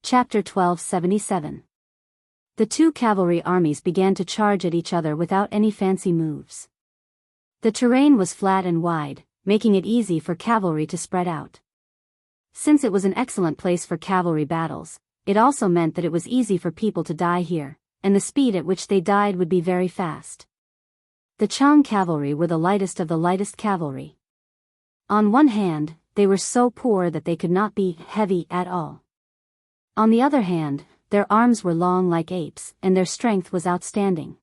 Chapter 1277. The two cavalry armies began to charge at each other without any fancy moves. The terrain was flat and wide, making it easy for cavalry to spread out. Since it was an excellent place for cavalry battles, it also meant that it was easy for people to die here, and the speed at which they died would be very fast. The Chang cavalry were the lightest of the lightest cavalry. On one hand, they were so poor that they could not be heavy at all. On the other hand, their arms were long like apes, and their strength was outstanding.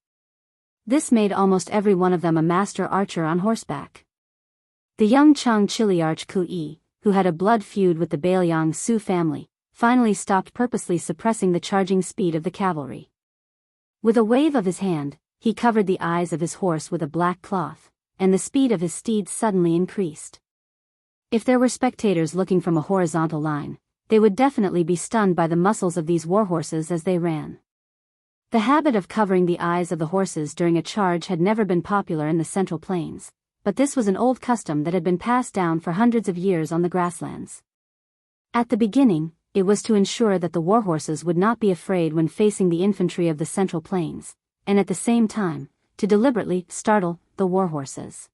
This made almost every one of them a master archer on horseback. The young Chang Chiliarch Kui, who had a blood feud with the Bailiang Su family, finally stopped purposely suppressing the charging speed of the cavalry. With a wave of his hand, he covered the eyes of his horse with a black cloth, and the speed of his steed suddenly increased. If there were spectators looking from a horizontal line, they would definitely be stunned by the muscles of these warhorses as they ran. The habit of covering the eyes of the horses during a charge had never been popular in the Central Plains, but this was an old custom that had been passed down for hundreds of years on the grasslands. At the beginning, it was to ensure that the warhorses would not be afraid when facing the infantry of the Central Plains, and at the same time, to deliberately startle the warhorses.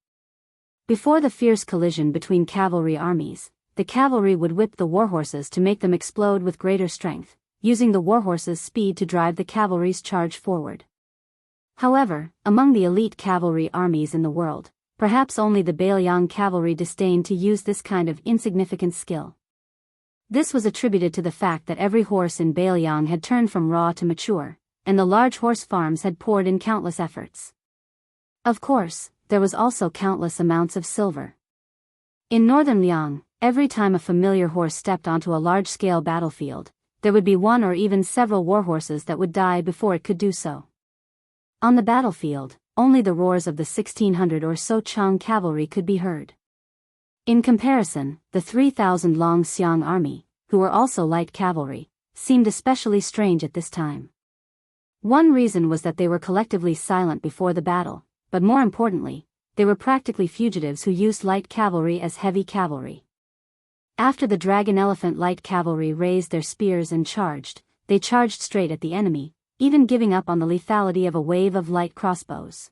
Before the fierce collision between cavalry armies, the cavalry would whip the warhorses to make them explode with greater strength, using the warhorses' speed to drive the cavalry's charge forward. However, among the elite cavalry armies in the world, perhaps only the Bailiang cavalry disdained to use this kind of insignificant skill. This was attributed to the fact that every horse in Bailiang had turned from raw to mature, and the large horse farms had poured in countless efforts. Of course, there was also countless amounts of silver. In northern Liang, every time a familiar horse stepped onto a large-scale battlefield, there would be one or even several warhorses that would die before it could do so. On the battlefield, only the roars of the 1,600 or so Chang cavalry could be heard. In comparison, the 3,000 Long Xiang army, who were also light cavalry, seemed especially strange at this time. One reason was that they were collectively silent before the battle, but more importantly, they were practically fugitives who used light cavalry as heavy cavalry. After the dragon elephant light cavalry raised their spears and charged, they charged straight at the enemy, even giving up on the lethality of a wave of light crossbows.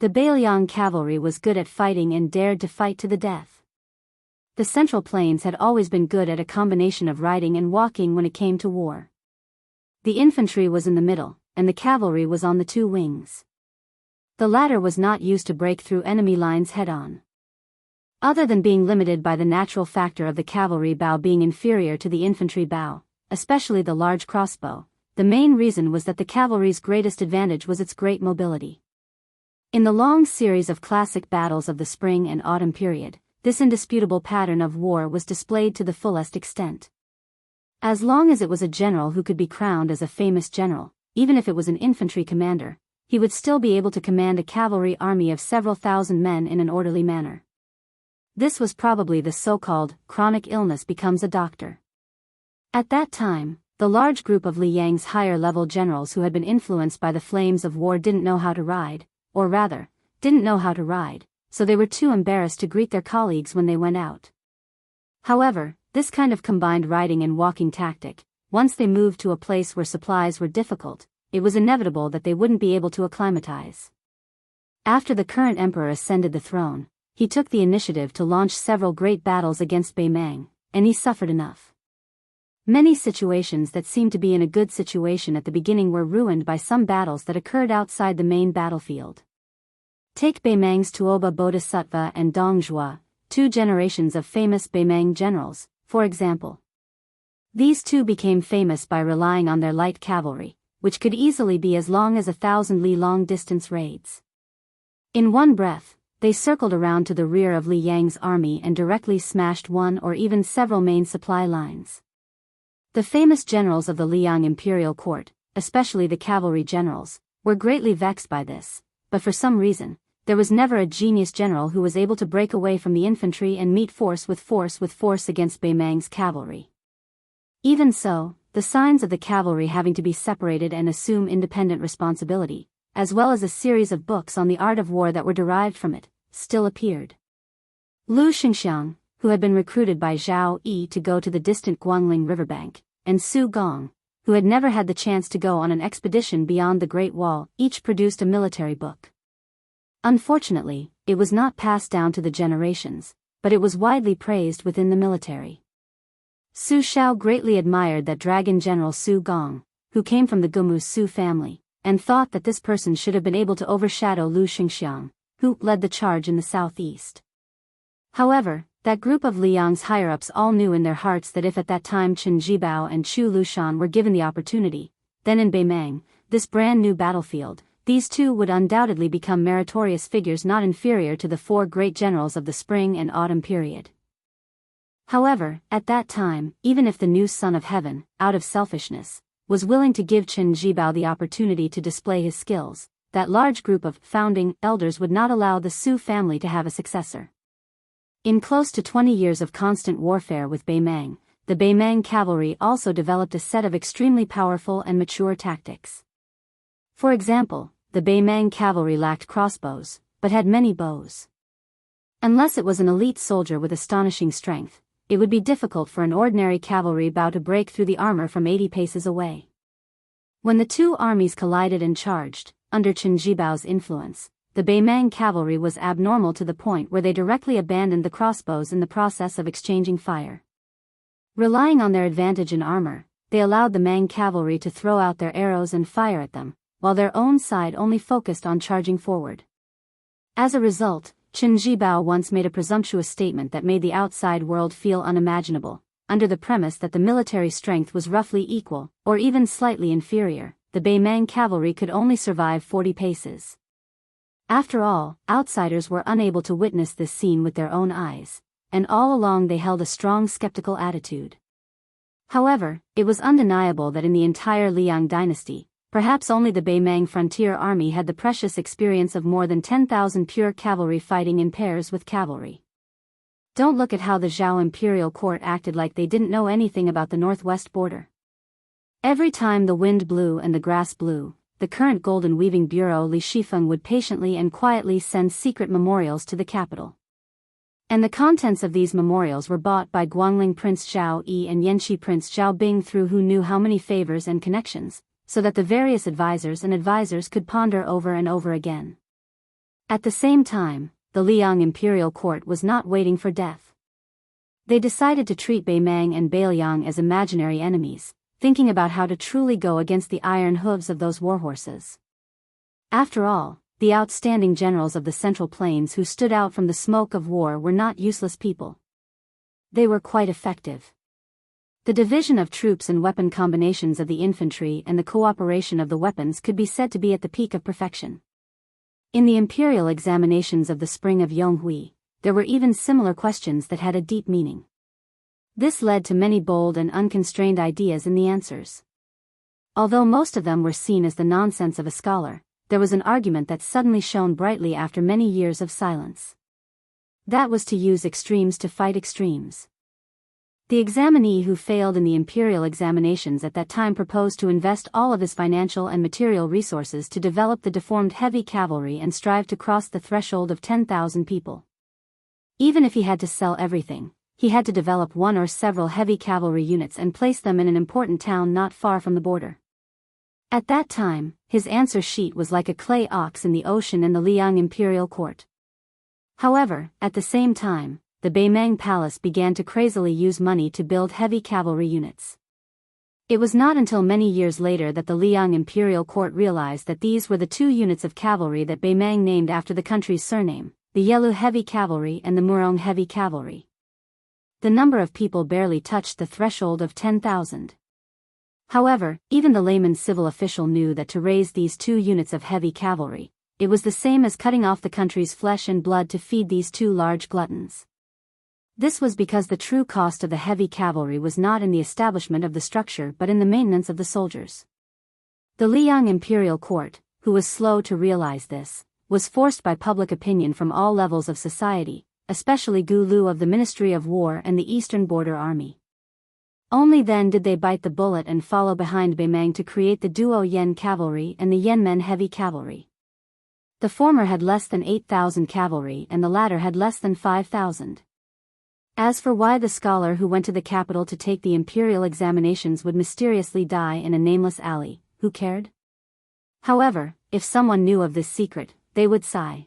The Bailiang cavalry was good at fighting and dared to fight to the death. The Central Plains had always been good at a combination of riding and walking when it came to war. The infantry was in the middle, and the cavalry was on the two wings. The latter was not used to break through enemy lines head-on. Other than being limited by the natural factor of the cavalry bow being inferior to the infantry bow, especially the large crossbow, the main reason was that the cavalry's greatest advantage was its great mobility. In the long series of classic battles of the spring and autumn period, this indisputable pattern of war was displayed to the fullest extent. As long as it was a general who could be crowned as a famous general, even if it was an infantry commander, he would still be able to command a cavalry army of several thousand men in an orderly manner. This was probably the so-called chronic illness becomes a doctor. At that time, the large group of Li Yang's higher-level generals who had been influenced by the flames of war didn't know how to ride, or rather, didn't know how to ride, so they were too embarrassed to greet their colleagues when they went out. However, this kind of combined riding and walking tactic, once they moved to a place where supplies were difficult, it was inevitable that they wouldn't be able to acclimatize. After the current emperor ascended the throne, he took the initiative to launch several great battles against Beimang, and he suffered enough. Many situations that seemed to be in a good situation at the beginning were ruined by some battles that occurred outside the main battlefield. Take Beimang's Tuoba Bodhisattva and Dong Zhuo, two generations of famous Beimang generals, for example. These two became famous by relying on their light cavalry, which could easily be as long as 1,000 li long-distance raids. In one breath, they circled around to the rear of Li Yang's army and directly smashed one or even several main supply lines. The famous generals of the Liang imperial court, especially the cavalry generals, were greatly vexed by this, but for some reason, there was never a genius general who was able to break away from the infantry and meet force with force against Beimang's cavalry. Even so, the signs of the cavalry having to be separated and assume independent responsibility, as well as a series of books on the art of war that were derived from it, still appeared. Lu Xingxiang, who had been recruited by Zhao Yi to go to the distant Guangling riverbank, and Su Gong, who had never had the chance to go on an expedition beyond the Great Wall, each produced a military book. Unfortunately, it was not passed down to the generations, but it was widely praised within the military. Su Shao greatly admired that dragon general Su Gong, who came from the Gumu Su family, and thought that this person should have been able to overshadow Lu Xingxiang, who led the charge in the southeast. However, that group of Liang's higher-ups all knew in their hearts that if at that time Chen Jibao and Chu Lushan were given the opportunity, then in Beimang, this brand new battlefield, these two would undoubtedly become meritorious figures not inferior to the four great generals of the spring and autumn period. However, at that time, even if the new Son of Heaven, out of selfishness, was willing to give Chen Jibao the opportunity to display his skills, that large group of founding elders would not allow the Su family to have a successor. In close to 20 years of constant warfare with Beimang, the Beimang cavalry also developed a set of extremely powerful and mature tactics. For example, the Beimang cavalry lacked crossbows, but had many bows. Unless it was an elite soldier with astonishing strength, it would be difficult for an ordinary cavalry bow to break through the armor from 80 paces away. When the two armies collided and charged, under Chen Jibao's influence, the Beimang cavalry was abnormal to the point where they directly abandoned the crossbows in the process of exchanging fire. Relying on their advantage in armor, they allowed the Mang cavalry to throw out their arrows and fire at them, while their own side only focused on charging forward. As a result, Chen Jibao once made a presumptuous statement that made the outside world feel unimaginable. Under the premise that the military strength was roughly equal, or even slightly inferior, the Beimang cavalry could only survive 40 paces. After all, outsiders were unable to witness this scene with their own eyes, and all along they held a strong skeptical attitude. However, it was undeniable that in the entire Liang dynasty, perhaps only the Beimang frontier army had the precious experience of more than 10,000 pure cavalry fighting in pairs with cavalry. Don't look at how the Zhao imperial court acted like they didn't know anything about the northwest border. Every time the wind blew and the grass blew, the current golden weaving bureau Li Shifeng would patiently and quietly send secret memorials to the capital. And the contents of these memorials were bought by Guangling Prince Zhao Yi and Yanqi Prince Zhao Bing through who knew how many favors and connections, so that the various advisors could ponder over and over again. At the same time, the Liang imperial court was not waiting for death. They decided to treat Beimang and Beiliang as imaginary enemies, thinking about how to truly go against the iron hooves of those warhorses. After all, the outstanding generals of the Central Plains who stood out from the smoke of war were not useless people. They were quite effective. The division of troops and weapon combinations of the infantry and the cooperation of the weapons could be said to be at the peak of perfection. In the imperial examinations of the spring of Yonghui, there were even similar questions that had a deep meaning. This led to many bold and unconstrained ideas in the answers. Although most of them were seen as the nonsense of a scholar, there was an argument that suddenly shone brightly after many years of silence. That was to use extremes to fight extremes. The examinee who failed in the imperial examinations at that time proposed to invest all of his financial and material resources to develop the deformed heavy cavalry and strive to cross the threshold of 10,000 people. Even if he had to sell everything, he had to develop one or several heavy cavalry units and place them in an important town not far from the border. At that time, his answer sheet was like a clay ox in the ocean in the Liang imperial court. However, at the same time, the Beimang palace began to crazily use money to build heavy cavalry units. It was not until many years later that the Liang imperial court realized that these were the two units of cavalry that Beimang named after the country's surname, the Yelu heavy cavalry and the Murong heavy cavalry. The number of people barely touched the threshold of 10,000. However, even the layman civil official knew that to raise these two units of heavy cavalry, it was the same as cutting off the country's flesh and blood to feed these two large gluttons. This was because the true cost of the heavy cavalry was not in the establishment of the structure but in the maintenance of the soldiers. The Liang imperial court, who was slow to realize this, was forced by public opinion from all levels of society, especially Gu Lu of the Ministry of War and the Eastern Border Army. Only then did they bite the bullet and follow behind Beimang to create the Duo Yen cavalry and the Yanmen heavy cavalry. The former had less than 8,000 cavalry and the latter had less than 5,000. As for why the scholar who went to the capital to take the imperial examinations would mysteriously die in a nameless alley, who cared? However, if someone knew of this secret, they would sigh.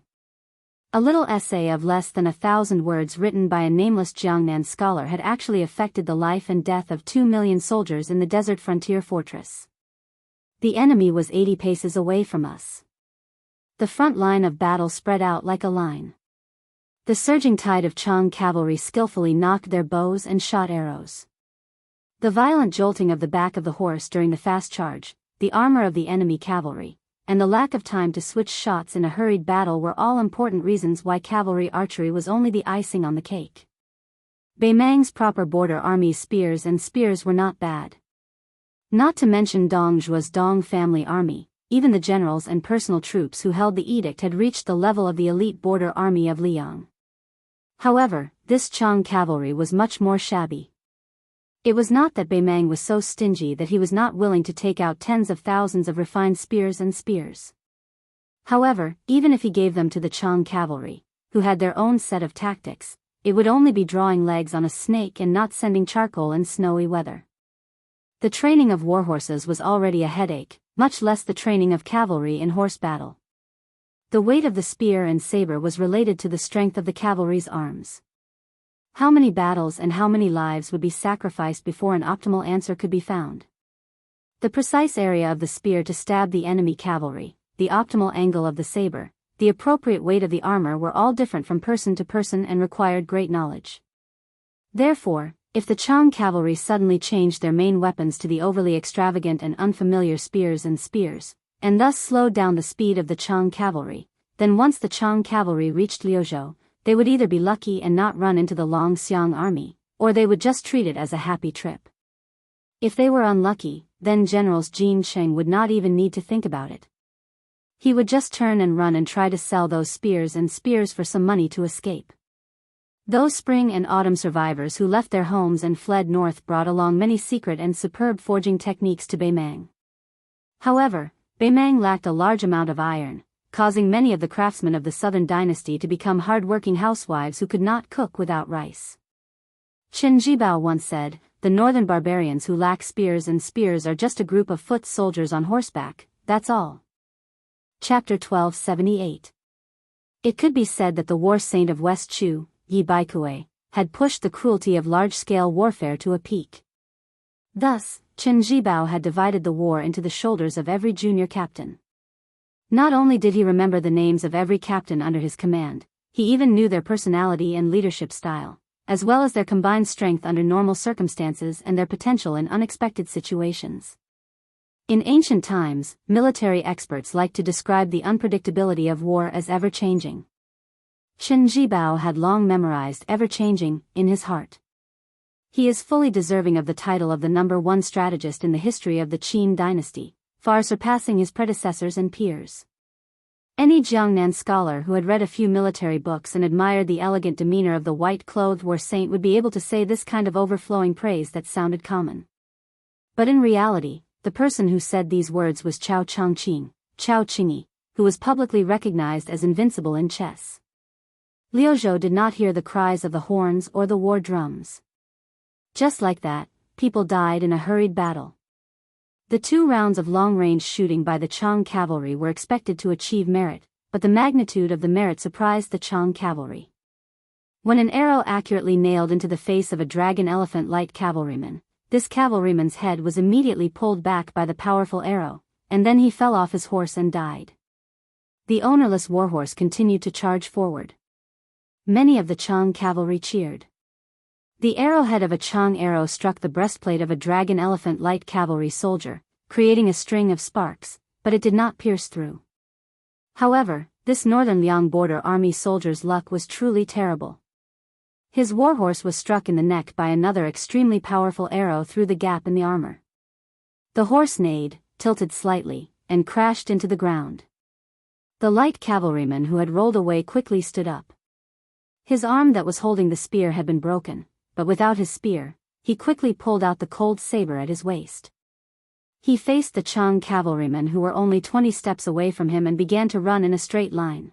A little essay of less than 1,000 words written by a nameless Jiangnan scholar had actually affected the life and death of 2 million soldiers in the desert frontier fortress. The enemy was 80 paces away from us. The front line of battle spread out like a line. The surging tide of Chang cavalry skillfully knocked their bows and shot arrows. The violent jolting of the back of the horse during the fast charge, the armor of the enemy cavalry, and the lack of time to switch shots in a hurried battle were all important reasons why cavalry archery was only the icing on the cake. Bei Mang's proper border army's spears were not bad. Not to mention Dong Zhuo's Dong family army, even the generals and personal troops who held the edict had reached the level of the elite border army of Liang. However, this Chang cavalry was much more shabby. It was not that Bei Mang was so stingy that he was not willing to take out tens of thousands of refined spears. However, even if he gave them to the Chang cavalry, who had their own set of tactics, it would only be drawing legs on a snake and not sending charcoal in snowy weather. The training of warhorses was already a headache, much less the training of cavalry in horse battle. The weight of the spear and saber was related to the strength of the cavalry's arms. How many battles and how many lives would be sacrificed before an optimal answer could be found? The precise area of the spear to stab the enemy cavalry, the optimal angle of the saber, the appropriate weight of the armor were all different from person to person and required great knowledge. Therefore, if the Chang cavalry suddenly changed their main weapons to the overly extravagant and unfamiliar spears, and thus slowed down the speed of the Chang cavalry, then once the Chang cavalry reached Liuzhou, they would either be lucky and not run into the Longxiang army, or they would just treat it as a happy trip. If they were unlucky, then Generals Jin Sheng would not even need to think about it. He would just turn and run and try to sell those spears for some money to escape. Those spring and autumn survivors who left their homes and fled north brought along many secret and superb forging techniques to Bei Mang. However, Bei Mang lacked a large amount of iron, causing many of the craftsmen of the southern dynasty to become hard-working housewives who could not cook without rice. Chen Jibao once said, "The northern barbarians who lack spears are just a group of foot soldiers on horseback, that's all." Chapter 1278. It could be said that the war saint of West Chu, Yi Baikue, had pushed the cruelty of large-scale warfare to a peak. Thus, Chen Jibao had divided the war into the shoulders of every junior captain. Not only did he remember the names of every captain under his command, he even knew their personality and leadership style, as well as their combined strength under normal circumstances and their potential in unexpected situations. In ancient times, military experts liked to describe the unpredictability of war as ever-changing. Chen Jibao had long memorized ever-changing in his heart. He is fully deserving of the title of the #1 strategist in the history of the Qin dynasty, far surpassing his predecessors and peers. Any Jiangnan scholar who had read a few military books and admired the elegant demeanor of the white-clothed war saint would be able to say this kind of overflowing praise that sounded common. But in reality, the person who said these words was Chao Qingyi, who was publicly recognized as invincible in chess. Liuzhou did not hear the cries of the horns or the war drums. Just like that, people died in a hurried battle. The 2 rounds of long-range shooting by the Chang cavalry were expected to achieve merit, but the magnitude of the merit surprised the Chang cavalry. When an arrow accurately nailed into the face of a dragon elephant light cavalryman, this cavalryman's head was immediately pulled back by the powerful arrow, and then he fell off his horse and died. The ownerless warhorse continued to charge forward. Many of the Chang cavalry cheered. The arrowhead of a Chang arrow struck the breastplate of a dragon elephant light cavalry soldier, creating a string of sparks, but it did not pierce through. However, this northern Liang border army soldier's luck was truly terrible. His warhorse was struck in the neck by another extremely powerful arrow through the gap in the armor. The horse neighed, tilted slightly, and crashed into the ground. The light cavalryman who had rolled away quickly stood up. His arm that was holding the spear had been broken, but without his spear, he quickly pulled out the cold saber at his waist. He faced the Chang cavalrymen who were only 20 steps away from him and began to run in a straight line.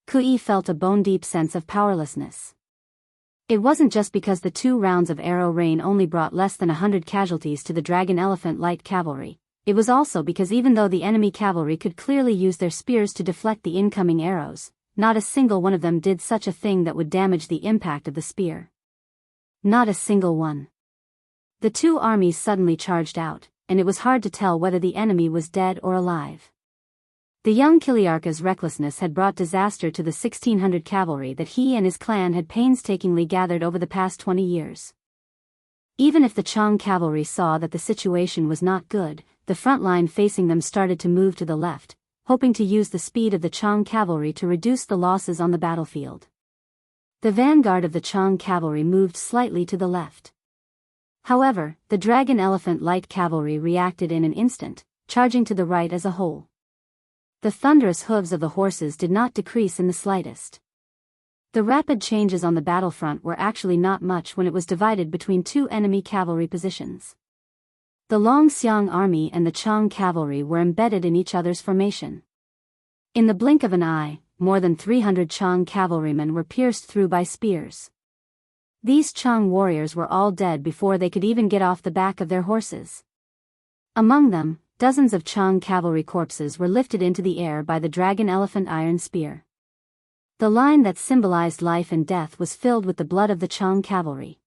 Kui felt a bone-deep sense of powerlessness. It wasn't just because the 2 rounds of arrow rain only brought less than 100 casualties to the Dragon Elephant Light Cavalry, it was also because even though the enemy cavalry could clearly use their spears to deflect the incoming arrows, not a single one of them did such a thing that would damage the impact of the spear. Not a single one. The 2 armies suddenly charged out, and it was hard to tell whether the enemy was dead or alive. The young Kiliarka's recklessness had brought disaster to the 1600 cavalry that he and his clan had painstakingly gathered over the past 20 years. Even if the Chang cavalry saw that the situation was not good, the front line facing them started to move to the left, hoping to use the speed of the Chang cavalry to reduce the losses on the battlefield. The vanguard of the Chang cavalry moved slightly to the left. However, the Dragon Elephant Light Cavalry reacted in an instant, charging to the right as a whole. The thunderous hooves of the horses did not decrease in the slightest. The rapid changes on the battlefront were actually not much when it was divided between 2 enemy cavalry positions. The Longxiang army and the Chang cavalry were embedded in each other's formation. In the blink of an eye, more than 300 Chang cavalrymen were pierced through by spears. These Chang warriors were all dead before they could even get off the back of their horses. Among them, dozens of Chang cavalry corpses were lifted into the air by the Dragon Elephant Iron Spear. The line that symbolized life and death was filled with the blood of the Chang cavalry.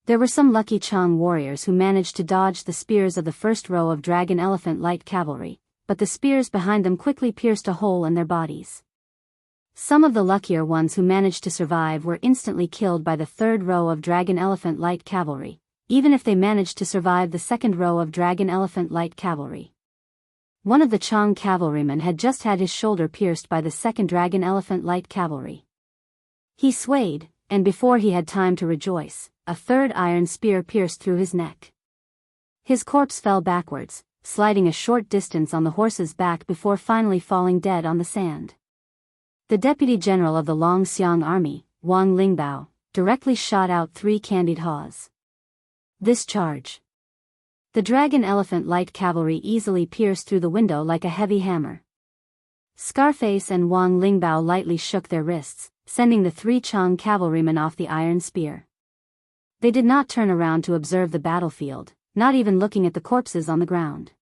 There were some lucky Chang warriors who managed to dodge the spears of the first row of Dragon Elephant Light Cavalry, but the spears behind them quickly pierced a hole in their bodies. Some of the luckier ones who managed to survive were instantly killed by the third row of Dragon Elephant Light Cavalry, even if they managed to survive the second row of Dragon Elephant Light Cavalry. One of the Chang cavalrymen had just had his shoulder pierced by the second Dragon Elephant Light Cavalry. He swayed, and before he had time to rejoice, a third iron spear pierced through his neck. His corpse fell backwards, sliding a short distance on the horse's back before finally falling dead on the sand. The deputy general of the Longxiang army, Wang Lingbao, directly shot out 3 candied haws. This charge. The Dragon Elephant Light Cavalry easily pierced through the window like a heavy hammer. Scarface and Wang Lingbao lightly shook their wrists, sending the 3 Chang cavalrymen off the iron spear. They did not turn around to observe the battlefield, not even looking at the corpses on the ground.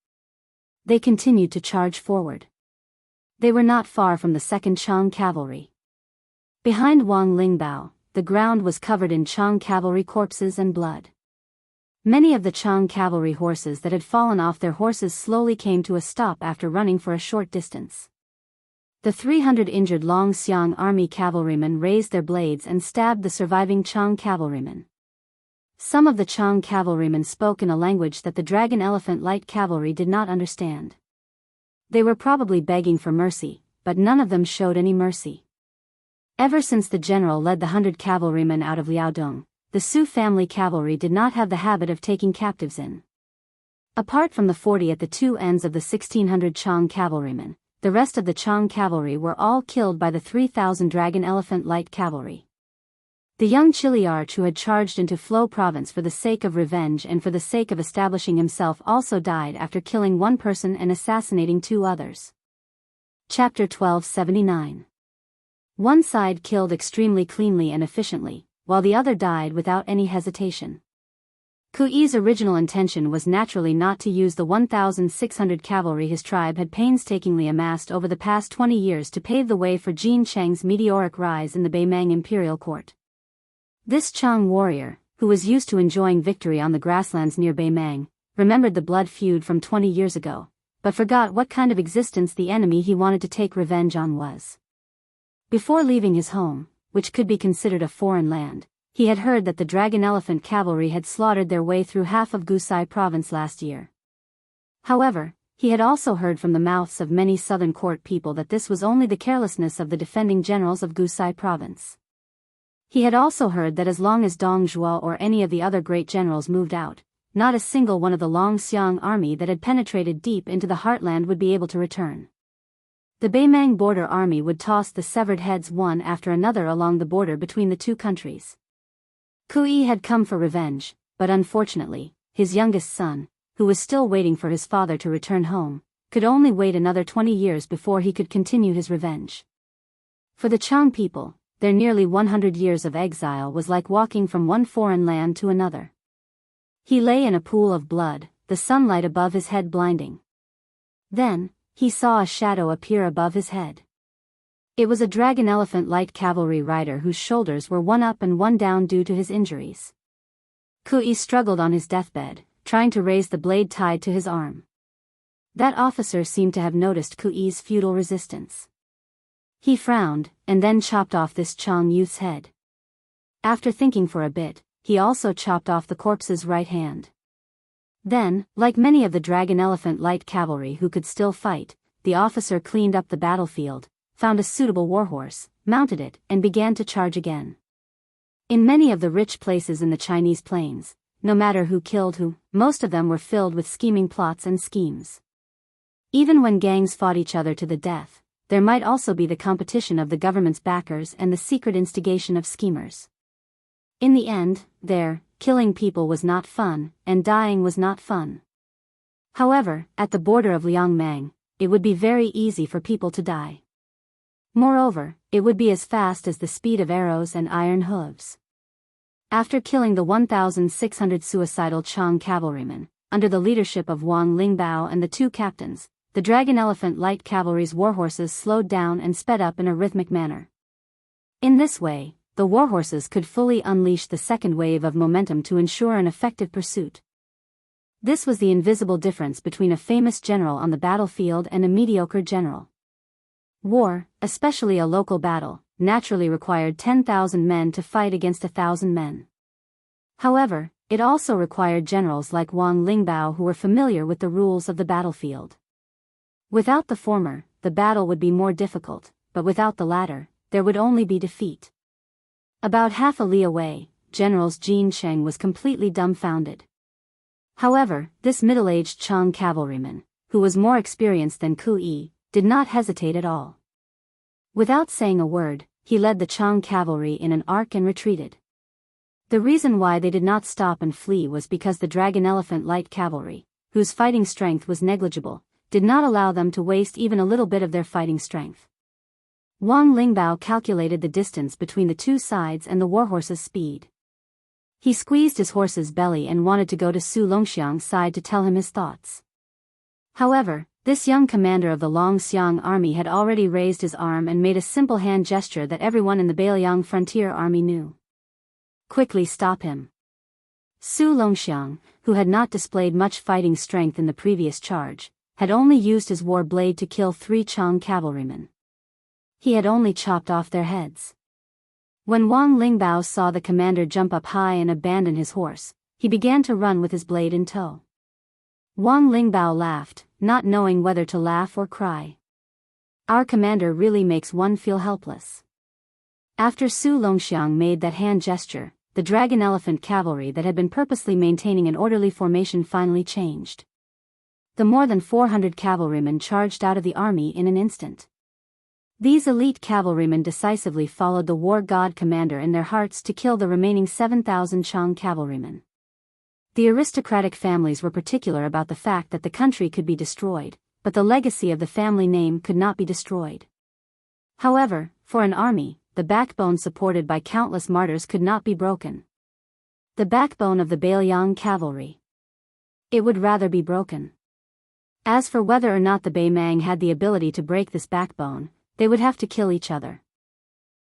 They continued to charge forward. They were not far from the second Chang cavalry. Behind Wang Lingbao, the ground was covered in Chang cavalry corpses and blood. Many of the Chang cavalry horses that had fallen off their horses slowly came to a stop after running for a short distance. The 300 injured Longxiang army cavalrymen raised their blades and stabbed the surviving Chang cavalrymen. Some of the Chang cavalrymen spoke in a language that the Dragon Elephant Light Cavalry did not understand. They were probably begging for mercy, but none of them showed any mercy. Ever since the general led the 100 cavalrymen out of Liaodong, the Su family cavalry did not have the habit of taking captives in. Apart from the 40 at the 2 ends of the 1600 Chang cavalrymen, the rest of the Chang cavalry were all killed by the 3,000 Dragon Elephant Light Cavalry. The young Chiliarch who had charged into Flo province for the sake of revenge and for the sake of establishing himself also died after killing 1 person and assassinating 2 others. Chapter 1279. One side killed extremely cleanly and efficiently, while the other died without any hesitation. Kui's original intention was naturally not to use the 1,600 cavalry his tribe had painstakingly amassed over the past 20 years to pave the way for Jin Cheng's meteoric rise in the Beimang imperial court. This Chang warrior, who was used to enjoying victory on the grasslands near Beimang, remembered the blood feud from 20 years ago, but forgot what kind of existence the enemy he wanted to take revenge on was. Before leaving his home, which could be considered a foreign land, he had heard that the Dragon Elephant Cavalry had slaughtered their way through half of Gusai province last year. However, he had also heard from the mouths of many southern court people that this was only the carelessness of the defending generals of Gusai province. He had also heard that as long as Dong Zhuo or any of the other great generals moved out, not a single one of the Longxiang army that had penetrated deep into the heartland would be able to return. The Beimang border army would toss the severed heads one after another along the border between the 2 countries. Kui had come for revenge, but unfortunately, his youngest son, who was still waiting for his father to return home, could only wait another 20 years before he could continue his revenge. For the Chang people, their nearly 100 years of exile was like walking from one foreign land to another. He lay in a pool of blood, the sunlight above his head blinding. Then, he saw a shadow appear above his head. It was a dragon elephant light cavalry rider whose shoulders were one up and one down due to his injuries. Kui struggled on his deathbed, trying to raise the blade tied to his arm. That officer seemed to have noticed Kui's futile resistance. He frowned, and then chopped off this Chang youth's head. After thinking for a bit, he also chopped off the corpse's right hand. Then, like many of the dragon elephant light cavalry who could still fight, the officer cleaned up the battlefield, found a suitable warhorse, mounted it, and began to charge again. In many of the rich places in the Chinese plains, no matter who killed who, most of them were filled with scheming plots and schemes. Even when gangs fought each other to the death, there might also be the competition of the government's backers and the secret instigation of schemers. In the end, killing people was not fun, and dying was not fun. However, at the border of Liangmang, it would be very easy for people to die. Moreover, it would be as fast as the speed of arrows and iron hooves. After killing the 1,600 suicidal Chang cavalrymen, under the leadership of Wang Lingbao and the two captains, the Dragon Elephant Light Cavalry's warhorses slowed down and sped up in a rhythmic manner. In this way, the warhorses could fully unleash the second wave of momentum to ensure an effective pursuit. This was the invisible difference between a famous general on the battlefield and a mediocre general. War, especially a local battle, naturally required 10,000 men to fight against 1,000 men. However, it also required generals like Wang Lingbao who were familiar with the rules of the battlefield. Without the former, the battle would be more difficult, but without the latter, there would only be defeat. About half a li away, General Jin Cheng was completely dumbfounded. However, this middle-aged Chang cavalryman, who was more experienced than Kui, did not hesitate at all. Without saying a word, he led the Chang cavalry in an arc and retreated. The reason why they did not stop and flee was because the Dragon Elephant Light Cavalry, whose fighting strength was negligible, did not allow them to waste even a little bit of their fighting strength. Wang Lingbao calculated the distance between the two sides and the warhorse's speed. He squeezed his horse's belly and wanted to go to Su Longxiang's side to tell him his thoughts. However, this young commander of the Longxiang army had already raised his arm and made a simple hand gesture that everyone in the Beiliang frontier army knew. Quickly stop him. Su Longxiang, who had not displayed much fighting strength in the previous charge, had only used his war blade to kill 3 Chang cavalrymen. He had only chopped off their heads. When Wang Lingbao saw the commander jump up high and abandon his horse, he began to run with his blade in tow. Wang Lingbao laughed, not knowing whether to laugh or cry. Our commander really makes one feel helpless. After Su Longxiang made that hand gesture, the Dragon Elephant cavalry that had been purposely maintaining an orderly formation finally changed. The more than 400 cavalrymen charged out of the army in an instant. These elite cavalrymen decisively followed the war god commander in their hearts to kill the remaining 7,000 Chang cavalrymen. The aristocratic families were particular about the fact that the country could be destroyed, but the legacy of the family name could not be destroyed. However, for an army, the backbone supported by countless martyrs could not be broken. The backbone of the Beiliang cavalry. It would rather be broken. As for whether or not the Beimang had the ability to break this backbone, they would have to kill each other.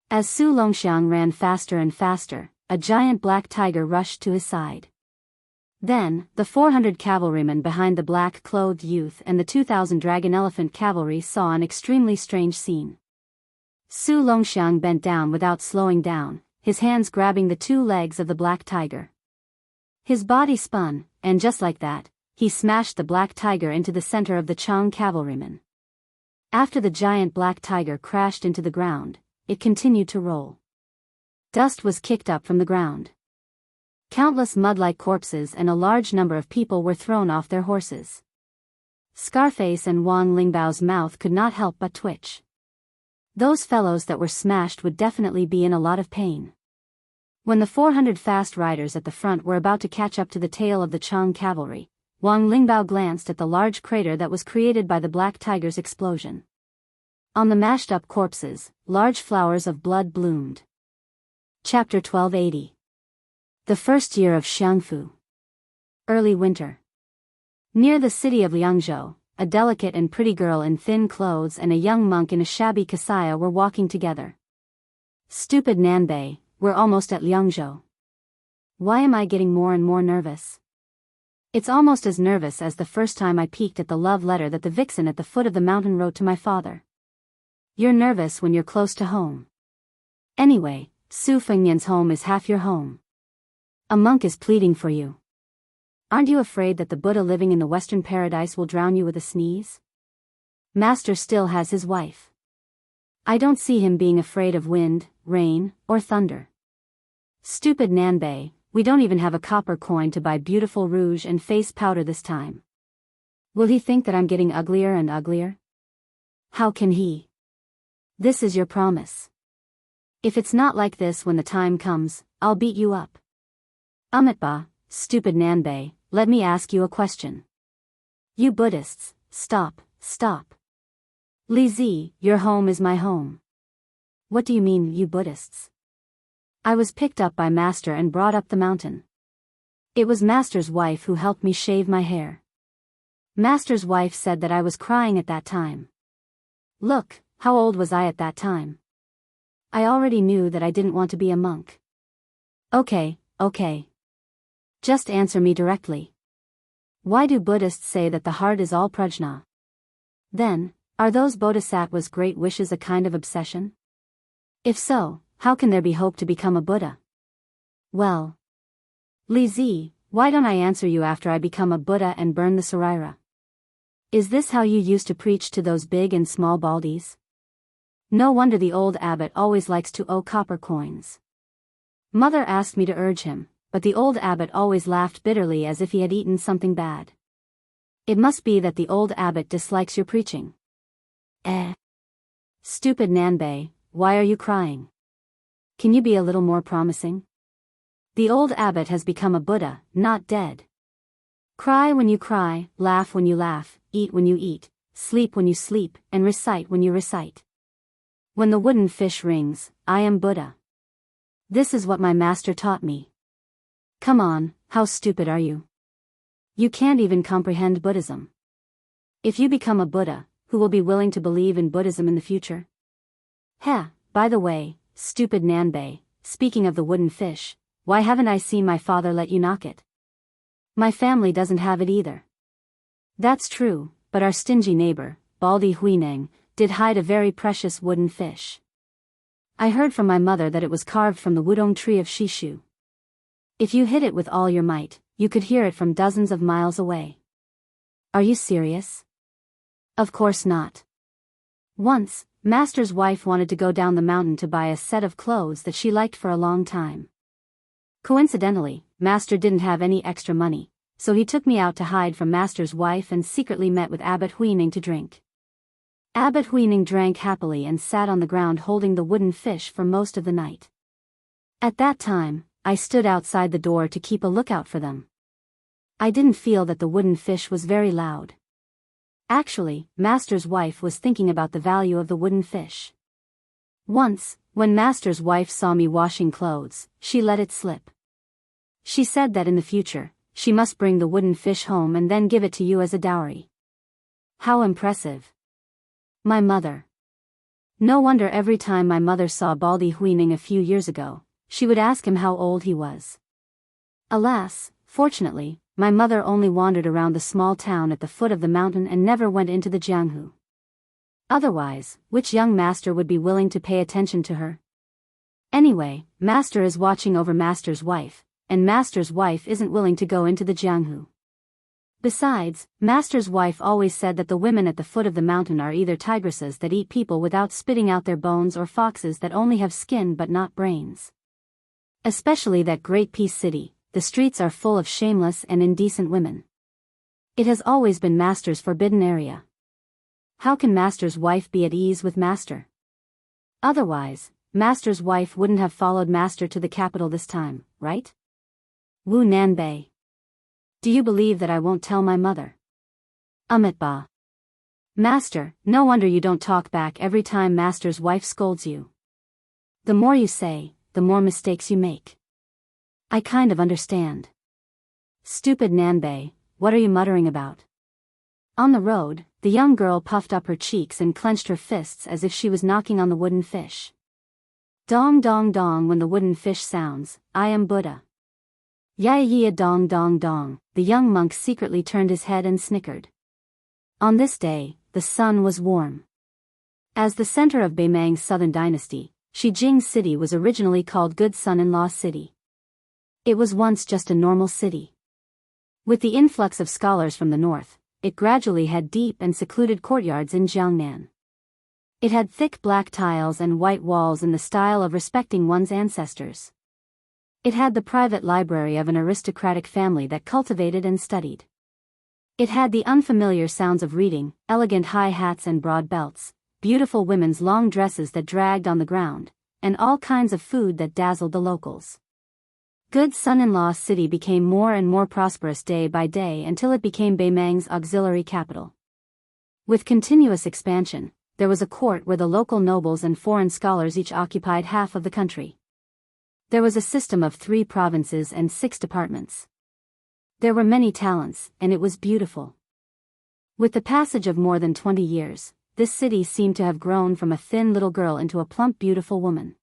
As Su Longxiang ran faster and faster, a giant black tiger rushed to his side. Then, the 400 cavalrymen behind the black-clothed youth and the 2,000 Dragon Elephant cavalry saw an extremely strange scene. Su Longxiang bent down without slowing down, his hands grabbing the 2 legs of the black tiger. His body spun, and just like that, he smashed the black tiger into the center of the Chang cavalrymen. After the giant black tiger crashed into the ground, it continued to roll. Dust was kicked up from the ground. Countless mud-like corpses and a large number of people were thrown off their horses. Scarface and Wang Lingbao's mouth could not help but twitch. Those fellows that were smashed would definitely be in a lot of pain. When the 400 fast riders at the front were about to catch up to the tail of the Chang cavalry, Wang Lingbao glanced at the large crater that was created by the black tiger's explosion. On the mashed-up corpses, large flowers of blood bloomed. Chapter 1280. The first year of Jianghu. Early winter. Near the city of Liangzhou, a delicate and pretty girl in thin clothes and a young monk in a shabby kasaya were walking together. Stupid Nanbei, we're almost at Liangzhou. Why am I getting more and more nervous? It's almost as nervous as the first time I peeked at the love letter that the vixen at the foot of the mountain wrote to my father. You're nervous when you're close to home. Anyway, Su Fengnian's home is half your home. A monk is pleading for you. Aren't you afraid that the Buddha living in the Western paradise will drown you with a sneeze? Master still has his wife. I don't see him being afraid of wind, rain, or thunder. Stupid Nanbei, we don't even have a copper coin to buy beautiful rouge and face powder this time. Will he think that I'm getting uglier and uglier? How can he? This is your promise. If it's not like this when the time comes, I'll beat you up. Amitba, stupid Nanbei, let me ask you a question. You Buddhists, stop. Li Zi, your home is my home. What do you mean, you Buddhists? I was picked up by Master and brought up the mountain. It was Master's wife who helped me shave my hair. Master's wife said that I was crying at that time. Look, how old was I at that time? I already knew that I didn't want to be a monk. Okay. Just answer me directly. Why do Buddhists say that the heart is all prajna? Then, are those bodhisattvas' great wishes a kind of obsession? If so, how can there be hope to become a Buddha? Well, Li Zi, why don't I answer you after I become a Buddha and burn the Saraira? Is this how you used to preach to those big and small baldies? No wonder the old abbot always likes to owe copper coins. Mother asked me to urge him, but the old abbot always laughed bitterly as if he had eaten something bad. It must be that the old abbot dislikes your preaching. Stupid Nanbei, why are you crying? Can you be a little more promising? The old abbot has become a Buddha, not dead. Cry when you cry, laugh when you laugh, eat when you eat, sleep when you sleep, and recite when you recite. When the wooden fish rings, I am Buddha. This is what my master taught me. Come on, how stupid are you? You can't even comprehend Buddhism. If you become a Buddha, who will be willing to believe in Buddhism in the future? By the way, stupid Nanbei, speaking of the wooden fish, why haven't I seen my father let you knock it? My family doesn't have it either. That's true, but our stingy neighbor, Baldi Huineng, did hide a very precious wooden fish. I heard from my mother that it was carved from the wudong tree of Shishu. If you hit it with all your might, you could hear it from dozens of miles away. Are you serious? Of course not. Once, Master's wife wanted to go down the mountain to buy a set of clothes that she liked for a long time. Coincidentally, Master didn't have any extra money, so he took me out to hide from Master's wife and secretly met with Abbot Huining to drink. Abbot Huining drank happily and sat on the ground holding the wooden fish for most of the night. At that time, I stood outside the door to keep a lookout for them. I didn't feel that the wooden fish was very loud. Actually, Master's wife was thinking about the value of the wooden fish. Once, when Master's wife saw me washing clothes, she let it slip. She said that in the future, she must bring the wooden fish home and then give it to you as a dowry. How impressive. My mother. No wonder every time my mother saw Baldi Huining a few years ago, she would ask him how old he was. Alas, fortunately, my mother only wandered around the small town at the foot of the mountain and never went into the Jianghu. Otherwise, which young master would be willing to pay attention to her? Anyway, Master is watching over Master's wife, and Master's wife isn't willing to go into the Jianghu. Besides, Master's wife always said that the women at the foot of the mountain are either tigresses that eat people without spitting out their bones or foxes that only have skin but not brains. Especially that great peace city, the streets are full of shameless and indecent women. It has always been Master's forbidden area. How can Master's wife be at ease with Master? Otherwise, Master's wife wouldn't have followed Master to the capital this time, right? Wu Nanbei. Do you believe that I won't tell my mother? Amitba. Master, no wonder you don't talk back every time Master's wife scolds you. The more you say, the more mistakes you make. I kind of understand. Stupid Nanbei, what are you muttering about? On the road, the young girl puffed up her cheeks and clenched her fists as if she was knocking on the wooden fish. Dong dong dong when the wooden fish sounds, I am Buddha. Ya dong dong dong, the young monk secretly turned his head and snickered. On this day, the sun was warm. As the center of Beimang's southern dynasty, Shijing City was originally called Good Son-in-Law City. It was once just a normal city. With the influx of scholars from the north, it gradually had deep and secluded courtyards in Jiangnan. It had thick black tiles and white walls in the style of respecting one's ancestors. It had the private library of an aristocratic family that cultivated and studied. It had the unfamiliar sounds of reading, elegant high hats and broad belts, beautiful women's long dresses that dragged on the ground, and all kinds of food that dazzled the locals. Good Son-in-Law City became more and more prosperous day by day until it became Beimang's auxiliary capital. With continuous expansion, there was a court where the local nobles and foreign scholars each occupied half of the country. There was a system of 3 provinces and 6 departments. There were many talents, and it was beautiful. With the passage of more than 20 years, this city seemed to have grown from a thin little girl into a plump beautiful woman.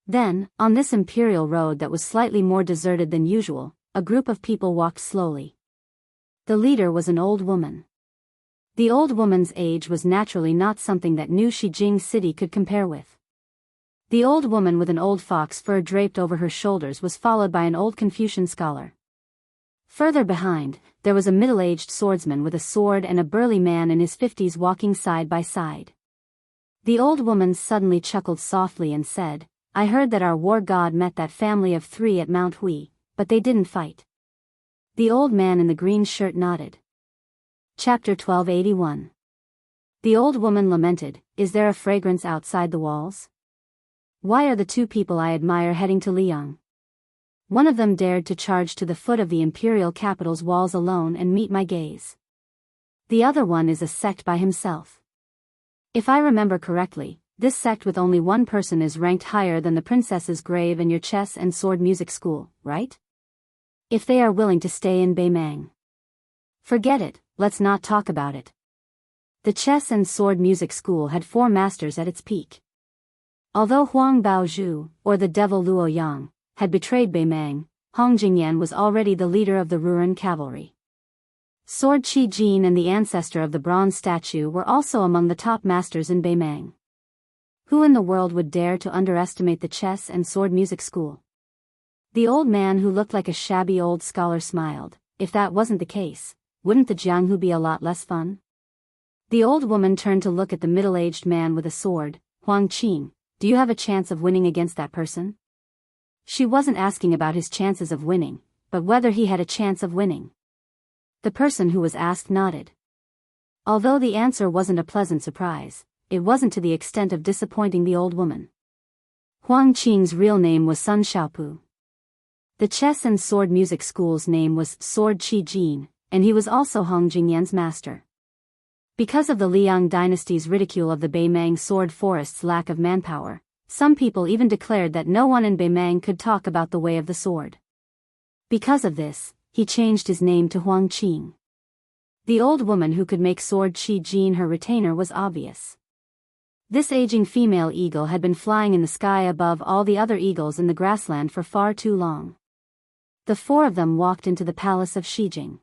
Then, on this imperial road that was slightly more deserted than usual, a group of people walked slowly. The leader was an old woman. The old woman's age was naturally not something that New Shijing City could compare with. The old woman with an old fox fur draped over her shoulders was followed by an old Confucian scholar. Further behind, there was a middle-aged swordsman with a sword and a burly man in his 50s walking side by side. The old woman suddenly chuckled softly and said, I heard that our war god met that family of 3 at Mount Hui, but they didn't fight. The old man in the green shirt nodded. Chapter 1281. The old woman lamented, Is there a fragrance outside the walls? Why are the 2 people I admire heading to Liang? One of them dared to charge to the foot of the imperial capital's walls alone and meet my gaze. The other one is a sect by himself. If I remember correctly, this sect with only one person is ranked higher than the princess's grave and your chess and sword music school, right? If they are willing to stay in Beimang. Forget it, let's not talk about it. The chess and sword music school had 4 masters at its peak. Although Huang Baozhu, or the devil Luo Yang, had betrayed Beimang, Hong Jingyan was already the leader of the Ruren cavalry. Sword Qi Jin and the ancestor of the bronze statue were also among the top masters in Beimang. Who in the world would dare to underestimate the chess and sword music school? The old man who looked like a shabby old scholar smiled. If that wasn't the case, wouldn't the Jianghu be a lot less fun? The old woman turned to look at the middle-aged man with a sword. Huang Qing, do you have a chance of winning against that person? She wasn't asking about his chances of winning, but whether he had a chance of winning. The person who was asked nodded. Although the answer wasn't a pleasant surprise, it wasn't to the extent of disappointing the old woman. Huang Qing's real name was Sun Xiaopu. The chess and sword music school's name was Sword Qi Jin, and he was also Hong Jingyan's master. Because of the Liang dynasty's ridicule of the Beimang sword forest's lack of manpower, some people even declared that no one in Beimang could talk about the way of the sword. Because of this, he changed his name to Huang Qing. The old woman who could make Sword Qi Jin her retainer was obvious. This aging female eagle had been flying in the sky above all the other eagles in the grassland for far too long. The 4 of them walked into the palace of Shijing.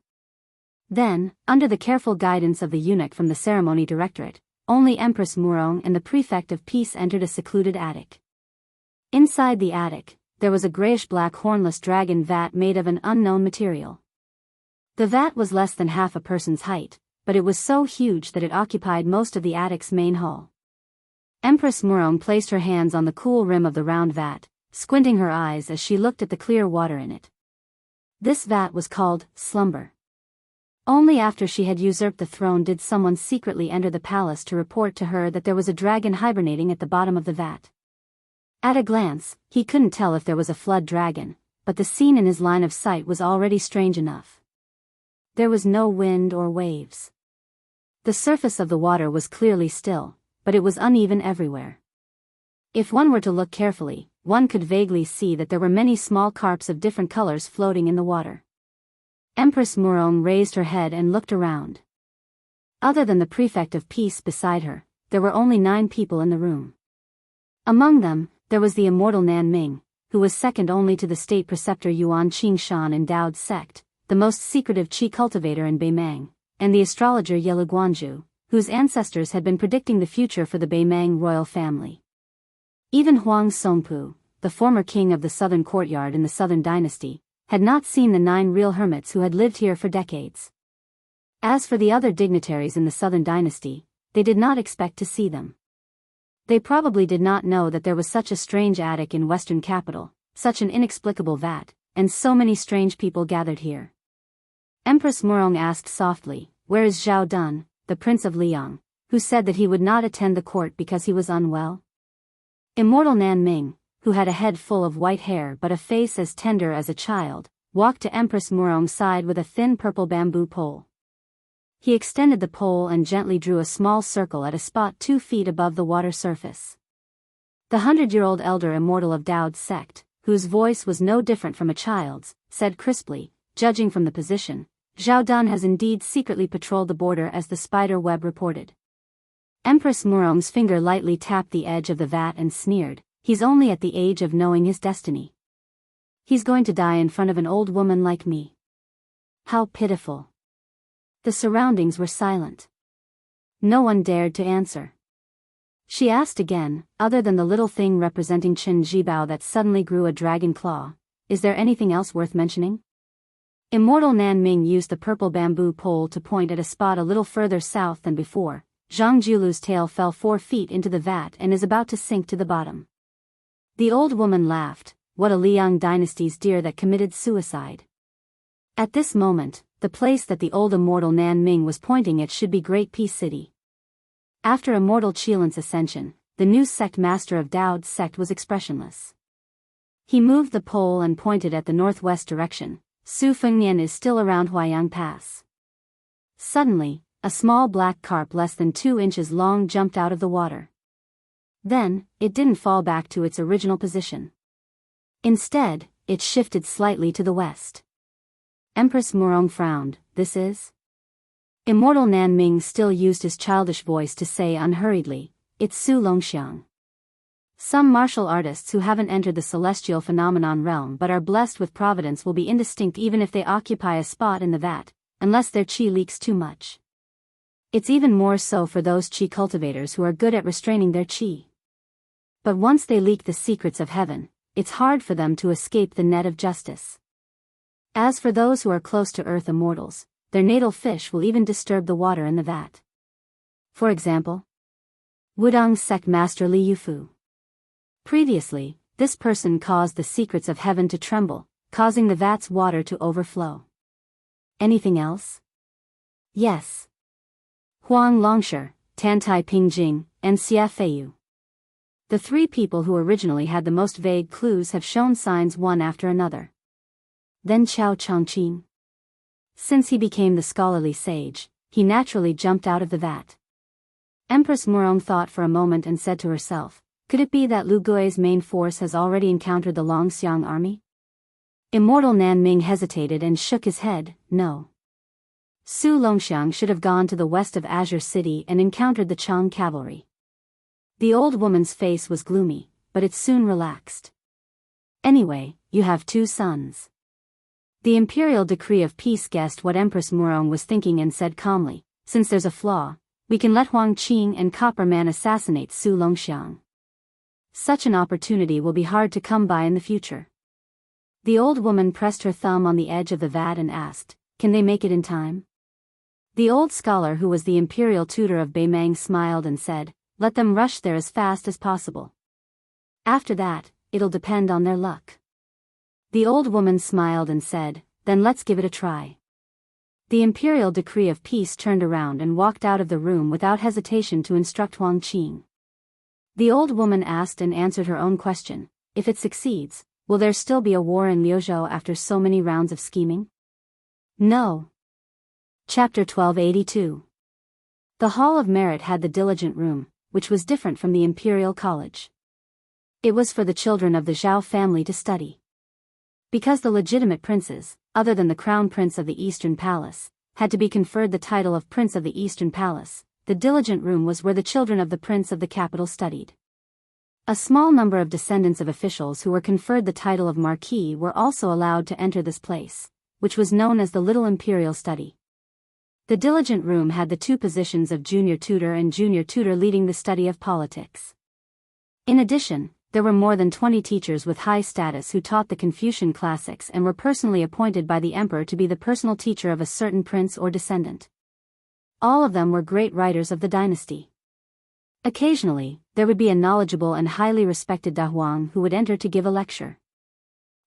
Then, under the careful guidance of the eunuch from the ceremony directorate, only Empress Murong and the prefect of peace entered a secluded attic. Inside the attic, there was a grayish-black hornless dragon vat made of an unknown material. The vat was less than half a person's height, but it was so huge that it occupied most of the attic's main hall. Empress Murong placed her hands on the cool rim of the round vat, squinting her eyes as she looked at the clear water in it. This vat was called Slumber. Only after she had usurped the throne did someone secretly enter the palace to report to her that there was a dragon hibernating at the bottom of the vat. At a glance, he couldn't tell if there was a flood dragon, but the scene in his line of sight was already strange enough. There was no wind or waves. The surface of the water was clearly still, but it was uneven everywhere. If one were to look carefully, one could vaguely see that there were many small carps of different colors floating in the water. Empress Murong raised her head and looked around. Other than the prefect of peace beside her, there were only 9 people in the room. Among them, there was the immortal Nan Ming, who was second only to the state preceptor Yuan Qingshan in Dao's sect, the most secretive qi cultivator in Beimang, and the astrologer Yelu Guanzhu, whose ancestors had been predicting the future for the Beimang royal family. Even Huang Songpu, the former king of the southern courtyard in the southern dynasty, had not seen the 9 real hermits who had lived here for decades. As for the other dignitaries in the southern dynasty, they did not expect to see them. They probably did not know that there was such a strange attic in western capital, such an inexplicable vat, and so many strange people gathered here. Empress Murong asked softly, "Where is Zhao Dun, the prince of Liang, who said that he would not attend the court because he was unwell?" Immortal Nan Ming, who had a head full of white hair but a face as tender as a child, walked to Empress Murong's side with a thin purple bamboo pole. He extended the pole and gently drew a small circle at a spot 2 feet above the water surface. The 100-year-old elder immortal of Dao's sect, whose voice was no different from a child's, said crisply, "Judging from the position, Zhao Dun has indeed secretly patrolled the border as the spider web reported." Empress Murong's finger lightly tapped the edge of the vat and sneered, "He's only at the age of knowing his destiny. He's going to die in front of an old woman like me. How pitiful." The surroundings were silent. No one dared to answer. She asked again, "Other than the little thing representing Chen Jibao that suddenly grew a dragon claw, is there anything else worth mentioning?" Immortal Nan Ming used the purple bamboo pole to point at a spot a little further south than before. Zhang Julu's tail fell 4 feet into the vat and is about to sink to the bottom. The old woman laughed, "What a Liang dynasty's deer that committed suicide." At this moment, the place that the old immortal Nan Ming was pointing at should be Great Peace City. After Immortal Qilan's ascension, the new sect master of Dao's sect was expressionless. He moved the pole and pointed at the northwest direction. "Su Fengnian is still around Huayang Pass." Suddenly, a small black carp less than 2 inches long jumped out of the water. Then, it didn't fall back to its original position. Instead, it shifted slightly to the west. Empress Murong frowned, "This is?" Immortal Nan Ming still used his childish voice to say unhurriedly, "It's Su Longxiang." Some martial artists who haven't entered the celestial phenomenon realm but are blessed with providence will be indistinct even if they occupy a spot in the vat, unless their qi leaks too much. It's even more so for those qi cultivators who are good at restraining their qi. But once they leak the secrets of heaven, it's hard for them to escape the net of justice. As for those who are close to earth immortals, their natal fish will even disturb the water in the vat. For example, Wudang sect master Li Yufu. Previously, this person caused the secrets of heaven to tremble, causing the vat's water to overflow. Anything else? Yes. Huang Longsher, Tantai Pingjing, and Xia Feiyu. The 3 people who originally had the most vague clues have shown signs one after another. Then Qiao Chongqing. Since he became the scholarly sage, he naturally jumped out of the vat. Empress Murong thought for a moment and said to herself, "Could it be that Lu Gui's main force has already encountered the Longxiang army?" Immortal Nan Ming hesitated and shook his head, "No. Su Longxiang should have gone to the west of Azure City and encountered the Chang cavalry." The old woman's face was gloomy, but it soon relaxed. "Anyway, you have 2 sons." The imperial decree of peace guessed what Empress Murong was thinking and said calmly, "Since there's a flaw, we can let Huang Qing and Copper Man assassinate Su Longxiang. Such an opportunity will be hard to come by in the future." The old woman pressed her thumb on the edge of the vat and asked, "Can they make it in time?" The old scholar who was the imperial tutor of Beimang smiled and said, "Let them rush there as fast as possible. After that, it'll depend on their luck." The old woman smiled and said, "Then let's give it a try." The imperial decree of peace turned around and walked out of the room without hesitation to instruct Huang Qing. The old woman asked and answered her own question, "If it succeeds, will there still be a war in Liuzhou after so many rounds of scheming?" "No." Chapter 1282. The Hall of Merit had the diligent room, which was different from the Imperial College. It was for the children of the Zhao family to study. Because the legitimate princes, other than the crown prince of the Eastern Palace, had to be conferred the title of Prince of the Eastern Palace, the diligent room was where the children of the prince of the capital studied. A small number of descendants of officials who were conferred the title of Marquis were also allowed to enter this place, which was known as the Little Imperial Study. The diligent room had the two positions of junior tutor and junior tutor leading the study of politics. In addition, there were more than 20 teachers with high status who taught the Confucian classics and were personally appointed by the emperor to be the personal teacher of a certain prince or descendant. All of them were great writers of the dynasty. Occasionally, there would be a knowledgeable and highly respected dahuang who would enter to give a lecture.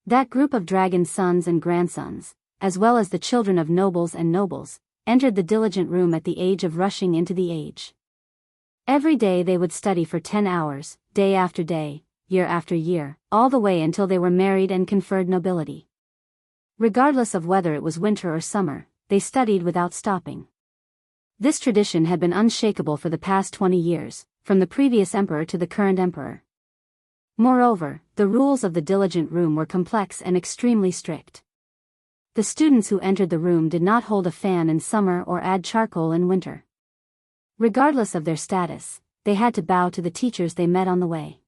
That group of dragon sons and grandsons, as well as the children of nobles and nobles, entered the diligent room at the age of rushing into the age. Every day they would study for 10 hours, day after day, year after year, all the way until they were married and conferred nobility. Regardless of whether it was winter or summer, they studied without stopping. This tradition had been unshakable for the past 20 years, from the previous emperor to the current emperor. Moreover, the rules of the diligent room were complex and extremely strict. The students who entered the room did not hold a fan in summer or add charcoal in winter. Regardless of their status, they had to bow to the teachers they met on the way.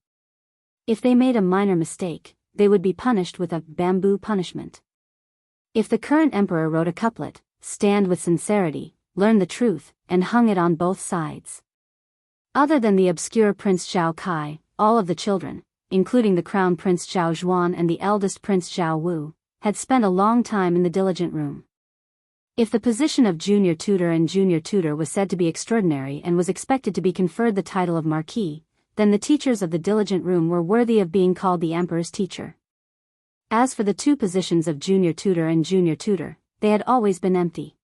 If they made a minor mistake, they would be punished with a bamboo punishment. If the current emperor wrote a couplet, "Stand with sincerity, learn the truth," and hung it on both sides. Other than the obscure Prince Zhao Kai, all of the children, including the crown prince Zhao Zhuan and the eldest prince Zhao Wu, had spent a long time in the diligent room. If the position of junior tutor and junior tutor was said to be extraordinary and was expected to be conferred the title of Marquis, then the teachers of the diligent room were worthy of being called the emperor's teacher. As for the two positions of junior tutor and junior tutor, they had always been empty.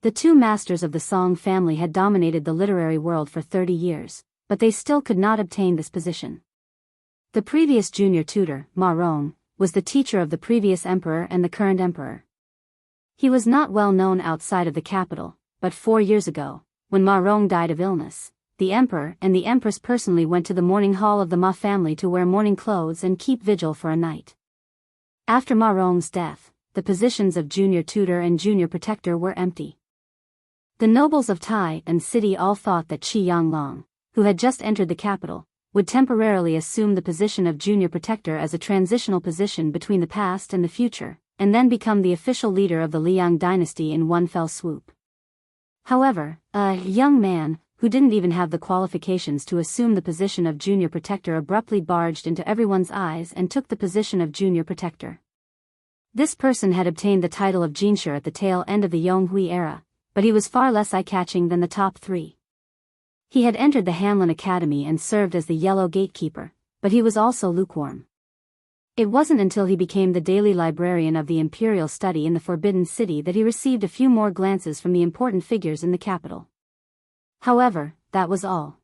The two masters of the Song family had dominated the literary world for 30 years, but they still could not obtain this position. The previous junior tutor, Ma Rong, was the teacher of the previous emperor and the current emperor. He was not well known outside of the capital, but 4 years ago, when Ma Rong died of illness, the emperor and the empress personally went to the mourning hall of the Ma family to wear mourning clothes and keep vigil for a night. After Ma Rong's death, the positions of junior tutor and junior protector were empty. The nobles of Tai and city all thought that Qi Yanglong, who had just entered the capital, would temporarily assume the position of junior protector as a transitional position between the past and the future, and then become the official leader of the Liang dynasty in one fell swoop. However, a young man, who didn't even have the qualifications to assume the position of junior protector, abruptly barged into everyone's eyes and took the position of junior protector. This person had obtained the title of Jinshi at the tail end of the Yonghui era, but he was far less eye-catching than the top three. He had entered the Hanlin Academy and served as the Yellow Gatekeeper, but he was also lukewarm. It wasn't until he became the daily librarian of the Imperial Study in the Forbidden City that he received a few more glances from the important figures in the capital. However, that was all.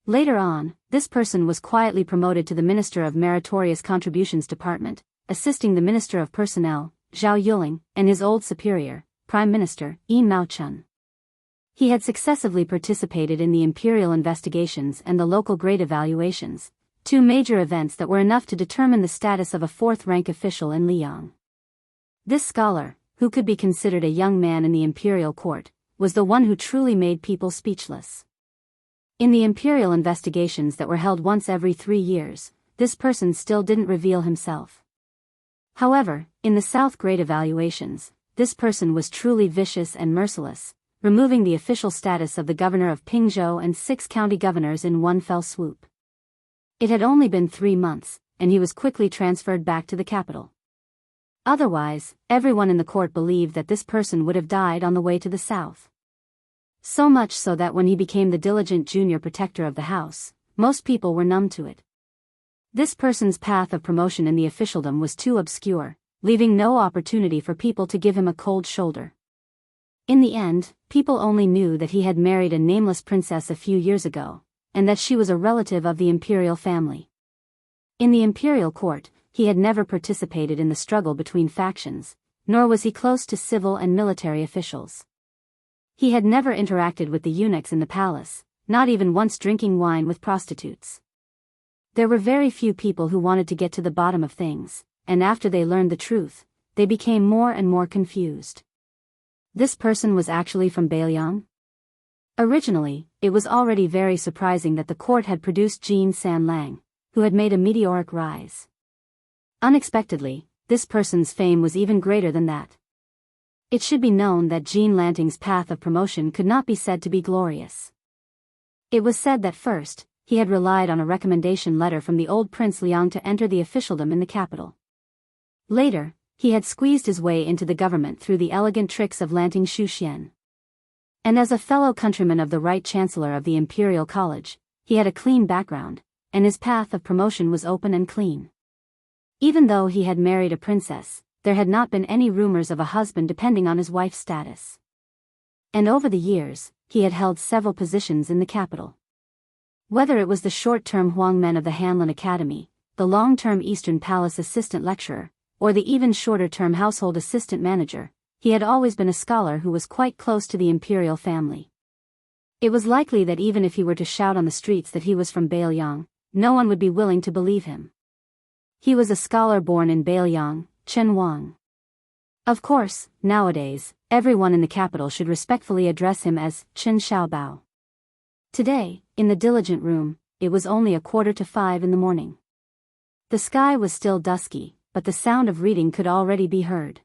Later on, this person was quietly promoted to the Minister of Meritorious Contributions Department, assisting the Minister of Personnel, Zhao Yuling, and his old superior, Prime Minister, Yi Mao-chun. He had successively participated in the imperial investigations and the local grade evaluations, two major events that were enough to determine the status of a fourth-rank official in Liang. This scholar, who could be considered a young man in the imperial court, was the one who truly made people speechless. In the imperial investigations that were held once every 3 years, this person still didn't reveal himself. However, in the South grade evaluations, this person was truly vicious and merciless, removing the official status of the governor of Pingzhou and 6 county governors in one fell swoop. It had only been 3 months, and he was quickly transferred back to the capital. Otherwise, everyone in the court believed that this person would have died on the way to the south. So much so that when he became the diligent junior protector of the house, most people were numb to it. This person's path of promotion in the officialdom was too obscure, leaving no opportunity for people to give him a cold shoulder. In the end, people only knew that he had married a nameless princess a few years ago, and that she was a relative of the imperial family. In the imperial court, he had never participated in the struggle between factions, nor was he close to civil and military officials. He had never interacted with the eunuchs in the palace, not even once drinking wine with prostitutes. There were very few people who wanted to get to the bottom of things, and after they learned the truth, they became more and more confused. This person was actually from Biyao? Originally, it was already very surprising that the court had produced Jean San Lang, who had made a meteoric rise. Unexpectedly, this person's fame was even greater than that. It should be known that Jean Lanting's path of promotion could not be said to be glorious. It was said that first, he had relied on a recommendation letter from the old Prince Liang to enter the officialdom in the capital. Later, he had squeezed his way into the government through the elegant tricks of Lanting Shuxian. And as a fellow countryman of the right chancellor of the Imperial College, he had a clean background, and his path of promotion was open and clean. Even though he had married a princess, there had not been any rumors of a husband depending on his wife's status. And over the years, he had held several positions in the capital. Whether it was the short-term Huangmen of the Hanlin Academy, the long-term Eastern Palace assistant lecturer, or the even shorter-term household assistant manager, he had always been a scholar who was quite close to the imperial family. It was likely that even if he were to shout on the streets that he was from Biyao, no one would be willing to believe him. He was a scholar born in Biyao, Chen Wang. Of course, nowadays, everyone in the capital should respectfully address him as Chen Xiaobao. Today, in the diligent room, it was only 4:45 in the morning. The sky was still dusky, but the sound of reading could already be heard.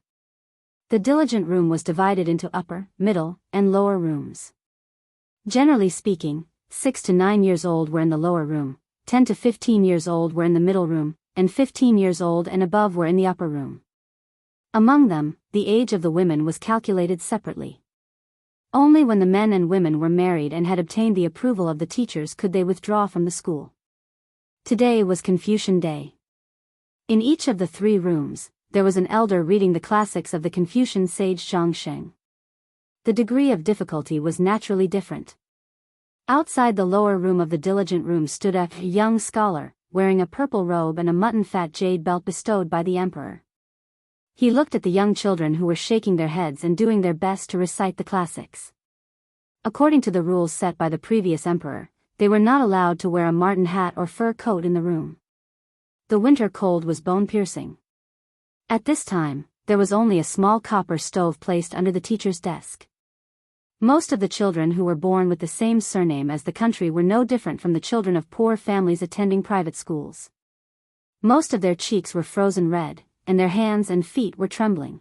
The diligent room was divided into upper, middle, and lower rooms. Generally speaking, 6 to 9 years old were in the lower room, 10 to 15 years old were in the middle room, and 15 years old and above were in the upper room. Among them, the age of the women was calculated separately. Only when the men and women were married and had obtained the approval of the teachers could they withdraw from the school. Today was Confucian Day. In each of the 3 rooms, there was an elder reading the classics of the Confucian sage Zhangsheng. The degree of difficulty was naturally different. Outside the lower room of the diligent room stood a young scholar, wearing a purple robe and a mutton-fat jade belt bestowed by the emperor. He looked at the young children who were shaking their heads and doing their best to recite the classics. According to the rules set by the previous emperor, they were not allowed to wear a marten hat or fur coat in the room. The winter cold was bone-piercing. At this time, there was only a small copper stove placed under the teacher's desk. Most of the children who were born with the same surname as the country were no different from the children of poor families attending private schools. Most of their cheeks were frozen red, and their hands and feet were trembling.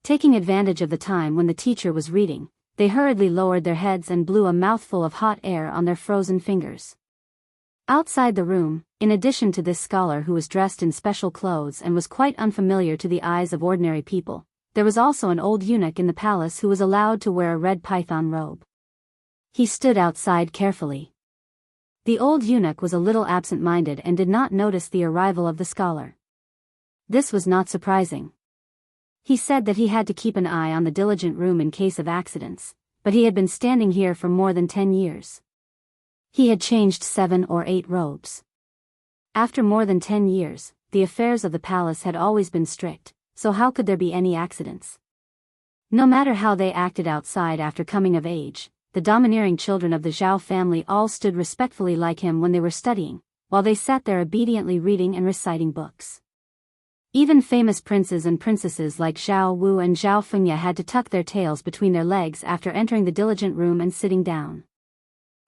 Taking advantage of the time when the teacher was reading, they hurriedly lowered their heads and blew a mouthful of hot air on their frozen fingers. Outside the room, in addition to this scholar who was dressed in special clothes and was quite unfamiliar to the eyes of ordinary people, there was also an old eunuch in the palace who was allowed to wear a red python robe. He stood outside carefully. The old eunuch was a little absent-minded and did not notice the arrival of the scholar. This was not surprising. He said that he had to keep an eye on the diligent room in case of accidents, but he had been standing here for more than 10 years. He had changed 7 or 8 robes. After more than 10 years, the affairs of the palace had always been strict, so how could there be any accidents? No matter how they acted outside after coming of age, the domineering children of the Zhao family all stood respectfully like him when they were studying, while they sat there obediently reading and reciting books. Even famous princes and princesses like Zhao Wu and Zhao Fengya had to tuck their tails between their legs after entering the diligent room and sitting down.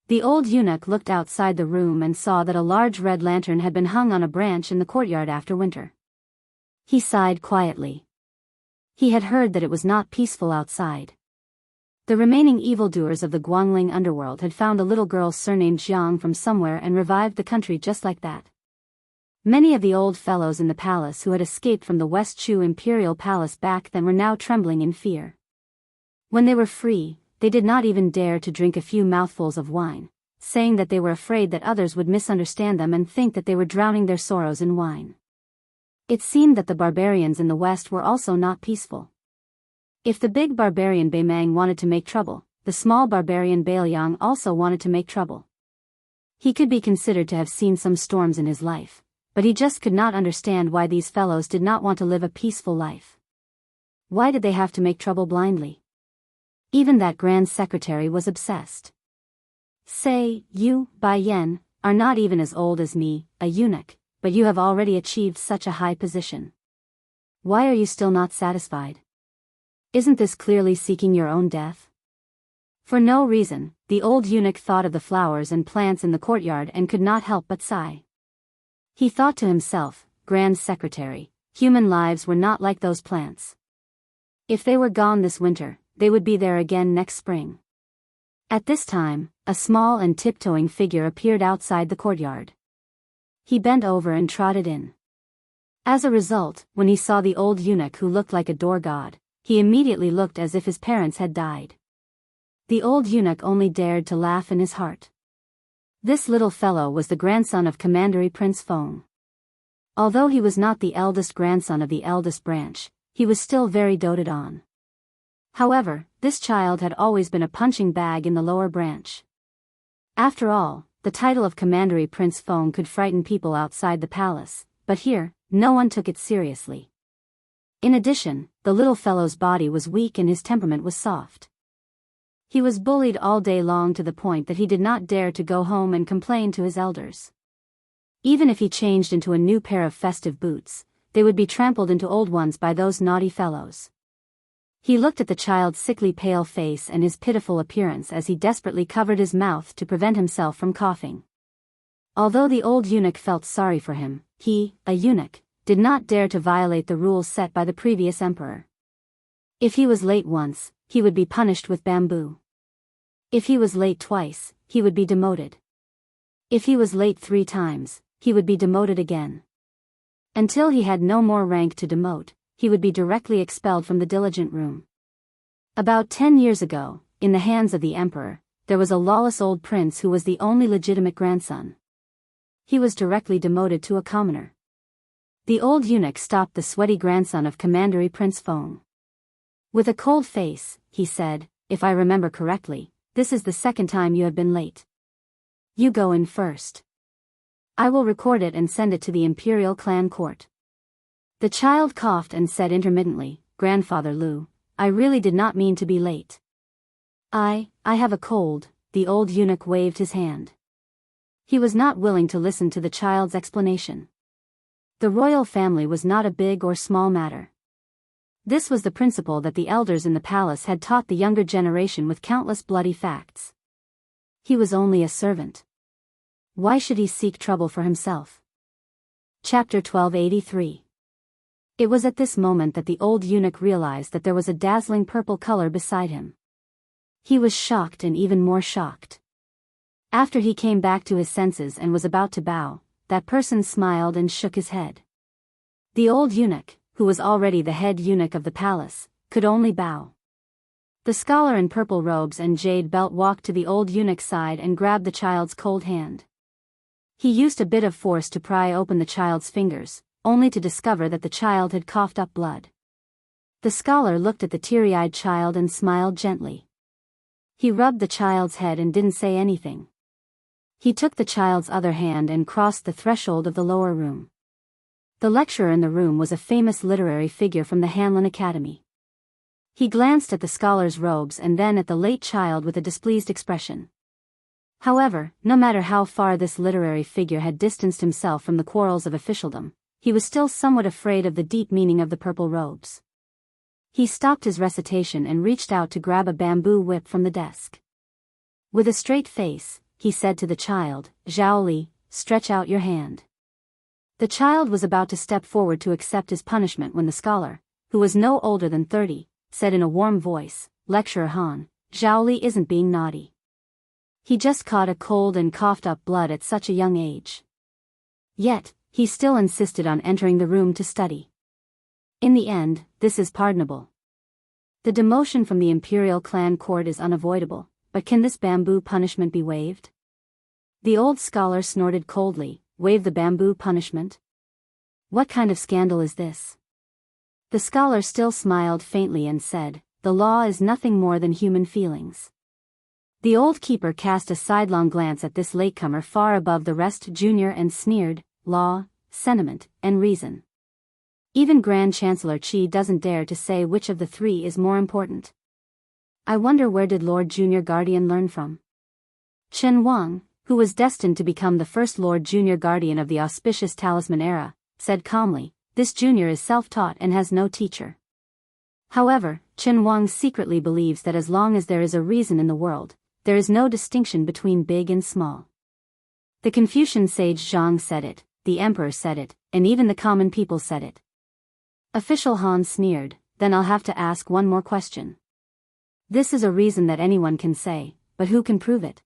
The old eunuch looked outside the room and saw that a large red lantern had been hung on a branch in the courtyard after winter. He sighed quietly. He had heard that it was not peaceful outside. The remaining evildoers of the Guangling underworld had found a little girl surnamed Jiang from somewhere and revived the country just like that. Many of the old fellows in the palace who had escaped from the West Chu imperial palace back then were now trembling in fear. When they were free, they did not even dare to drink a few mouthfuls of wine, saying that they were afraid that others would misunderstand them and think that they were drowning their sorrows in wine. It seemed that the barbarians in the West were also not peaceful. If the big barbarian Beimang wanted to make trouble, the small barbarian Bailiang also wanted to make trouble. He could be considered to have seen some storms in his life, but he just could not understand why these fellows did not want to live a peaceful life. Why did they have to make trouble blindly? Even that grand secretary was obsessed. Say, you, Bai Yan, are not even as old as me, a eunuch, but you have already achieved such a high position. Why are you still not satisfied? Isn't this clearly seeking your own death? For no reason, the old eunuch thought of the flowers and plants in the courtyard and could not help but sigh. He thought to himself, Grand Secretary, human lives were not like those plants. If they were gone this winter, they would be there again next spring. At this time, a small and tiptoeing figure appeared outside the courtyard. He bent over and trotted in. As a result, when he saw the old eunuch who looked like a door god, he immediately looked as if his parents had died. The old eunuch only dared to laugh in his heart. This little fellow was the grandson of Commandery Prince Feng. Although he was not the eldest grandson of the eldest branch, he was still very doted on. However, this child had always been a punching bag in the lower branch. After all, the title of Commandery Prince Feng could frighten people outside the palace, but here, no one took it seriously. In addition, the little fellow's body was weak and his temperament was soft. He was bullied all day long to the point that he did not dare to go home and complain to his elders. Even if he changed into a new pair of festive boots, they would be trampled into old ones by those naughty fellows. He looked at the child's sickly pale face and his pitiful appearance as he desperately covered his mouth to prevent himself from coughing. Although the old eunuch felt sorry for him, he, a eunuch, did not dare to violate the rules set by the previous emperor. If he was late once, he would be punished with bamboo. If he was late twice, he would be demoted. If he was late 3 times, he would be demoted again. Until he had no more rank to demote, he would be directly expelled from the diligent room. About 10 years ago, in the hands of the emperor, there was a lawless old prince who was the only legitimate grandson. He was directly demoted to a commoner. The old eunuch stopped the sweaty grandson of Commandery Prince Feng. With a cold face, he said, "If I remember correctly, this is the second time you have been late. You go in first. I will record it and send it to the imperial clan court." The child coughed and said intermittently, "Grandfather Lu, I really did not mean to be late. I have a cold." The old eunuch waved his hand. He was not willing to listen to the child's explanation. The royal family was not a big or small matter. This was the principle that the elders in the palace had taught the younger generation with countless bloody facts. He was only a servant. Why should he seek trouble for himself? Chapter 1283. It was at this moment that the old eunuch realized that there was a dazzling purple color beside him. He was shocked and even more shocked. After he came back to his senses and was about to bow, that person smiled and shook his head. The old eunuch, who was already the head eunuch of the palace, could only bow. The scholar in purple robes and jade belt walked to the old eunuch's side and grabbed the child's cold hand. He used a bit of force to pry open the child's fingers, only to discover that the child had coughed up blood. The scholar looked at the teary-eyed child and smiled gently. He rubbed the child's head and didn't say anything. He took the child's other hand and crossed the threshold of the lower room. The lecturer in the room was a famous literary figure from the Hanlin Academy. He glanced at the scholar's robes and then at the late child with a displeased expression. However, no matter how far this literary figure had distanced himself from the quarrels of officialdom, he was still somewhat afraid of the deep meaning of the purple robes. He stopped his recitation and reached out to grab a bamboo whip from the desk. With a straight face, he said to the child, "Zhao Li, stretch out your hand." The child was about to step forward to accept his punishment when the scholar, who was no older than 30, said in a warm voice, "Lecturer Han, Zhao Li isn't being naughty. He just caught a cold and coughed up blood at such a young age. Yet, he still insisted on entering the room to study. In the end, this is pardonable. The demotion from the imperial clan court is unavoidable, but can this bamboo punishment be waived?" The old scholar snorted coldly. "Waive the bamboo punishment? What kind of scandal is this?" The scholar still smiled faintly and said, "The law is nothing more than human feelings." The old keeper cast a sidelong glance at this latecomer far above the rest junior and sneered, "Law, sentiment, and reason. Even Grand Chancellor Qi doesn't dare to say which of the 3 is more important. I wonder where did Lord Junior Guardian learn from?" Chen Wang, who was destined to become the first Lord Junior Guardian of the auspicious Talisman era, said calmly, "This junior is self-taught and has no teacher." However, Chen Wang secretly believes that as long as there is a reason in the world, there is no distinction between big and small. The Confucian sage Zhang said it, the emperor said it, and even the common people said it. Official Han sneered, "Then I'll have to ask one more question. This is a reason that anyone can say, but who can prove it?"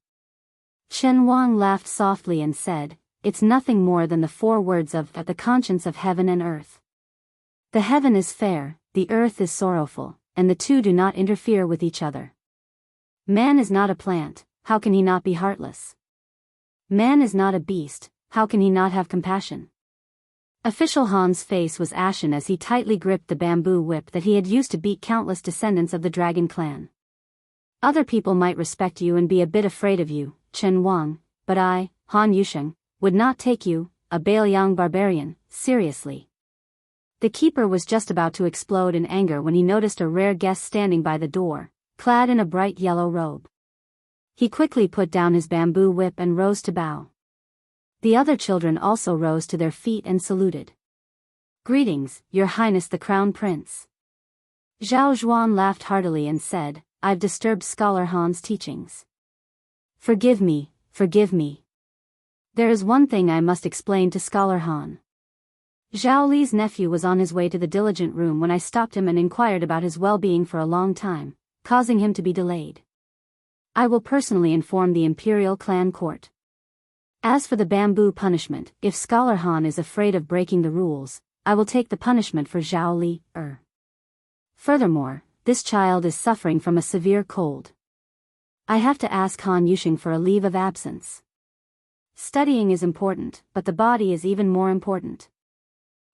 Chen Wang laughed softly and said, "It's nothing more than the 4 words of the conscience of heaven and earth. The heaven is fair, the earth is sorrowful, and the two do not interfere with each other. Man is not a plant, how can he not be heartless? Man is not a beast, how can he not have compassion?" Official Han's face was ashen as he tightly gripped the bamboo whip that he had used to beat countless descendants of the dragon clan. "Other people might respect you and be a bit afraid of you, Chen Wang, but I, Han Yusheng, would not take you, a Biyao barbarian, seriously." The keeper was just about to explode in anger when he noticed a rare guest standing by the door, clad in a bright yellow robe. He quickly put down his bamboo whip and rose to bow. The other children also rose to their feet and saluted. "Greetings, Your Highness the Crown Prince." Zhao Zhuan laughed heartily and said, "I've disturbed Scholar Han's teachings. Forgive me, forgive me. There is one thing I must explain to Scholar Han. Zhao Li's nephew was on his way to the diligent room when I stopped him and inquired about his well-being for a long time, causing him to be delayed. I will personally inform the Imperial Clan Court. As for the bamboo punishment, if Scholar Han is afraid of breaking the rules, I will take the punishment for Zhao Li. Furthermore, this child is suffering from a severe cold. I have to ask Han Yusheng for a leave of absence. Studying is important, but the body is even more important.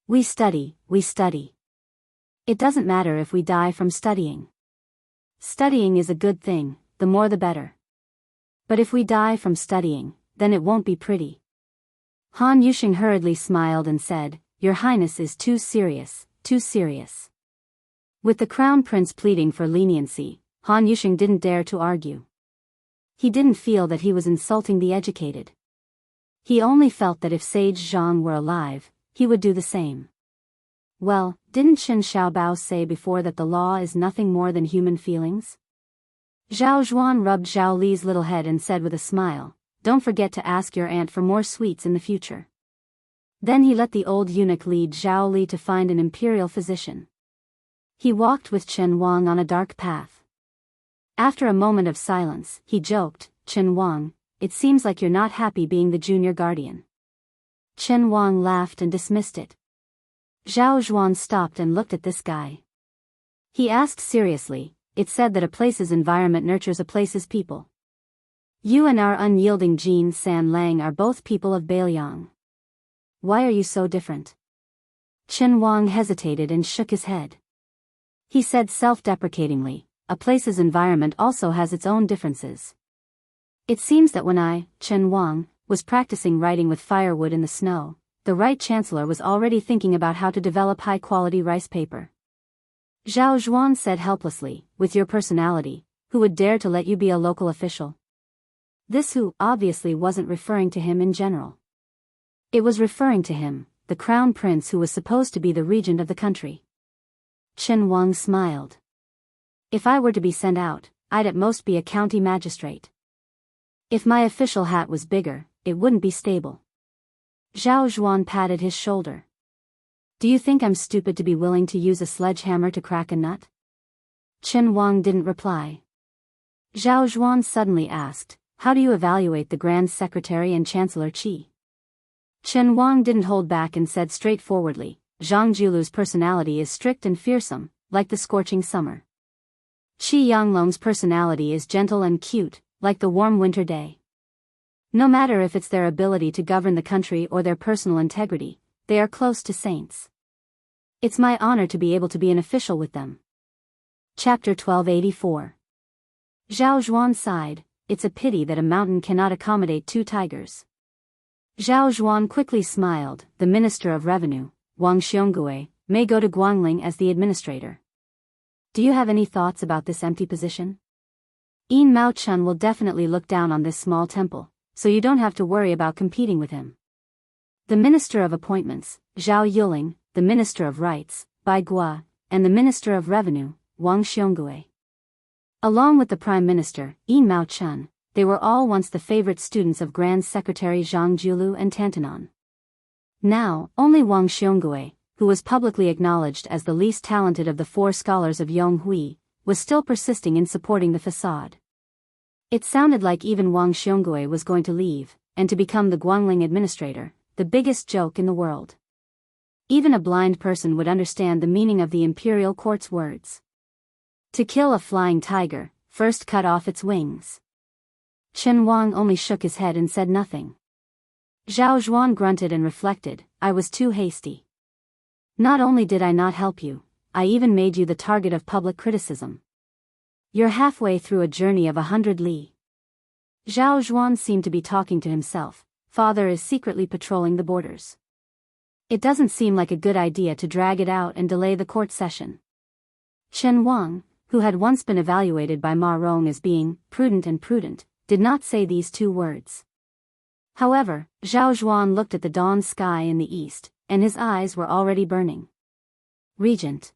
We study, we study. It doesn't matter if we die from studying. Studying is a good thing, the more the better. But if we die from studying, then it won't be pretty." Han Yusheng hurriedly smiled and said, "Your Highness is too serious, too serious." With the Crown Prince pleading for leniency, Han Yusheng didn't dare to argue. He didn't feel that he was insulting the educated. He only felt that if Sage Zhang were alive, he would do the same. Well, didn't Qin Xiaobao say before that the law is nothing more than human feelings? Zhao Zhuan rubbed Zhao Li's little head and said with a smile, "Don't forget to ask your aunt for more sweets in the future." Then he let the old eunuch lead Zhao Li to find an imperial physician. He walked with Chen Wang on a dark path. After a moment of silence, he joked, "Chen Wang, it seems like you're not happy being the junior guardian." Chen Wang laughed and dismissed it. Zhao Zhuan stopped and looked at this guy. He asked seriously, "It's said that a place's environment nurtures a place's people. You and our unyielding Jin San Lang are both people of Beilyang. Why are you so different?" Chen Wang hesitated and shook his head. He said self-deprecatingly, "A place's environment also has its own differences. It seems that when I, Chen Wang, was practicing writing with firewood in the snow, the right chancellor was already thinking about how to develop high-quality rice paper." Zhao Zhuan said helplessly, "With your personality, who would dare to let you be a local official?" This "who" obviously wasn't referring to him in general. It was referring to him, the crown prince who was supposed to be the regent of the country. Chen Wang smiled. "If I were to be sent out, I'd at most be a county magistrate. If my official hat was bigger, it wouldn't be stable." Zhao Zhuan patted his shoulder. "Do you think I'm stupid to be willing to use a sledgehammer to crack a nut?" Chen Wang didn't reply. Zhao Zhuan suddenly asked, "How do you evaluate the Grand Secretary and Chancellor Qi?" Chen Wang didn't hold back and said straightforwardly, "Zhang Julu's personality is strict and fearsome, like the scorching summer. Qi Yanglong's personality is gentle and cute, like the warm winter day. No matter if it's their ability to govern the country or their personal integrity, they are close to saints. It's my honor to be able to be an official with them." Chapter 1284. Zhao Zhuan sighed, "It's a pity that a mountain cannot accommodate 2 tigers." Zhao Zhuan quickly smiled, "The Minister of Revenue, Wang Xiongui, may go to Guangling as the administrator. Do you have any thoughts about this empty position? Yin Mao Chun will definitely look down on this small temple, so you don't have to worry about competing with him. The Minister of Appointments, Zhao Yuling, the Minister of Rights, Bai Gua, and the Minister of Revenue, Wang Xiongui. Along with the Prime Minister, Yin Mao Chun, they were all once the favorite students of Grand Secretary Zhang Julu and Tantanon. Now, only Wang Xiongui, who was publicly acknowledged as the least talented of the 4 scholars of Yonghui, was still persisting in supporting the facade. It sounded like even Wang Xiongui was going to leave, and to become the Guangling administrator, the biggest joke in the world. Even a blind person would understand the meaning of the imperial court's words. To kill a flying tiger, first cut off its wings. Chen Wang only shook his head and said nothing. Zhao Zhuan grunted and reflected, I was too hasty. Not only did I not help you, I even made you the target of public criticism. You're halfway through a journey of 100 li. Zhao Zhuan seemed to be talking to himself. Father is secretly patrolling the borders. It doesn't seem like a good idea to drag it out and delay the court session. Chen Wang, who had once been evaluated by Ma Rong as being prudent, did not say these 2 words. However, Zhao Zhuan looked at the dawn sky in the east, and his eyes were already burning. Regent.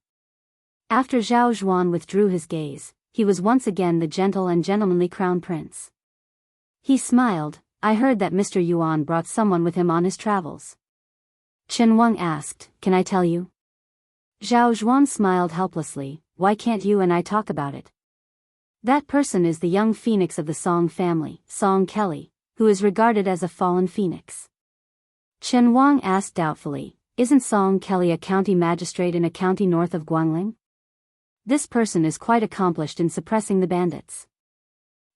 After Zhao Zhuan withdrew his gaze, he was once again the gentle and gentlemanly crown prince. He smiled, I heard that Mr. Yuan brought someone with him on his travels. Chen Wang asked, can I tell you? Zhao Zhuan smiled helplessly, why can't you and I talk about it? That person is the young phoenix of the Song family, Song Kelly, who is regarded as a fallen phoenix. Chen Wang asked doubtfully, isn't Song Kelly a county magistrate in a county north of Guangling? This person is quite accomplished in suppressing the bandits.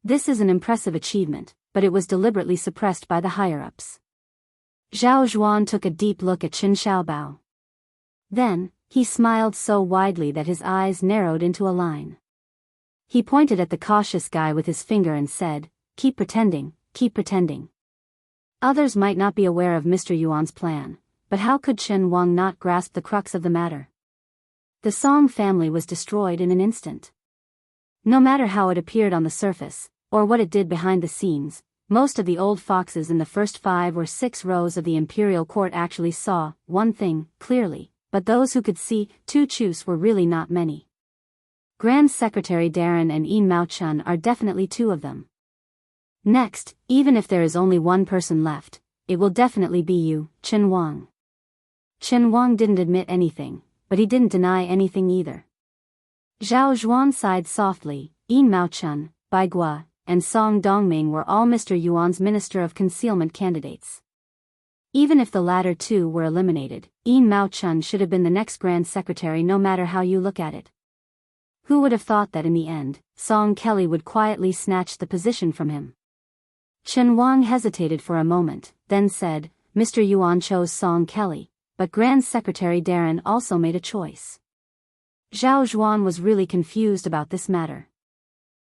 This is an impressive achievement, but it was deliberately suppressed by the higher-ups. Zhao Zhuan took a deep look at Qin Xiaobao. Then, he smiled so widely that his eyes narrowed into a line. He pointed at the cautious guy with his finger and said, keep pretending, keep pretending. Others might not be aware of Mr. Yuan's plan, but how could Chen Wang not grasp the crux of the matter? The Song family was destroyed in an instant. No matter how it appeared on the surface, or what it did behind the scenes, most of the old foxes in the first 5 or 6 rows of the imperial court actually saw one thing clearly, but those who could see to choose were really not many. Grand Secretary Darren and Yin Mao Chun are definitely 2 of them. Next, even if there is only 1 person left, it will definitely be you, Chen Wang. Chen Wang didn't admit anything, but he didn't deny anything either. Zhao Zhuan sighed softly, Yin Mao Chun, Bai Gua, and Song Dongming were all Mr. Yuan's Minister of Concealment candidates. Even if the latter 2 were eliminated, Yin Mao Chun should have been the next Grand Secretary no matter how you look at it. Who would have thought that in the end, Song Kelly would quietly snatch the position from him? Chen Wang hesitated for a moment, then said, Mr. Yuan chose Song Kelly, but Grand Secretary Darren also made a choice. Zhao Zhuan was really confused about this matter.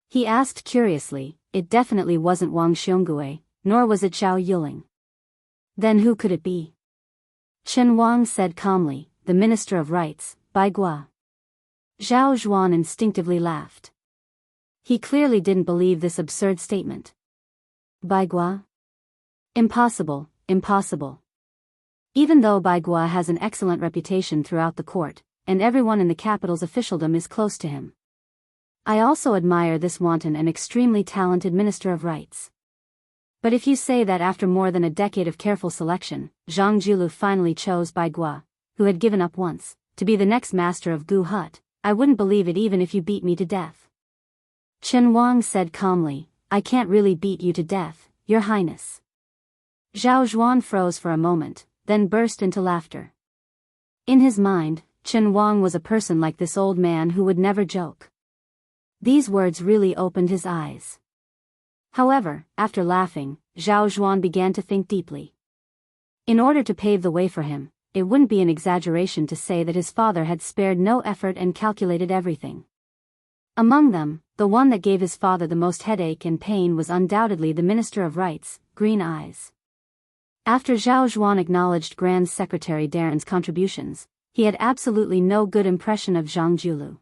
He asked curiously, it definitely wasn't Wang Xiongui, nor was it Zhao Yuling. Then who could it be? Chen Wang said calmly, the Minister of Rights, Bai Gua. Zhao Zhuan instinctively laughed. He clearly didn't believe this absurd statement. Bai Gua? Impossible, impossible. Even though Bai Gua has an excellent reputation throughout the court, and everyone in the capital's officialdom is close to him. I also admire this wanton and extremely talented Minister of Rights. But if you say that after more than a decade of careful selection, Zhang Julu finally chose Bai Gua, who had given up once, to be the next master of Gu Hut, I wouldn't believe it even if you beat me to death. Chen Wang said calmly, I can't really beat you to death, Your Highness. Zhao Zhuan froze for a moment, then burst into laughter. In his mind, Chen Wang was a person like this old man who would never joke. These words really opened his eyes. However, after laughing, Zhao Zhuan began to think deeply. In order to pave the way for him, it wouldn't be an exaggeration to say that his father had spared no effort and calculated everything. Among them, the one that gave his father the most headache and pain was undoubtedly the Minister of Rights, Green Eyes. After Zhao Zhuan acknowledged Grand Secretary Darren's contributions, he had absolutely no good impression of Zhang Julu.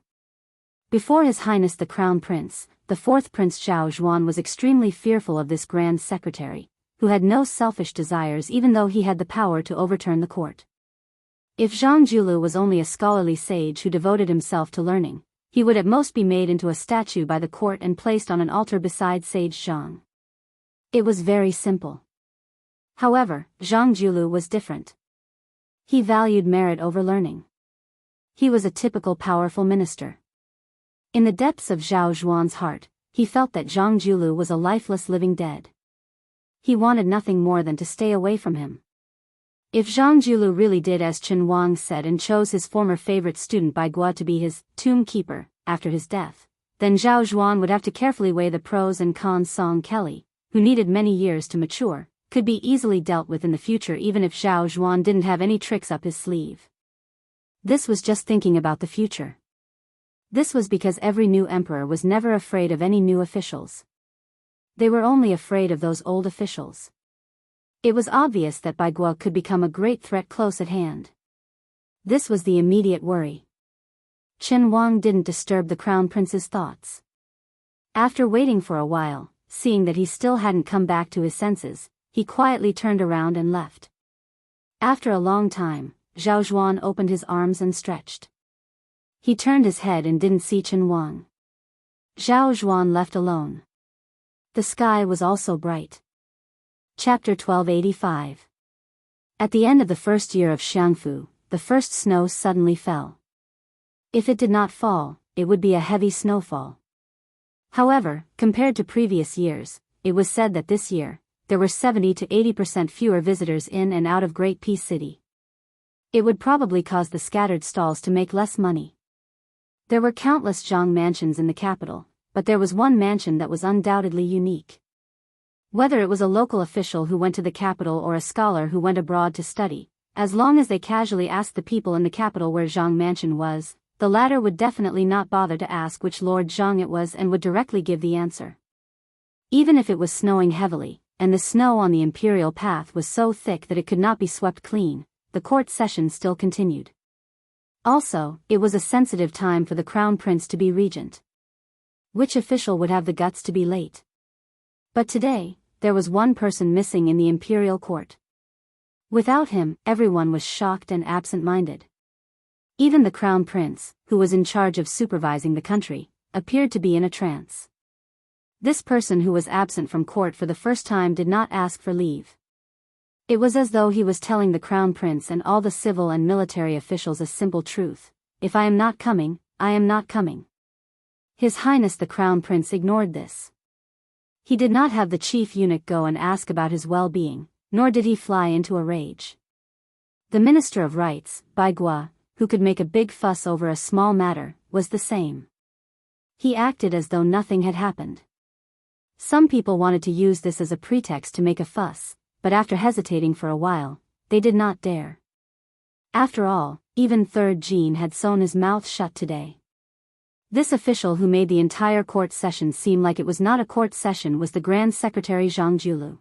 Before His Highness the Crown Prince, the 4th Prince Zhao Zhuan was extremely fearful of this Grand Secretary, who had no selfish desires even though he had the power to overturn the court. If Zhang Julu was only a scholarly sage who devoted himself to learning, he would at most be made into a statue by the court and placed on an altar beside sage Zhang. It was very simple. However, Zhang Julu was different. He valued merit over learning. He was a typical powerful minister. In the depths of Zhao Zhuan's heart, he felt that Zhang Julu was a lifeless living dead. He wanted nothing more than to stay away from him. If Zhang Julu really did as Chen Wang said and chose his former favorite student Biyao to be his tomb keeper after his death, then Zhao Zhuan would have to carefully weigh the pros and cons. Song Kelly, who needed many years to mature, could be easily dealt with in the future even if Zhao Zhuan didn't have any tricks up his sleeve. This was just thinking about the future. This was because every new emperor was never afraid of any new officials. They were only afraid of those old officials. It was obvious that Biyao could become a great threat close at hand. This was the immediate worry. Chen Wang didn't disturb the crown prince's thoughts. After waiting for a while, seeing that he still hadn't come back to his senses, he quietly turned around and left. After a long time, Zhao Zhuan opened his arms and stretched. He turned his head and didn't see Chen Wang. Zhao Zhuan left alone. The sky was also bright. Chapter 1285. At the end of the first year of Jianghu, the first snow suddenly fell. If it did not fall, it would be a heavy snowfall. However, compared to previous years, it was said that this year, there were 70 to 80% fewer visitors in and out of Great Peace City. It would probably cause the scattered stalls to make less money. There were countless Zhang mansions in the capital, but there was one mansion that was undoubtedly unique. Whether it was a local official who went to the capital or a scholar who went abroad to study, as long as they casually asked the people in the capital where Zhang mansion was, the latter would definitely not bother to ask which Lord Zhang it was and would directly give the answer. Even if it was snowing heavily, and the snow on the imperial path was so thick that it could not be swept clean, the court session still continued. Also, it was a sensitive time for the crown prince to be regent. Which official would have the guts to be late? But today, there was one person missing in the imperial court. Without him, everyone was shocked and absent-minded. Even the crown prince, who was in charge of supervising the country, appeared to be in a trance. This person who was absent from court for the first time did not ask for leave. It was as though he was telling the crown prince and all the civil and military officials a simple truth: if I am not coming, I am not coming. His Highness the crown prince ignored this. He did not have the chief eunuch go and ask about his well-being, nor did he fly into a rage. The Minister of Rights, Biyao, who could make a big fuss over a small matter, was the same. He acted as though nothing had happened. Some people wanted to use this as a pretext to make a fuss, but after hesitating for a while, they did not dare. After all, even Third Jean had sewn his mouth shut today. This official who made the entire court session seem like it was not a court session was the Grand Secretary Zhang Julu.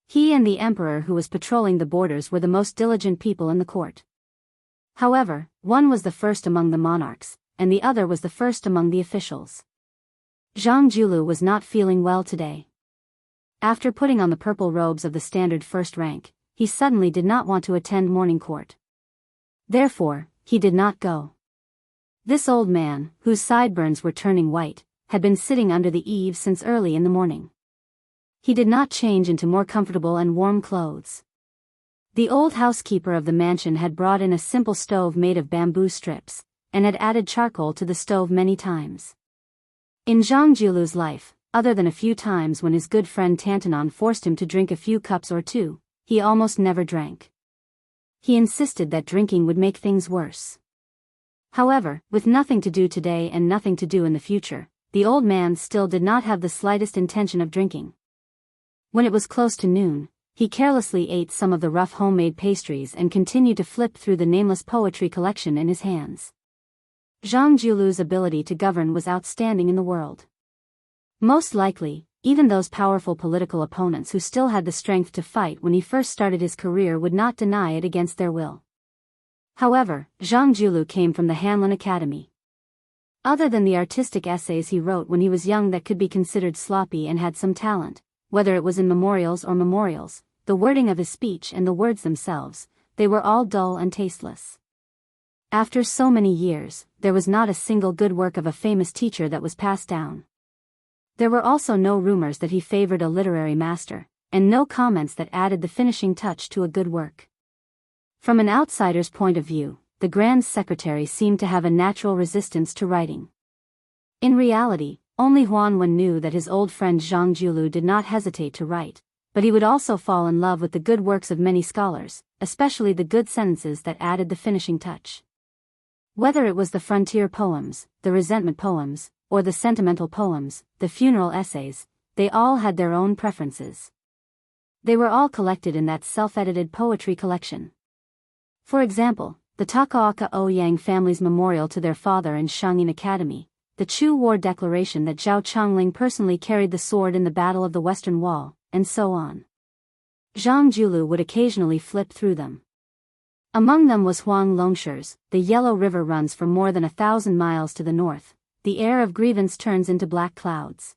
He and the emperor who was patrolling the borders were the most diligent people in the court. However, one was the first among the monarchs, and the other was the first among the officials. Zhang Julu was not feeling well today. After putting on the purple robes of the standard first rank, he suddenly did not want to attend morning court. Therefore, he did not go. This old man, whose sideburns were turning white, had been sitting under the eaves since early in the morning. He did not change into more comfortable and warm clothes. The old housekeeper of the mansion had brought in a simple stove made of bamboo strips, and had added charcoal to the stove many times. In Zhang Julu's life, other than a few times when his good friend Tantanon forced him to drink a few cups or two, he almost never drank. He insisted that drinking would make things worse. However, with nothing to do today and nothing to do in the future, the old man still did not have the slightest intention of drinking. When it was close to noon, he carelessly ate some of the rough homemade pastries and continued to flip through the nameless poetry collection in his hands. Zhang Julu's ability to govern was outstanding in the world. Most likely, even those powerful political opponents who still had the strength to fight when he first started his career would not deny it against their will. However, Zhang Julu came from the Hanlin Academy. Other than the artistic essays he wrote when he was young that could be considered sloppy and had some talent, whether it was in memorials or memorials, the wording of his speech and the words themselves, they were all dull and tasteless. After so many years, there was not a single good work of a famous teacher that was passed down. There were also no rumors that he favored a literary master, and no comments that added the finishing touch to a good work. From an outsider's point of view, the Grand Secretary seemed to have a natural resistance to writing. In reality, only Huan Wen knew that his old friend Zhang Julu did not hesitate to write, but he would also fall in love with the good works of many scholars, especially the good sentences that added the finishing touch. Whether it was the frontier poems, the resentment poems, or the sentimental poems, the funeral essays, they all had their own preferences. They were all collected in that self-edited poetry collection. For example, the Takaoka Ouyang family's memorial to their father in Shangyin Academy, the Chu War declaration that Zhao Chongling personally carried the sword in the Battle of the Western Wall, and so on. Zhang Julu would occasionally flip through them. Among them was Huang Longshi's, the Yellow River runs for more than 1,000 miles to the north, the air of grievance turns into black clouds.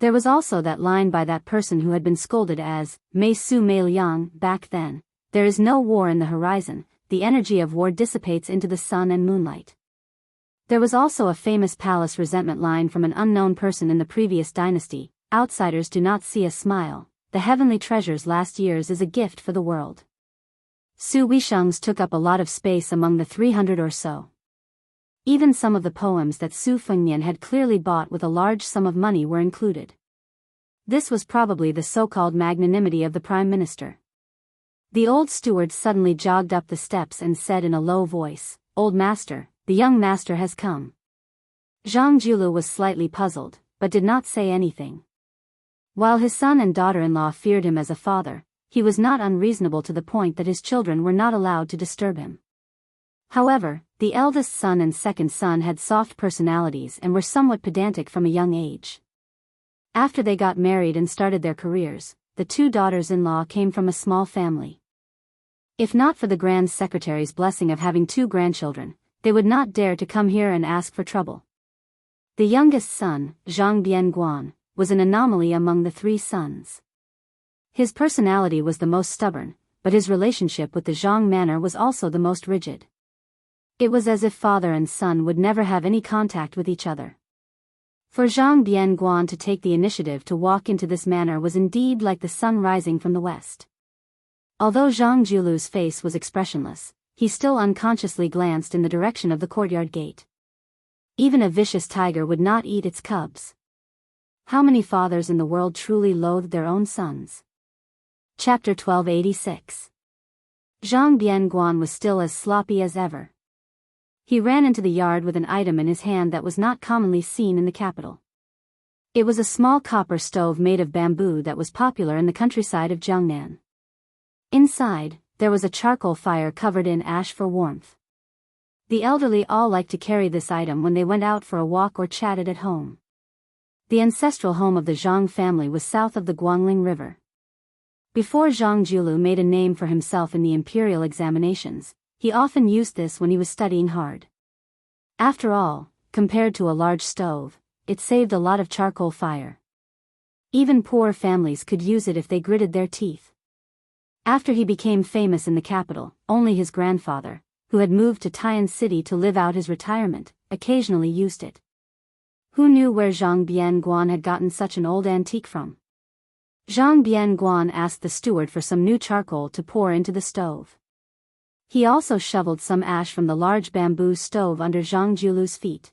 There was also that line by that person who had been scolded as, Mei Su Mei Liang, back then, there is no war in the horizon, the energy of war dissipates into the sun and moonlight. There was also a famous palace resentment line from an unknown person in the previous dynasty, outsiders do not see a smile, the heavenly treasures last year's is a gift for the world. Su Weisheng's took up a lot of space among the 300 or so. Even some of the poems that Su Fengnian had clearly bought with a large sum of money were included. This was probably the so-called magnanimity of the Prime Minister. The old steward suddenly jogged up the steps and said in a low voice, "Old master, the young master has come." Zhang Julu was slightly puzzled, but did not say anything. While his son and daughter-in-law feared him as a father, he was not unreasonable to the point that his children were not allowed to disturb him. However, the eldest son and second son had soft personalities and were somewhat pedantic from a young age. After they got married and started their careers, the two daughters-in-law came from a small family. If not for the Grand Secretary's blessing of having two grandchildren, they would not dare to come here and ask for trouble. The youngest son, Zhang Bianguan, was an anomaly among the three sons. His personality was the most stubborn, but his relationship with the Zhang manor was also the most rigid. It was as if father and son would never have any contact with each other. For Zhang Bianguan to take the initiative to walk into this manor was indeed like the sun rising from the west. Although Zhang Julu's face was expressionless, he still unconsciously glanced in the direction of the courtyard gate. Even a vicious tiger would not eat its cubs. How many fathers in the world truly loathed their own sons? Chapter 1286. Zhang Bianguan was still as sloppy as ever. He ran into the yard with an item in his hand that was not commonly seen in the capital. It was a small copper stove made of bamboo that was popular in the countryside of Jiangnan. Inside, there was a charcoal fire covered in ash for warmth. The elderly all liked to carry this item when they went out for a walk or chatted at home. The ancestral home of the Zhang family was south of the Guangling River. Before Zhang Julu made a name for himself in the imperial examinations, he often used this when he was studying hard. After all, compared to a large stove, it saved a lot of charcoal fire. Even poor families could use it if they gritted their teeth. After he became famous in the capital, only his grandfather, who had moved to Tian City to live out his retirement, occasionally used it. Who knew where Zhang Bianguan had gotten such an old antique from? Zhang Bianguan asked the steward for some new charcoal to pour into the stove. He also shoveled some ash from the large bamboo stove under Zhang Julu's feet.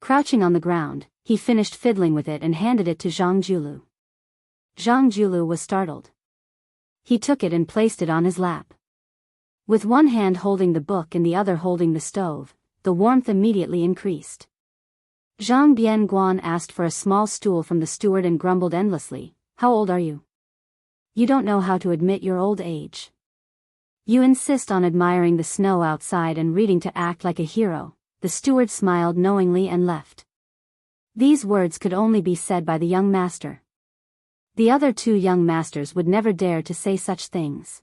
Crouching on the ground, he finished fiddling with it and handed it to Zhang Julu. Zhang Julu was startled. He took it and placed it on his lap. With one hand holding the book and the other holding the stove, the warmth immediately increased. Zhang Bianguan asked for a small stool from the steward and grumbled endlessly, "How old are you? You don't know how to admit your old age. You insist on admiring the snow outside and reading to act like a hero." The steward smiled knowingly and left. These words could only be said by the young master. The other two young masters would never dare to say such things.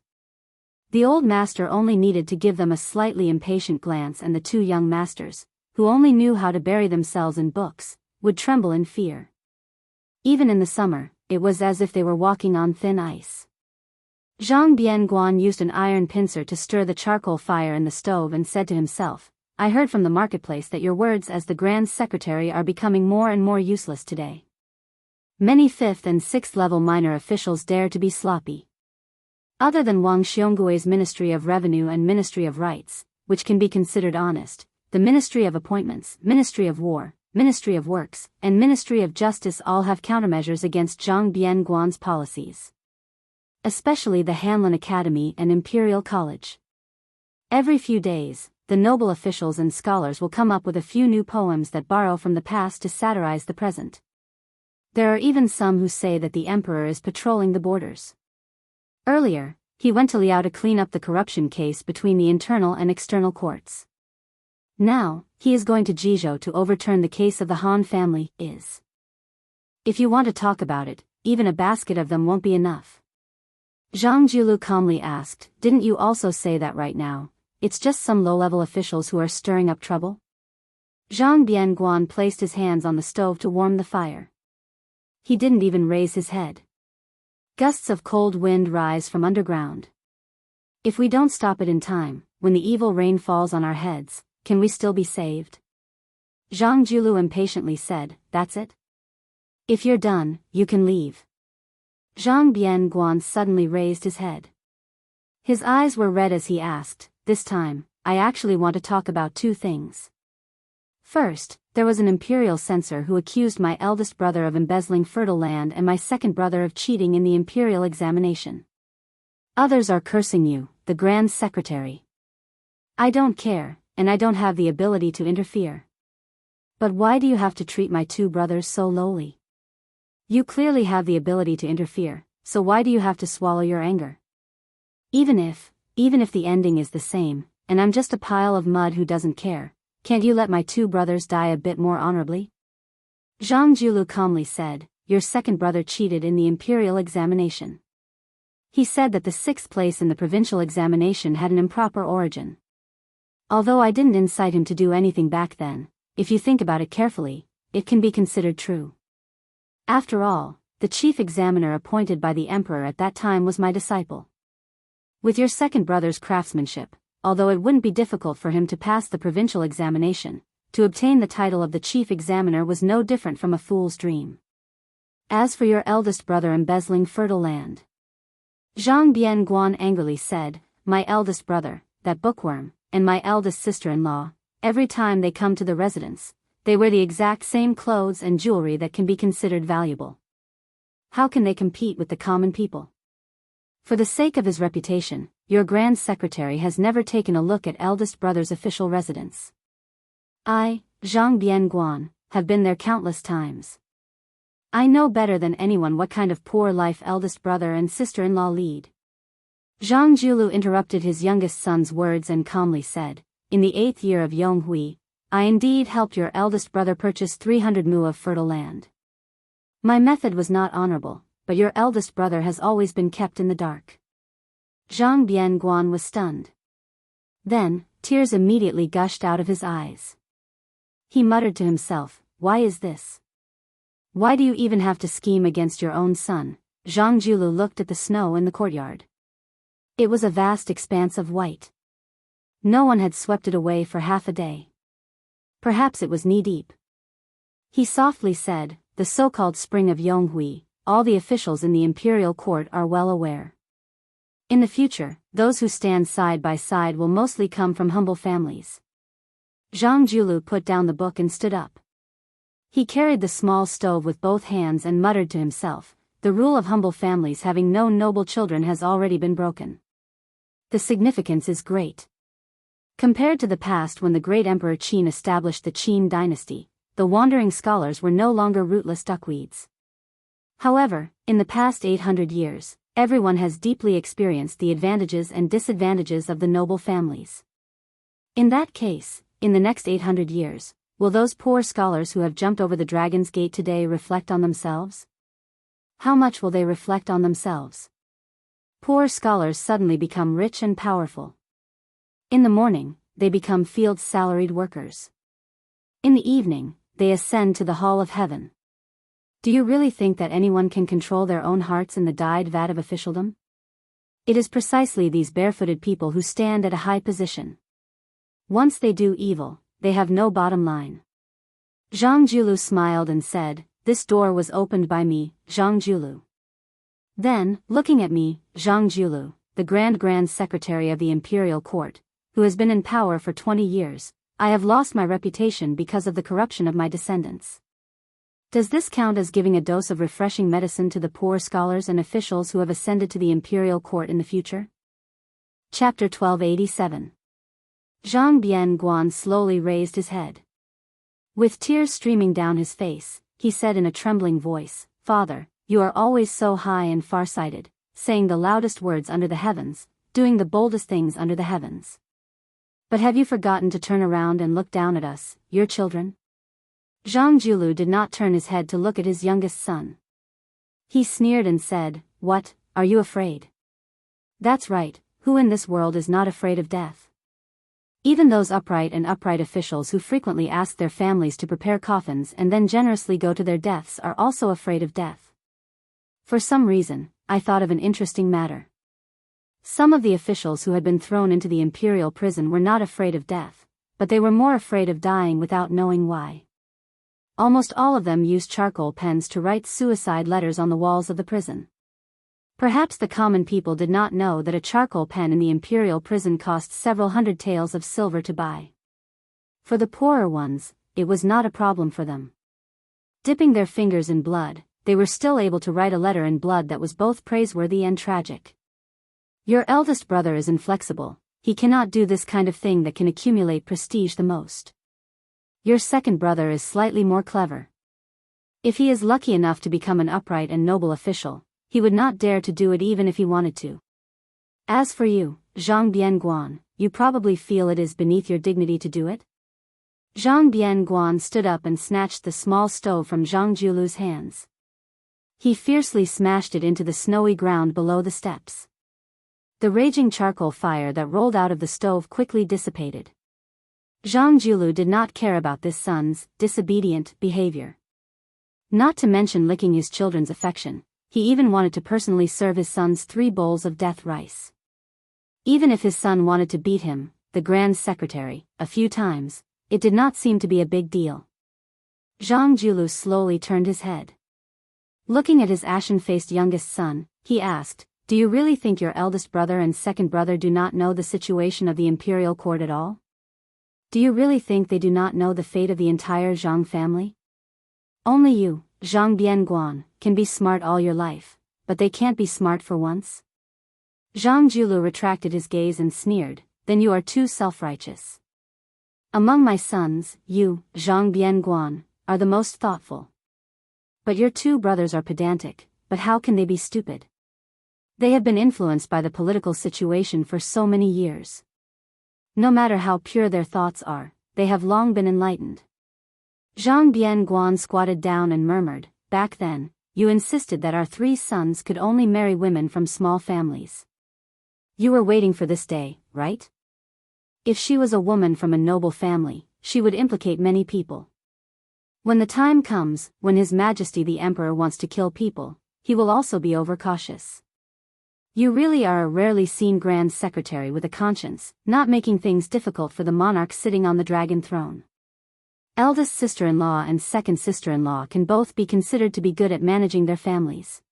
The old master only needed to give them a slightly impatient glance and the two young masters, who only knew how to bury themselves in books, would tremble in fear. Even in the summer, it was as if they were walking on thin ice. Zhang Bianguan used an iron pincer to stir the charcoal fire in the stove and said to himself, I heard from the marketplace that your words as the Grand Secretary are becoming more and more useless today. Many 5th and 6th level minor officials dare to be sloppy. Other than Wang Xionggui's Ministry of Revenue and Ministry of Rights, which can be considered honest, the Ministry of Appointments, Ministry of War, Ministry of Works, and Ministry of Justice all have countermeasures against Zhang Bianguan's policies. Especially the Hanlin Academy and Imperial College. Every few days, the noble officials and scholars will come up with a few new poems that borrow from the past to satirize the present. There are even some who say that the emperor is patrolling the borders. Earlier, he went to Liao to clean up the corruption case between the internal and external courts. Now, he is going to Jizhou to overturn the case of the Han family. If you want to talk about it, even a basket of them won't be enough. Zhang Jiulu calmly asked, didn't you also say that right now, it's just some low-level officials who are stirring up trouble? Zhang Bianguan placed his hands on the stove to warm the fire. He didn't even raise his head. Gusts of cold wind rise from underground. If we don't stop it in time, when the evil rain falls on our heads, can we still be saved? Zhang Jiulu impatiently said, that's it? If you're done, you can leave. Zhang Bianguan suddenly raised his head. His eyes were red as he asked, this time, I actually want to talk about two things. First, there was an imperial censor who accused my eldest brother of embezzling fertile land and my second brother of cheating in the imperial examination. Others are cursing you, the Grand Secretary. I don't care, and I don't have the ability to interfere. But why do you have to treat my two brothers so lowly? You clearly have the ability to interfere, so why do you have to swallow your anger? Even if the ending is the same, and I'm just a pile of mud who doesn't care, can't you let my two brothers die a bit more honorably? Zhang Jiulu calmly said, your second brother cheated in the imperial examination. He said that the 6th place in the provincial examination had an improper origin. Although I didn't incite him to do anything back then, if you think about it carefully, it can be considered true. After all, the chief examiner appointed by the emperor at that time was my disciple. With your second brother's craftsmanship, although it wouldn't be difficult for him to pass the provincial examination, to obtain the title of the chief examiner was no different from a fool's dream. As for your eldest brother embezzling fertile land, Zhang Bianguan angrily said, my eldest brother, that bookworm, and my eldest sister-in-law, every time they come to the residence, they wear the exact same clothes and jewelry that can be considered valuable. How can they compete with the common people? For the sake of his reputation, your Grand Secretary has never taken a look at eldest brother's official residence. I, Zhang Bianguan, have been there countless times. I know better than anyone what kind of poor life eldest brother and sister-in-law lead. Zhang Jiulu interrupted his youngest son's words and calmly said, in the 8th year of Yonghui, I indeed helped your eldest brother purchase 300 mu of fertile land. My method was not honorable, but your eldest brother has always been kept in the dark. Zhang Bianguan was stunned. Then, tears immediately gushed out of his eyes. He muttered to himself, why is this? Why do you even have to scheme against your own son? Zhang Jiulu looked at the snow in the courtyard. It was a vast expanse of white. No one had swept it away for half a day. Perhaps it was knee-deep. He softly said, the so-called spring of Yonghui, all the officials in the imperial court are well aware. In the future, those who stand side by side will mostly come from humble families. Zhang Jiulu put down the book and stood up. He carried the small stove with both hands and muttered to himself, the rule of humble families having no noble children has already been broken. The significance is great. Compared to the past when the great Emperor Qin established the Qin dynasty, the wandering scholars were no longer rootless duckweeds. However, in the past 800 years, everyone has deeply experienced the advantages and disadvantages of the noble families. In that case, in the next 800 years, will those poor scholars who have jumped over the Dragon's Gate today reflect on themselves? How much will they reflect on themselves? Poor scholars suddenly become rich and powerful. In the morning, they become field salaried workers. In the evening, they ascend to the hall of heaven. Do you really think that anyone can control their own hearts in the dyed vat of officialdom? It is precisely these barefooted people who stand at a high position. Once they do evil, they have no bottom line. Zhang Julu smiled and said, "This door was opened by me, Zhang Julu." Then, looking at me, Zhang Julu, the Grand Secretary of the Imperial Court, who has been in power for 20 years, I have lost my reputation because of the corruption of my descendants. Does this count as giving a dose of refreshing medicine to the poor scholars and officials who have ascended to the Imperial Court in the future? Chapter 1287. Zhang Bianguan slowly raised his head. With tears streaming down his face, he said in a trembling voice, "Father, you are always so high and far-sighted, saying the loudest words under the heavens, doing the boldest things under the heavens. But have you forgotten to turn around and look down at us, your children?" Zhang Julu did not turn his head to look at his youngest son. He sneered and said, "What, are you afraid?" That's right, who in this world is not afraid of death? Even those upright officials who frequently ask their families to prepare coffins and then generously go to their deaths are also afraid of death. For some reason, I thought of an interesting matter. Some of the officials who had been thrown into the imperial prison were not afraid of death, but they were more afraid of dying without knowing why. Almost all of them used charcoal pens to write suicide letters on the walls of the prison. Perhaps the common people did not know that a charcoal pen in the imperial prison cost several hundred taels of silver to buy. For the poorer ones, it was not a problem for them. Dipping their fingers in blood, they were still able to write a letter in blood that was both praiseworthy and tragic. Your eldest brother is inflexible, he cannot do this kind of thing that can accumulate prestige the most. Your second brother is slightly more clever. If he is lucky enough to become an upright and noble official, he would not dare to do it even if he wanted to. As for you, Zhang Bianguan, you probably feel it is beneath your dignity to do it? Zhang Bianguan stood up and snatched the small stove from Zhang Julu's hands. He fiercely smashed it into the snowy ground below the steps. The raging charcoal fire that rolled out of the stove quickly dissipated. Zhang Julu did not care about this son's disobedient behavior. Not to mention licking his children's affection, he even wanted to personally serve his son's 3 bowls of death rice. Even if his son wanted to beat him, the Grand Secretary, a few times, it did not seem to be a big deal. Zhang Julu slowly turned his head. Looking at his ashen-faced youngest son, he asked, "Do you really think your eldest brother and second brother do not know the situation of the imperial court at all? Do you really think they do not know the fate of the entire Zhang family? Only you, Zhang Bianguan, can be smart all your life, but they can't be smart for once?" Zhang Julu retracted his gaze and sneered, "Then you are too self-righteous. Among my sons, you, Zhang Bianguan, are the most thoughtful. But your 2 brothers are pedantic, but how can they be stupid? They have been influenced by the political situation for so many years. No matter how pure their thoughts are, they have long been enlightened." Zhang Bianguan squatted down and murmured, "Back then, you insisted that our 3 sons could only marry women from small families. You were waiting for this day, right? If she was a woman from a noble family, she would implicate many people. When the time comes, when His Majesty the Emperor wants to kill people, he will also be overcautious. You really are a rarely seen Grand Secretary with a conscience, not making things difficult for the monarch sitting on the dragon throne. Eldest sister-in-law and second sister-in-law can both be considered to be good at managing their families.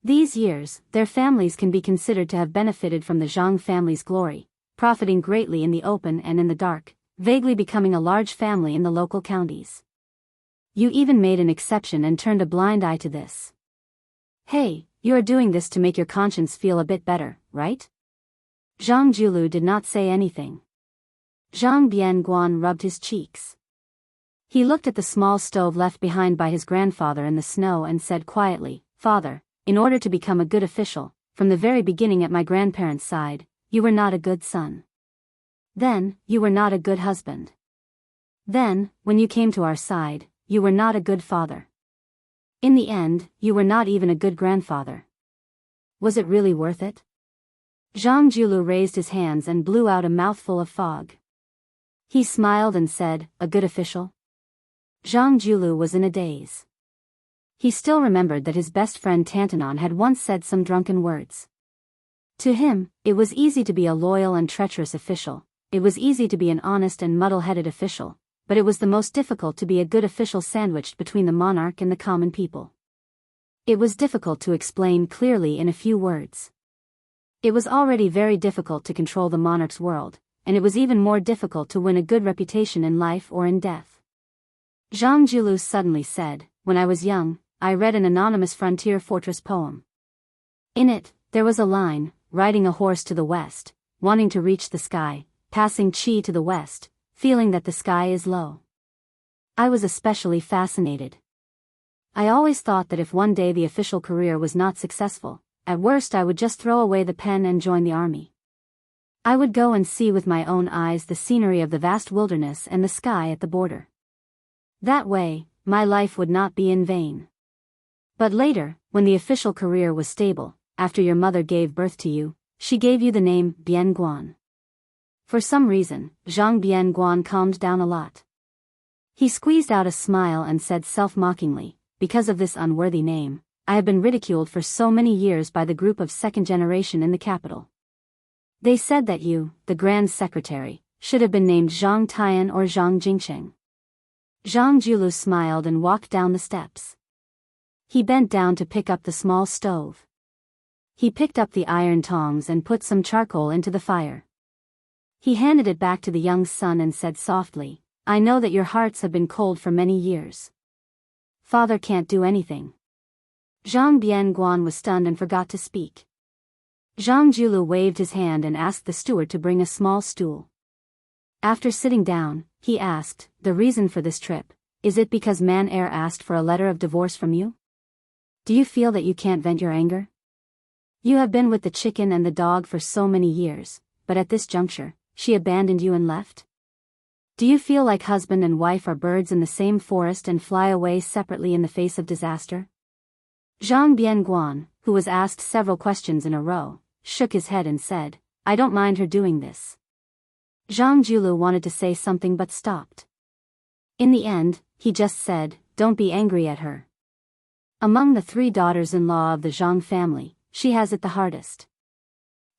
These years, their families can be considered to have benefited from the Zhang family's glory, profiting greatly in the open and in the dark, vaguely becoming a large family in the local counties. You even made an exception and turned a blind eye to this. Hey, you are doing this to make your conscience feel a bit better, right?" Zhang Julu did not say anything. Zhang Bianguan rubbed his cheeks. He looked at the small stove left behind by his grandfather in the snow and said quietly, "Father, in order to become a good official, from the very beginning at my grandparents' side, you were not a good son. Then, you were not a good husband. Then, when you came to our side, you were not a good father. In the end, you were not even a good grandfather. Was it really worth it?" Zhang Julu raised his hands and blew out a mouthful of fog. He smiled and said, "A good official?" Zhang Julu was in a daze. He still remembered that his best friend Tantanon had once said some drunken words. To him, it was easy to be a loyal and treacherous official, it was easy to be an honest and muddle-headed official, but it was the most difficult to be a good official sandwiched between the monarch and the common people. It was difficult to explain clearly in a few words. It was already very difficult to control the monarch's world, and it was even more difficult to win a good reputation in life or in death. Zhang Julu suddenly said, "When I was young, I read an anonymous frontier fortress poem. In it, there was a line, riding a horse to the west, wanting to reach the sky, passing Qi to the west, feeling that the sky is low." I was especially fascinated. I always thought that if one day the official career was not successful, at worst I would just throw away the pen and join the army. I would go and see with my own eyes the scenery of the vast wilderness and the sky at the border. That way, my life would not be in vain. But later, when the official career was stable, after your mother gave birth to you, she gave you the name Bian Guan. For some reason, Zhang Bian Guan calmed down a lot. He squeezed out a smile and said self-mockingly, "Because of this unworthy name, I have been ridiculed for so many years by the group of second generation in the capital. They said that you, the Grand Secretary, should have been named Zhang Tian or Zhang Jingcheng." Zhang Julu smiled and walked down the steps. He bent down to pick up the small stove. He picked up the iron tongs and put some charcoal into the fire. He handed it back to the young son and said softly, "I know that your hearts have been cold for many years. Father can't do anything." Zhang Bian Guan was stunned and forgot to speak. Zhang Julu waved his hand and asked the steward to bring a small stool. After sitting down, he asked, "The reason for this trip, is it because Man Air asked for a letter of divorce from you? Do you feel that you can't vent your anger? You have been with the chicken and the dog for so many years, but at this juncture, she abandoned you and left? Do you feel like husband and wife are birds in the same forest and fly away separately in the face of disaster?" Zhang Bianguan, who was asked several questions in a row, shook his head and said, "I don't mind her doing this." Zhang Julu wanted to say something but stopped. In the end, he just said, "Don't be angry at her. Among the 3 daughters-in-law of the Zhang family, she has it the hardest.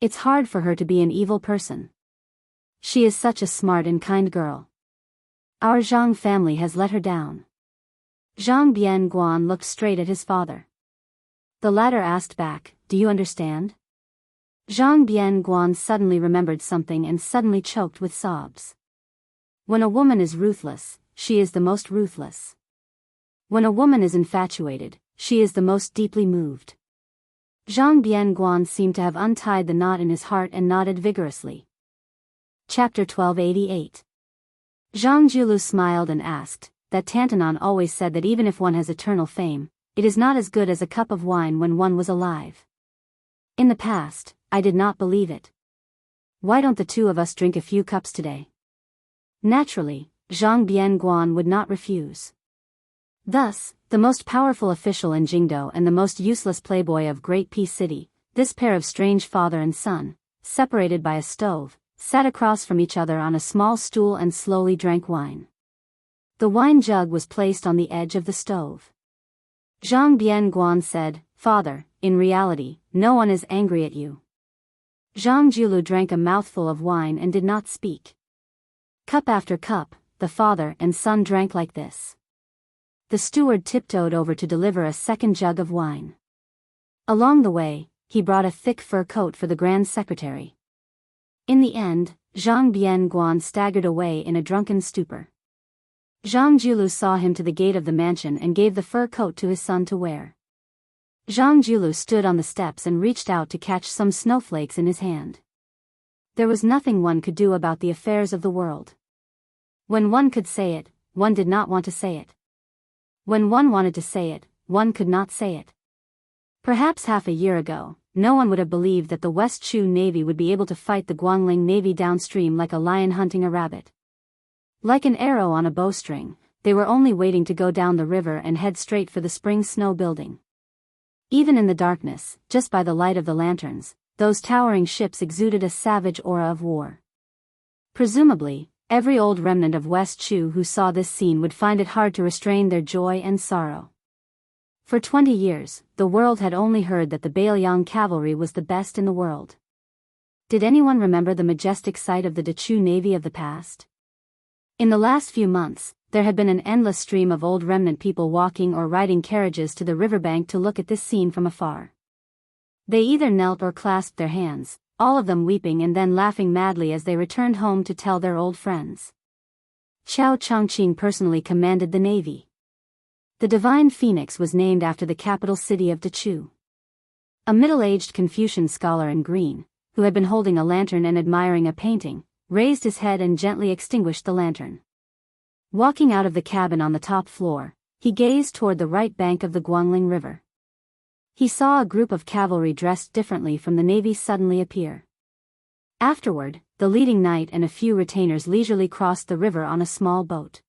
It's hard for her to be an evil person. She is such a smart and kind girl. Our Zhang family has let her down." Zhang Bianguan looked straight at his father. The latter asked back, "Do you understand?" Zhang Bianguan suddenly remembered something and suddenly choked with sobs. When a woman is ruthless, she is the most ruthless. When a woman is infatuated, she is the most deeply moved. Zhang Bianguan seemed to have untied the knot in his heart and nodded vigorously. Chapter 1288. Zhang Julu smiled and asked, "That Tantanon always said that even if one has eternal fame, it is not as good as a cup of wine when one was alive. In the past, I did not believe it. Why don't the 2 of us drink a few cups today?" Naturally, Zhang Bianguan would not refuse. Thus, the most powerful official in Jingdo and the most useless playboy of Great Peace City, this pair of strange father and son, separated by a stove, sat across from each other on a small stool and slowly drank wine. The wine jug was placed on the edge of the stove. Zhang Bianguan said, "Father, in reality, no one is angry at you." Zhang Julu drank a mouthful of wine and did not speak. Cup after cup, the father and son drank like this. The steward tiptoed over to deliver a second jug of wine. Along the way, he brought a thick fur coat for the Grand Secretary. In the end, Zhang Bianguan staggered away in a drunken stupor. Zhang Julu saw him to the gate of the mansion and gave the fur coat to his son to wear. Zhang Julu stood on the steps and reached out to catch some snowflakes in his hand. There was nothing one could do about the affairs of the world. When one could say it, one did not want to say it. When one wanted to say it, one could not say it. Perhaps half a year ago, no one would have believed that the West Chu Navy would be able to fight the Guangling Navy downstream like a lion hunting a rabbit. Like an arrow on a bowstring, they were only waiting to go down the river and head straight for the spring snow building. Even in the darkness, just by the light of the lanterns, those towering ships exuded a savage aura of war. Presumably, every old remnant of West Chu who saw this scene would find it hard to restrain their joy and sorrow. For 20 years, the world had only heard that the Biyao cavalry was the best in the world. Did anyone remember the majestic sight of the Dechu navy of the past? In the last few months, there had been an endless stream of old remnant people walking or riding carriages to the riverbank to look at this scene from afar. They either knelt or clasped their hands, all of them weeping and then laughing madly as they returned home to tell their old friends. Qiao Chongqing personally commanded the navy. The Divine Phoenix was named after the capital city of Dechu. A middle-aged Confucian scholar in green, who had been holding a lantern and admiring a painting, raised his head and gently extinguished the lantern. Walking out of the cabin on the top floor, he gazed toward the right bank of the Guangling River. He saw a group of cavalry dressed differently from the navy suddenly appear. Afterward, the leading knight and a few retainers leisurely crossed the river on a small boat.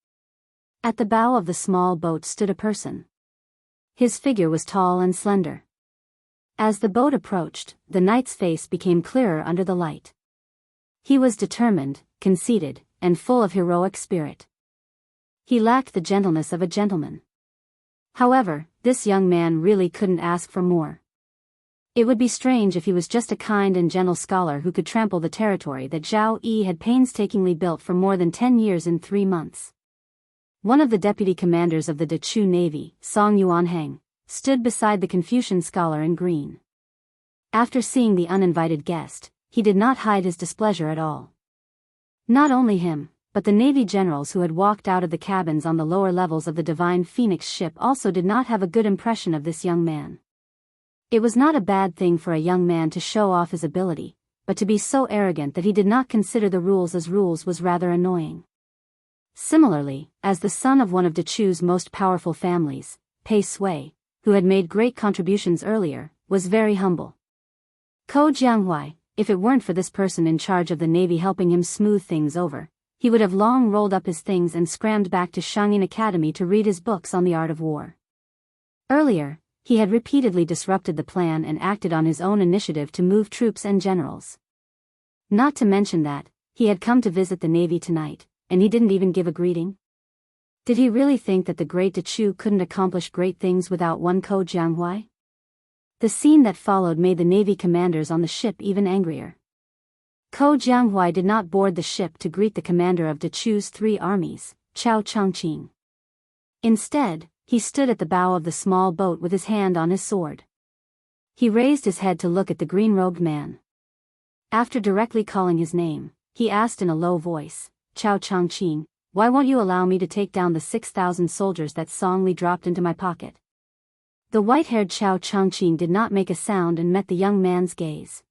At the bow of the small boat stood a person. His figure was tall and slender. As the boat approached, the knight's face became clearer under the light. He was determined, conceited, and full of heroic spirit. He lacked the gentleness of a gentleman. However, this young man really couldn't ask for more. It would be strange if he was just a kind and gentle scholar who could trample the territory that Zhao Yi had painstakingly built for more than 10 years in 3 months. One of the deputy commanders of the Dechu Navy, Song Yuanheng, stood beside the Confucian scholar in green. After seeing the uninvited guest, he did not hide his displeasure at all. Not only him, but the Navy generals who had walked out of the cabins on the lower levels of the Divine Phoenix ship also did not have a good impression of this young man. It was not a bad thing for a young man to show off his ability, but to be so arrogant that he did not consider the rules as rules was rather annoying. Similarly, as the son of one of Dechu's most powerful families, Pei Sui, who had made great contributions earlier, was very humble. Ko Jianghu, if it weren't for this person in charge of the navy helping him smooth things over, he would have long rolled up his things and scrammed back to Shangyin Academy to read his books on the art of war. Earlier, he had repeatedly disrupted the plan and acted on his own initiative to move troops and generals. Not to mention that, he had come to visit the navy tonight, and he didn't even give a greeting? Did he really think that the great Dechu couldn't accomplish great things without one Ko Jianghu? The scene that followed made the navy commanders on the ship even angrier. Ko Jianghu did not board the ship to greet the commander of Dechu's 3 armies, Qiao Chongqing. Instead, he stood at the bow of the small boat with his hand on his sword. He raised his head to look at the green-robed man. After directly calling his name, he asked in a low voice, "Qiao Chongqing, why won't you allow me to take down the 6,000 soldiers that Song Li dropped into my pocket?" The white-haired Qiao Chongqing did not make a sound and met the young man's gaze.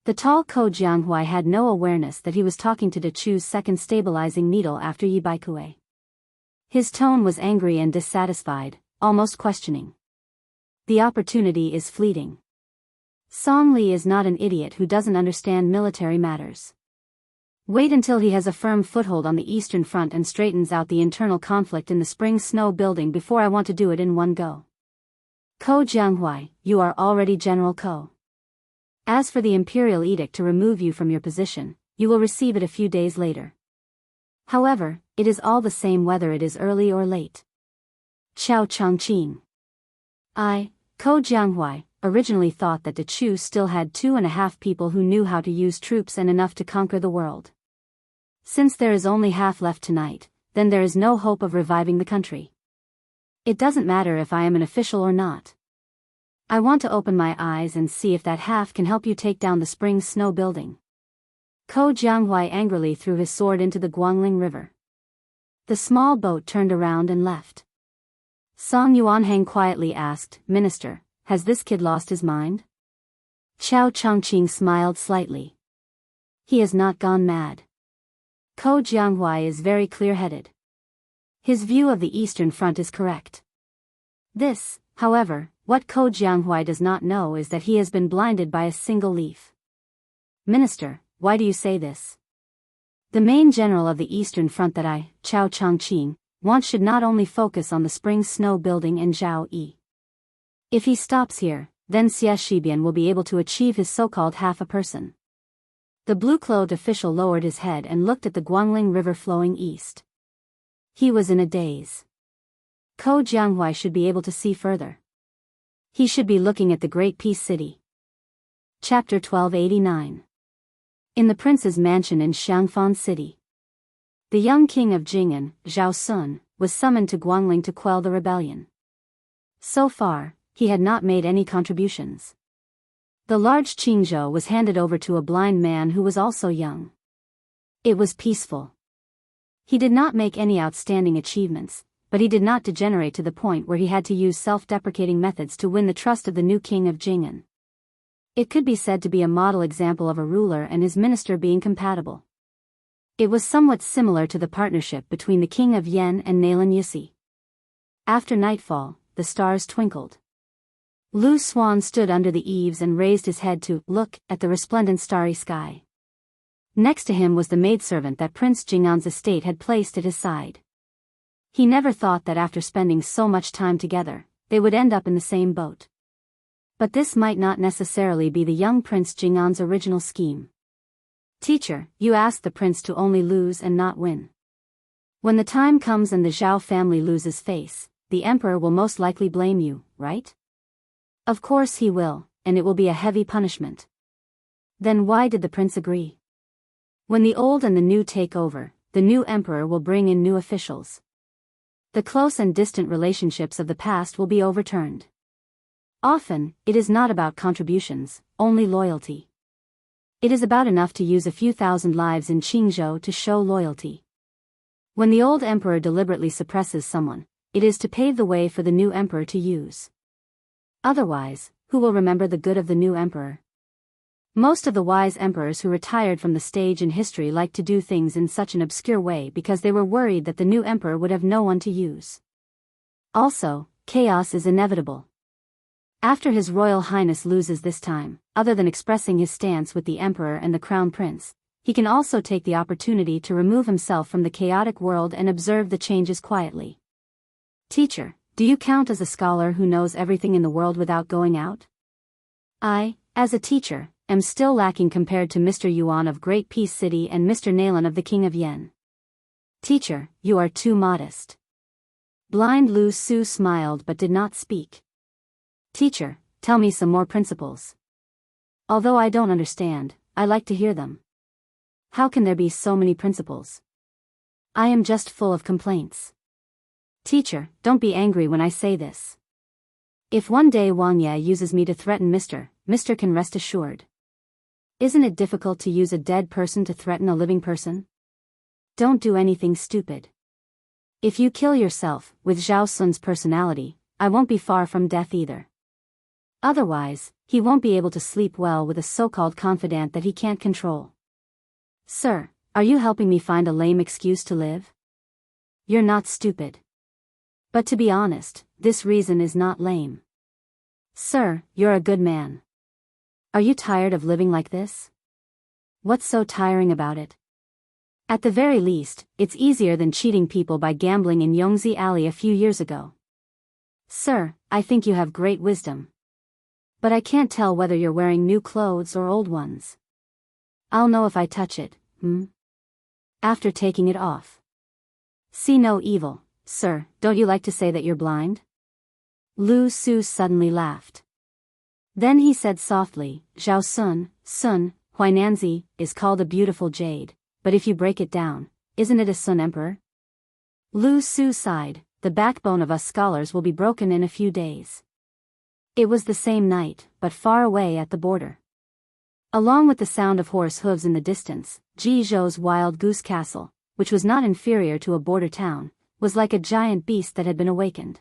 The tall Ko Jianghu had no awareness that he was talking to Dechu's second stabilizing needle after Yi Baikue. His tone was angry and dissatisfied, almost questioning. The opportunity is fleeting. Song Li is not an idiot who doesn't understand military matters. Wait until he has a firm foothold on the Eastern Front and straightens out the internal conflict in the Spring Snow building before I want to do it in one go. Ko Jianghu, you are already General Ko. As for the imperial edict to remove you from your position, you will receive it a few days later. However, it is all the same whether it is early or late. Qiao Chongqing. I, Ko Jianghu, originally thought that Dechu still had 2.5 people who knew how to use troops and enough to conquer the world. Since there is only half left tonight, then there is no hope of reviving the country. It doesn't matter if I am an official or not. I want to open my eyes and see if that half can help you take down the Spring Snow building. Ko Jianghu angrily threw his sword into the Guangling River. The small boat turned around and left. Song Yuanheng quietly asked, "Minister, has this kid lost his mind?" Qiao Chongqing smiled slightly. He has not gone mad. Ko Jianghu is very clear-headed. His view of the Eastern Front is correct. This, however, what Ko Jianghu does not know is that he has been blinded by a single leaf. "Minister, why do you say this?" "The main general of the Eastern Front that I, Qiao Chongqing, want should not only focus on the Spring Snow building and Zhao Yi. If he stops here, then Xie Shibian will be able to achieve his so-called half a person." The blue-clothed official lowered his head and looked at the Guangling River flowing east. He was in a daze. Ko Jianghu should be able to see further. He should be looking at the Great Peace City. Chapter 1289. In the prince's mansion in Xiangfan City. The young king of Jing'an, Zhao Sun, was summoned to Guangling to quell the rebellion. So far, he had not made any contributions. The large Qingzhou was handed over to a blind man who was also young. It was peaceful. He did not make any outstanding achievements, but he did not degenerate to the point where he had to use self-deprecating methods to win the trust of the new king of Jing'an. It could be said to be a model example of a ruler and his minister being compatible. It was somewhat similar to the partnership between the king of Yan and Nalan Yisi. After nightfall, the stars twinkled. Lu Xuan stood under the eaves and raised his head to look at the resplendent starry sky. Next to him was the maidservant that Prince Jing'an's estate had placed at his side. He never thought that after spending so much time together, they would end up in the same boat. But this might not necessarily be the young Prince Jing'an's original scheme. Teacher, you asked the prince to only lose and not win. When the time comes and the Zhao family loses face, the emperor will most likely blame you, right? Of course he will, and it will be a heavy punishment. Then why did the prince agree? When the old and the new take over, the new emperor will bring in new officials. The close and distant relationships of the past will be overturned. Often, it is not about contributions, only loyalty. It is about enough to use a few thousand lives in Qingzhou to show loyalty. When the old emperor deliberately suppresses someone, it is to pave the way for the new emperor to use. Otherwise, who will remember the good of the new emperor? Most of the wise emperors who retired from the stage in history liked to do things in such an obscure way because they were worried that the new emperor would have no one to use. Also, chaos is inevitable. After His Royal Highness loses this time, other than expressing his stance with the Emperor and the Crown Prince, he can also take the opportunity to remove himself from the chaotic world and observe the changes quietly. Teacher, do you count as a scholar who knows everything in the world without going out? I, as a teacher, am still lacking compared to Mr. Yuan of Great Peace City and Mr. Nalan of the King of Yen. Teacher, you are too modest. Blind Lu Su smiled but did not speak. Teacher, tell me some more principles. Although I don't understand, I like to hear them. How can there be so many principles? I am just full of complaints. Teacher, don't be angry when I say this. If one day Wang Ye uses me to threaten Mr. can rest assured. Isn't it difficult to use a dead person to threaten a living person? Don't do anything stupid. If you kill yourself, with Zhao Sun's personality, I won't be far from death either. Otherwise, he won't be able to sleep well with a so-called confidant that he can't control. Sir, are you helping me find a lame excuse to live? You're not stupid. But to be honest, this reason is not lame. Sir, you're a good man. Are you tired of living like this? What's so tiring about it? At the very least, it's easier than cheating people by gambling in Yongzi Alley a few years ago. Sir, I think you have great wisdom. But I can't tell whether you're wearing new clothes or old ones. I'll know if I touch it, after taking it off. See no evil, sir, don't you like to say that you're blind? Lu Su suddenly laughed. Then he said softly, Zhao Sun, Huainanzi, is called a beautiful jade, but if you break it down, isn't it a Sun emperor? Lu Su sighed, the backbone of us scholars will be broken in a few days. It was the same night, but far away at the border. Along with the sound of horse hooves in the distance, Jizhou's wild goose castle, which was not inferior to a border town, was like a giant beast that had been awakened.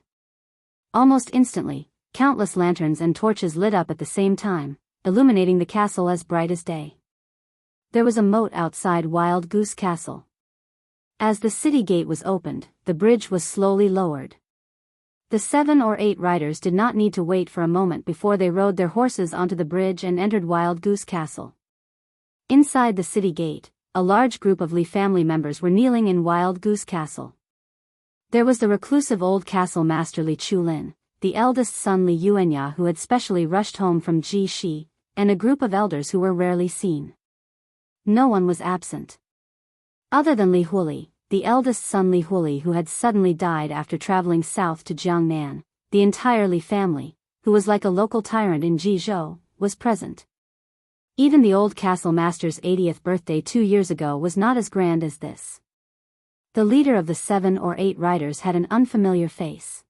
Almost instantly, countless lanterns and torches lit up at the same time, illuminating the castle as bright as day. There was a moat outside Wild Goose Castle. As the city gate was opened, the bridge was slowly lowered. The 7 or 8 riders did not need to wait for a moment before they rode their horses onto the bridge and entered Wild Goose Castle. Inside the city gate, a large group of Li family members were kneeling in Wild Goose Castle. There was the reclusive old castle master Li Chulin, the eldest son Li Yuanya who had specially rushed home from Ji Shi, and a group of elders who were rarely seen. No one was absent. Other than Li Huli, the eldest son Li Huili, who had suddenly died after traveling south to Jiangnan, the entire Li family, who was like a local tyrant in Jizhou, was present. Even the old castle master's 80th birthday 2 years ago was not as grand as this. The leader of the 7 or 8 riders had an unfamiliar face.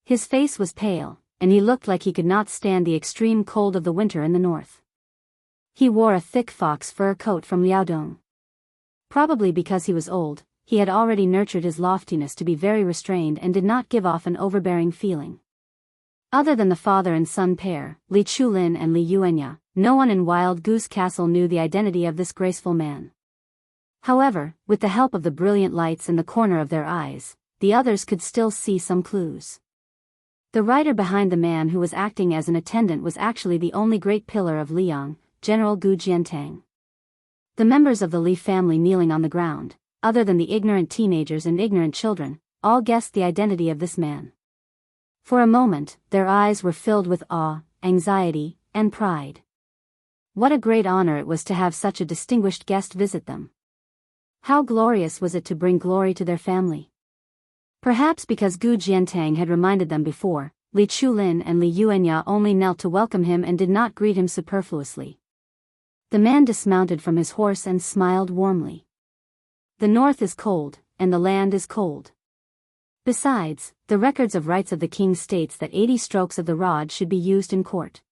His face was pale, and he looked like he could not stand the extreme cold of the winter in the north. He wore a thick fox fur coat from Liaodong. Probably because he was old, he had already nurtured his loftiness to be very restrained and did not give off an overbearing feeling. Other than the father and son pair, Li Chulin and Li Yuanya, no one in Wild Goose Castle knew the identity of this graceful man. However, with the help of the brilliant lights in the corner of their eyes, the others could still see some clues. The rider behind the man who was acting as an attendant was actually the only great pillar of Liang, General Gu Jiantang. The members of the Li family kneeling on the ground, other than the ignorant teenagers and ignorant children, all guessed the identity of this man. For a moment, their eyes were filled with awe, anxiety, and pride. What a great honor it was to have such a distinguished guest visit them. How glorious was it to bring glory to their family. Perhaps because Gu Jiantang had reminded them before, Li Chulin and Li Yuanya only knelt to welcome him and did not greet him superfluously. The man dismounted from his horse and smiled warmly. The north is cold, and the land is cold. Besides, the records of rights of the king states that 80 strokes of the rod should be used in court.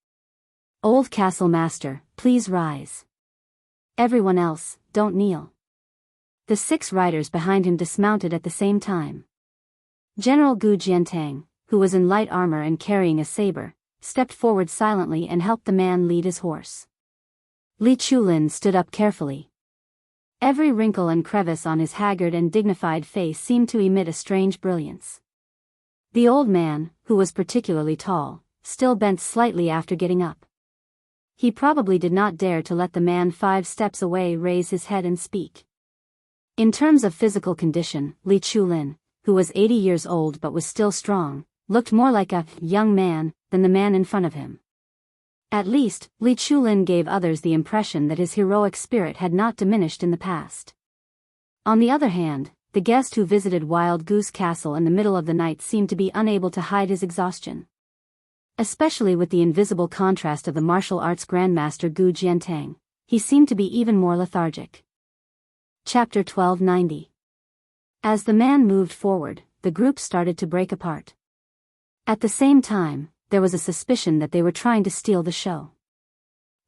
Old castle master, please rise. Everyone else, don't kneel. The 6 riders behind him dismounted at the same time. General Gu Jiantang, who was in light armor and carrying a saber, stepped forward silently and helped the man lead his horse. Li Chulin stood up carefully. Every wrinkle and crevice on his haggard and dignified face seemed to emit a strange brilliance. The old man, who was particularly tall, still bent slightly after getting up. He probably did not dare to let the man 5 steps away raise his head and speak. In terms of physical condition, Li Chulin, who was 80 years old but was still strong, looked more like a young man than the man in front of him. At least, Li Chulin gave others the impression that his heroic spirit had not diminished in the past. On the other hand, the guest who visited Wild Goose Castle in the middle of the night seemed to be unable to hide his exhaustion. Especially with the invisible contrast of the martial arts grandmaster Gu Jiantang, he seemed to be even more lethargic. Chapter 1290. As the man moved forward, the group started to break apart. At the same time, there was a suspicion that they were trying to steal the show.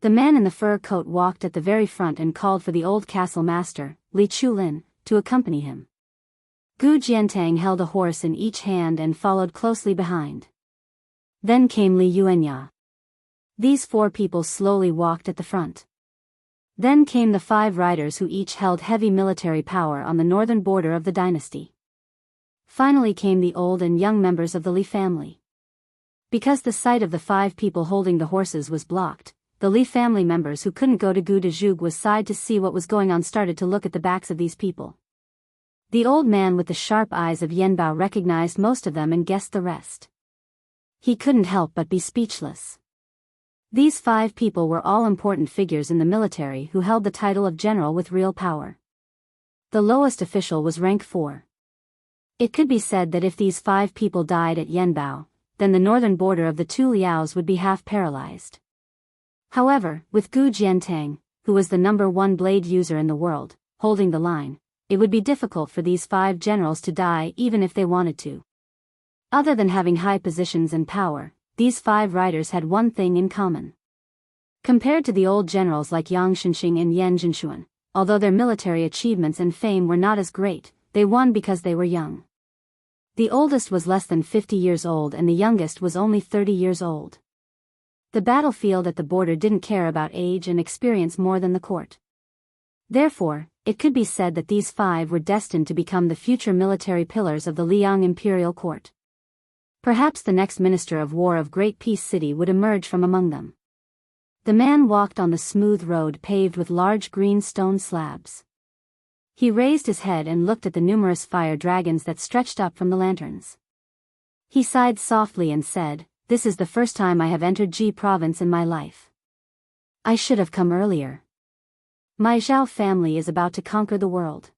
The man in the fur coat walked at the very front and called for the old castle master, Li Chulin, to accompany him. Gu Jiantang held a horse in each hand and followed closely behind. Then came Li Yuanya. These 4 people slowly walked at the front. Then came the 5 riders who each held heavy military power on the northern border of the dynasty. Finally came the old and young members of the Li family. Because the sight of the 5 people holding the horses was blocked, the Li family members who couldn't go to Gu de Zhuge's side to see what was going on started to look at the backs of these people. The old man with the sharp eyes of Yanbao recognized most of them and guessed the rest. He couldn't help but be speechless. These 5 people were all important figures in the military who held the title of general with real power. The lowest official was rank 4. It could be said that if these 5 people died at Yanbao, then the northern border of the 2 liaos would be half paralyzed. However, with Gu Jiantang, who was the #1 blade user in the world, holding the line, it would be difficult for these 5 generals to die even if they wanted to. Other than having high positions and power, these 5 riders had one thing in common. Compared to the old generals like Yang Shenxing and Yan Zhenshuan, although their military achievements and fame were not as great, they won because they were young. The oldest was less than 50 years old and the youngest was only 30 years old. The battlefield at the border didn't care about age and experience more than the court. Therefore, it could be said that these 5 were destined to become the future military pillars of the Liang imperial court. Perhaps the next minister of war of Great Peace City would emerge from among them. The man walked on the smooth road paved with large green stone slabs. He raised his head and looked at the numerous fire dragons that stretched up from the lanterns. He sighed softly and said, "This is the first time I have entered Ji province in my life. I should have come earlier. My Zhao family is about to conquer the world."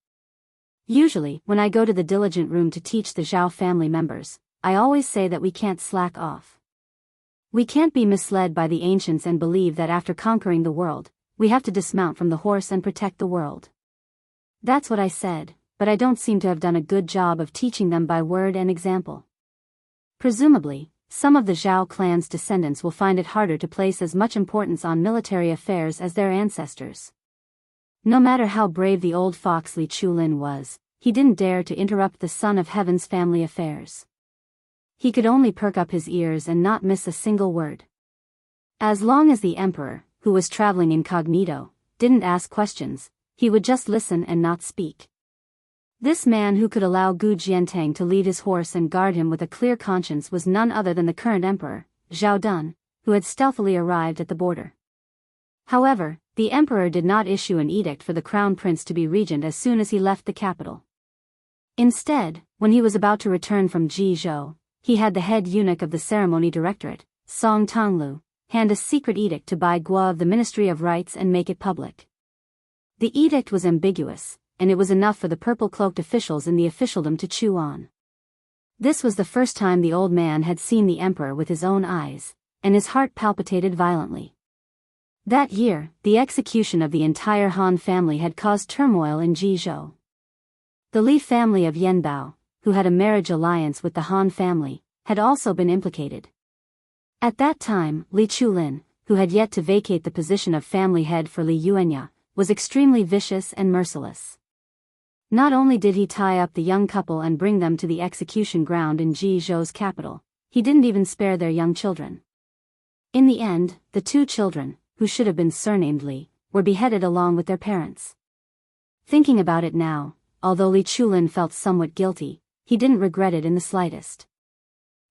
Usually, when I go to the diligent room to teach the Zhao family members, I always say that we can't slack off. We can't be misled by the ancients and believe that after conquering the world, we have to dismount from the horse and protect the world. That's what I said, but I don't seem to have done a good job of teaching them by word and example. Presumably, some of the Zhao clan's descendants will find it harder to place as much importance on military affairs as their ancestors. No matter how brave the old fox Li Chulin was, he didn't dare to interrupt the son of heaven's family affairs. He could only perk up his ears and not miss a single word. As long as the emperor, who was traveling incognito, didn't ask questions, he would just listen and not speak. This man who could allow Gu Jiantang to lead his horse and guard him with a clear conscience was none other than the current emperor, Zhao Dun, who had stealthily arrived at the border. However, the emperor did not issue an edict for the crown prince to be regent as soon as he left the capital. Instead, when he was about to return from Jizhou, he had the head eunuch of the ceremony directorate, Song Tonglu, hand a secret edict to Bai Guo of the Ministry of Rites and make it public. The edict was ambiguous, and it was enough for the purple-cloaked officials in the officialdom to chew on. This was the first time the old man had seen the emperor with his own eyes, and his heart palpitated violently. That year, the execution of the entire Han family had caused turmoil in Jizhou. The Li family of Yanbao, who had a marriage alliance with the Han family, had also been implicated. At that time, Li Chulin, who had yet to vacate the position of family head for Li Yuanya, was extremely vicious and merciless. Not only did he tie up the young couple and bring them to the execution ground in Jizhou's capital, he didn't even spare their young children. In the end, the two children, who should have been surnamed Li, were beheaded along with their parents. Thinking about it now, although Li Chulin felt somewhat guilty, he didn't regret it in the slightest.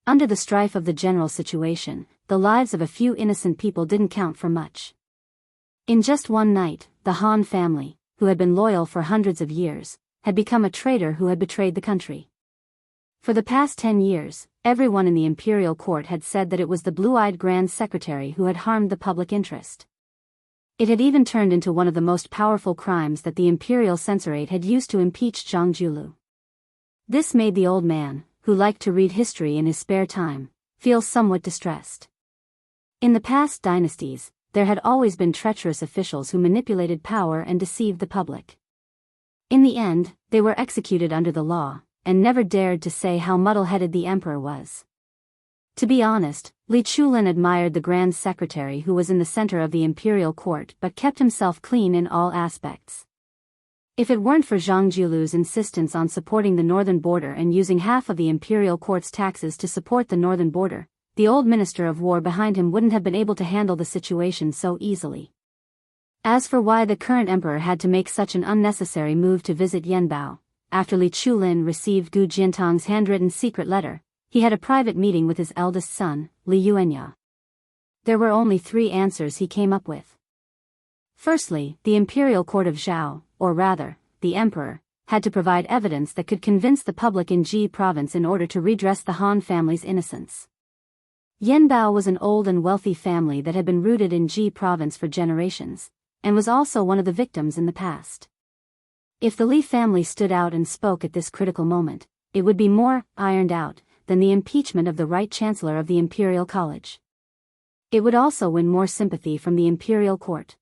Under the strife of the general situation, the lives of a few innocent people didn't count for much. In just one night, the Han family, who had been loyal for hundreds of years, had become a traitor who had betrayed the country. For the past 10 years, everyone in the imperial court had said that it was the blue-eyed grand secretary who had harmed the public interest. It had even turned into one of the most powerful crimes that the imperial censorate had used to impeach Zhang Julu. This made the old man, who liked to read history in his spare time, feel somewhat distressed. In the past dynasties, there had always been treacherous officials who manipulated power and deceived the public. In the end, they were executed under the law, and never dared to say how muddle-headed the emperor was. To be honest, Li Chulin admired the grand secretary who was in the center of the imperial court but kept himself clean in all aspects. If it weren't for Zhang Julu's insistence on supporting the northern border and using half of the imperial court's taxes to support the northern border, the old minister of war behind him wouldn't have been able to handle the situation so easily. As for why the current emperor had to make such an unnecessary move to visit Yanbao, after Li Chulin received Gu Jiantang's handwritten secret letter, he had a private meeting with his eldest son, Li Yuanya. There were only 3 answers he came up with. Firstly, the imperial court of Zhao, or rather, the emperor, had to provide evidence that could convince the public in Ji province in order to redress the Han family's innocence. Yanbao was an old and wealthy family that had been rooted in Ji province for generations, and was also one of the victims in the past. If the Li family stood out and spoke at this critical moment, it would be more ironed out than the impeachment of the Right Chancellor of the Imperial College. It would also win more sympathy from the imperial court.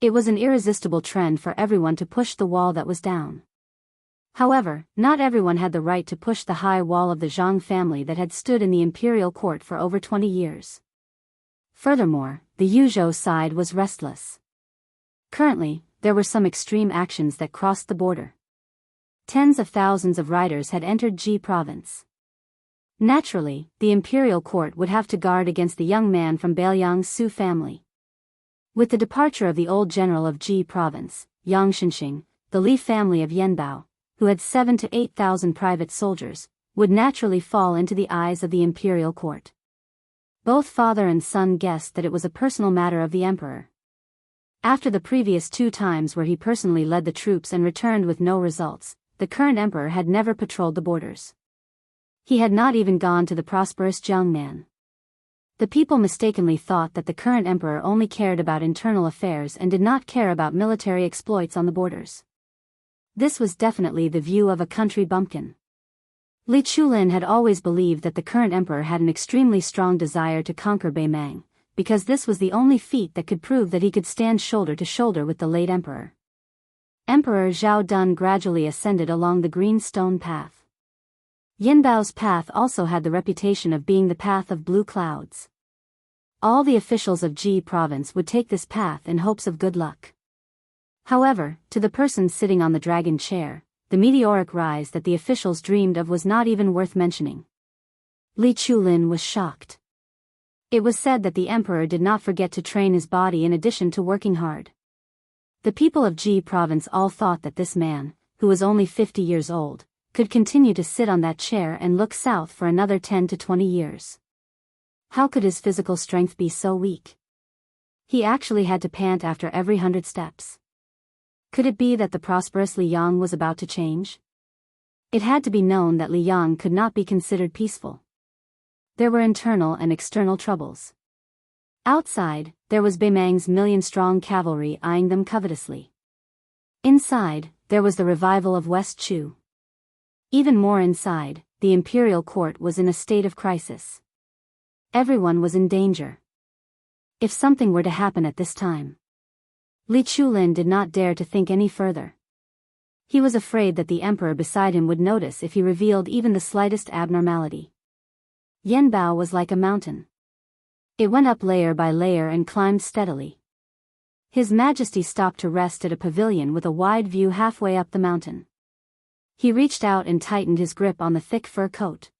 It was an irresistible trend for everyone to push the wall that was down. However, not everyone had the right to push the high wall of the Zhang family that had stood in the imperial court for over 20 years. Furthermore, the Yuzhou side was restless. Currently, there were some extreme actions that crossed the border. Tens of thousands of riders had entered Ji province. Naturally, the imperial court would have to guard against the young man from Bailiang's Su family. With the departure of the old general of Ji province, Yang Shenxing, the Li family of Yanbao, who had 7,000 to 8,000 private soldiers, would naturally fall into the eyes of the imperial court. Both father and son guessed that it was a personal matter of the emperor. After the previous 2 times where he personally led the troops and returned with no results, the current emperor had never patrolled the borders. He had not even gone to the prosperous Jiangnan. The people mistakenly thought that the current emperor only cared about internal affairs and did not care about military exploits on the borders. This was definitely the view of a country bumpkin. Li Chulin had always believed that the current emperor had an extremely strong desire to conquer Beimang, because this was the only feat that could prove that he could stand shoulder to shoulder with the late emperor. Emperor Zhao Dun gradually ascended along the green stone path. Yanbao's path also had the reputation of being the path of blue clouds. All the officials of Ji province would take this path in hopes of good luck. However, to the person sitting on the dragon chair, the meteoric rise that the officials dreamed of was not even worth mentioning. Li Chulin was shocked. It was said that the emperor did not forget to train his body in addition to working hard. The people of Ji province all thought that this man, who was only 50 years old, could continue to sit on that chair and look south for another 10 to 20 years. How could his physical strength be so weak? He actually had to pant after every 100 steps. Could it be that the prosperous Liyang was about to change? It had to be known that Liyang could not be considered peaceful. There were internal and external troubles. Outside, there was Beimang's million-strong cavalry eyeing them covetously. Inside, there was the revival of West Chu. Even more inside, the imperial court was in a state of crisis. Everyone was in danger. If something were to happen at this time, Li Chulin did not dare to think any further. He was afraid that the emperor beside him would notice if he revealed even the slightest abnormality. Yanbao was like a mountain. It went up layer by layer and climbed steadily. His Majesty stopped to rest at a pavilion with a wide view halfway up the mountain. He reached out and tightened his grip on the thick fur coat.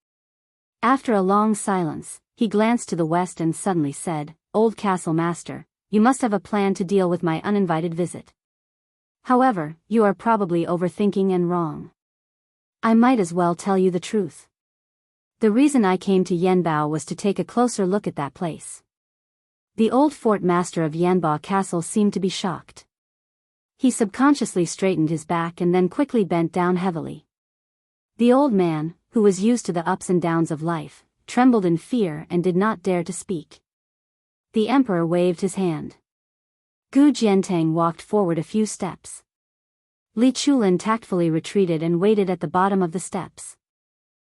After a long silence, he glanced to the west and suddenly said, "Old Castle Master, you must have a plan to deal with my uninvited visit. However, you are probably overthinking and wrong. I might as well tell you the truth. The reason I came to Yanbao was to take a closer look at that place." The old fort master of Yanbao Castle seemed to be shocked. He subconsciously straightened his back and then quickly bent down heavily. The old man, who was used to the ups and downs of life, trembled in fear and did not dare to speak. The emperor waved his hand. Gu Jiantang walked forward a few steps. Li Chulin tactfully retreated and waited at the bottom of the steps.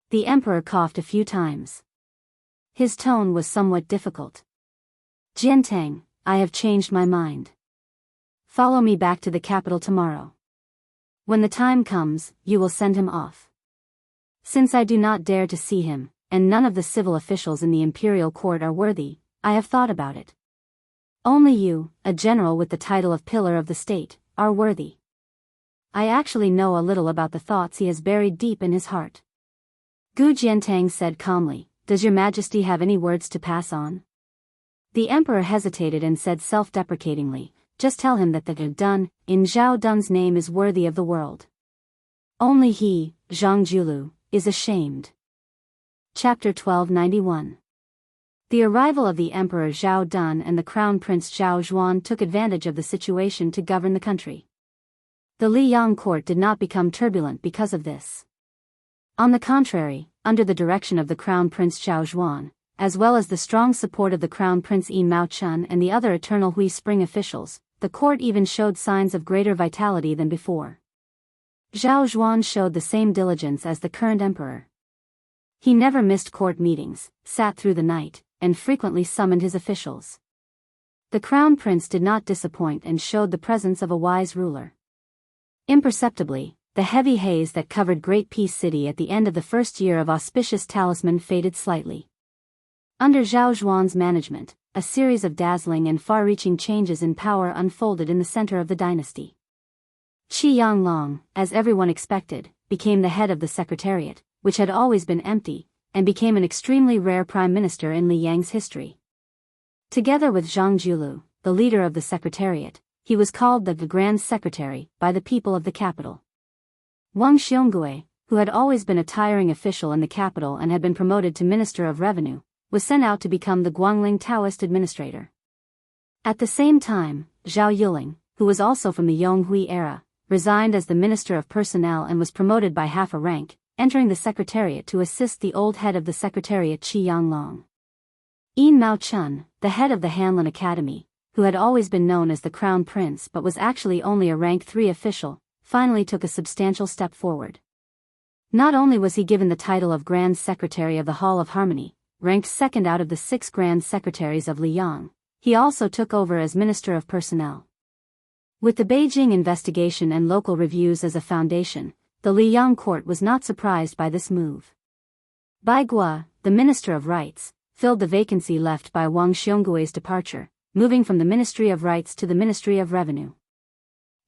The emperor coughed a few times. His tone was somewhat difficult. "Jiantang, I have changed my mind. Follow me back to the capital tomorrow. When the time comes, you will send him off. Since I do not dare to see him, and none of the civil officials in the imperial court are worthy, I have thought about it. Only you, a general with the title of Pillar of the State, are worthy. I actually know a little about the thoughts he has buried deep in his heart." Gu Jiantang said calmly, "Does your Majesty have any words to pass on?" The emperor hesitated and said self-deprecatingly, "Just tell him that the Dun, in Zhao Dun's name, is worthy of the world. Only he, Zhang Julu, is ashamed." Chapter 1291. The arrival of the Emperor Zhao Dun and the Crown Prince Zhao Zhuan took advantage of the situation to govern the country. The Liyang court did not become turbulent because of this. On the contrary, under the direction of the Crown Prince Zhao Zhuan, as well as the strong support of the Crown Prince Yin Mao Chun and the other Eternal Hui Spring officials, the court even showed signs of greater vitality than before. Zhao Zhuan showed the same diligence as the current emperor. He never missed court meetings, sat through the night, and frequently summoned his officials. The Crown Prince did not disappoint and showed the presence of a wise ruler. Imperceptibly, the heavy haze that covered Great Peace City at the end of the first year of auspicious talisman faded slightly. Under Zhao Zhuan's management, a series of dazzling and far-reaching changes in power unfolded in the center of the dynasty. Qi Yanglong, as everyone expected, became the head of the secretariat, which had always been empty, and became an extremely rare prime minister in Li Yang's history. Together with Zhang Julu, the leader of the secretariat, he was called the Grand Secretary by the people of the capital. Wang Xiongui, who had always been a tiring official in the capital and had been promoted to Minister of Revenue, was sent out to become the Guangling Taoist administrator. At the same time, Zhao Yuling, who was also from the Yonghui era, resigned as the Minister of Personnel and was promoted by half a rank, entering the secretariat to assist the old head of the secretariat Qi Yanglong. Yin Mao Chun, the head of the Hanlin Academy, who had always been known as the Crown Prince but was actually only a rank 3 official, finally took a substantial step forward. Not only was he given the title of Grand Secretary of the Hall of Harmony, ranked second out of the 6 Grand Secretaries of Liang, he also took over as Minister of Personnel. With the Beijing investigation and local reviews as a foundation, the Liang court was not surprised by this move. Bai Guo, the Minister of Rights, filled the vacancy left by Wang Xionggui's departure, moving from the Ministry of Rights to the Ministry of Revenue.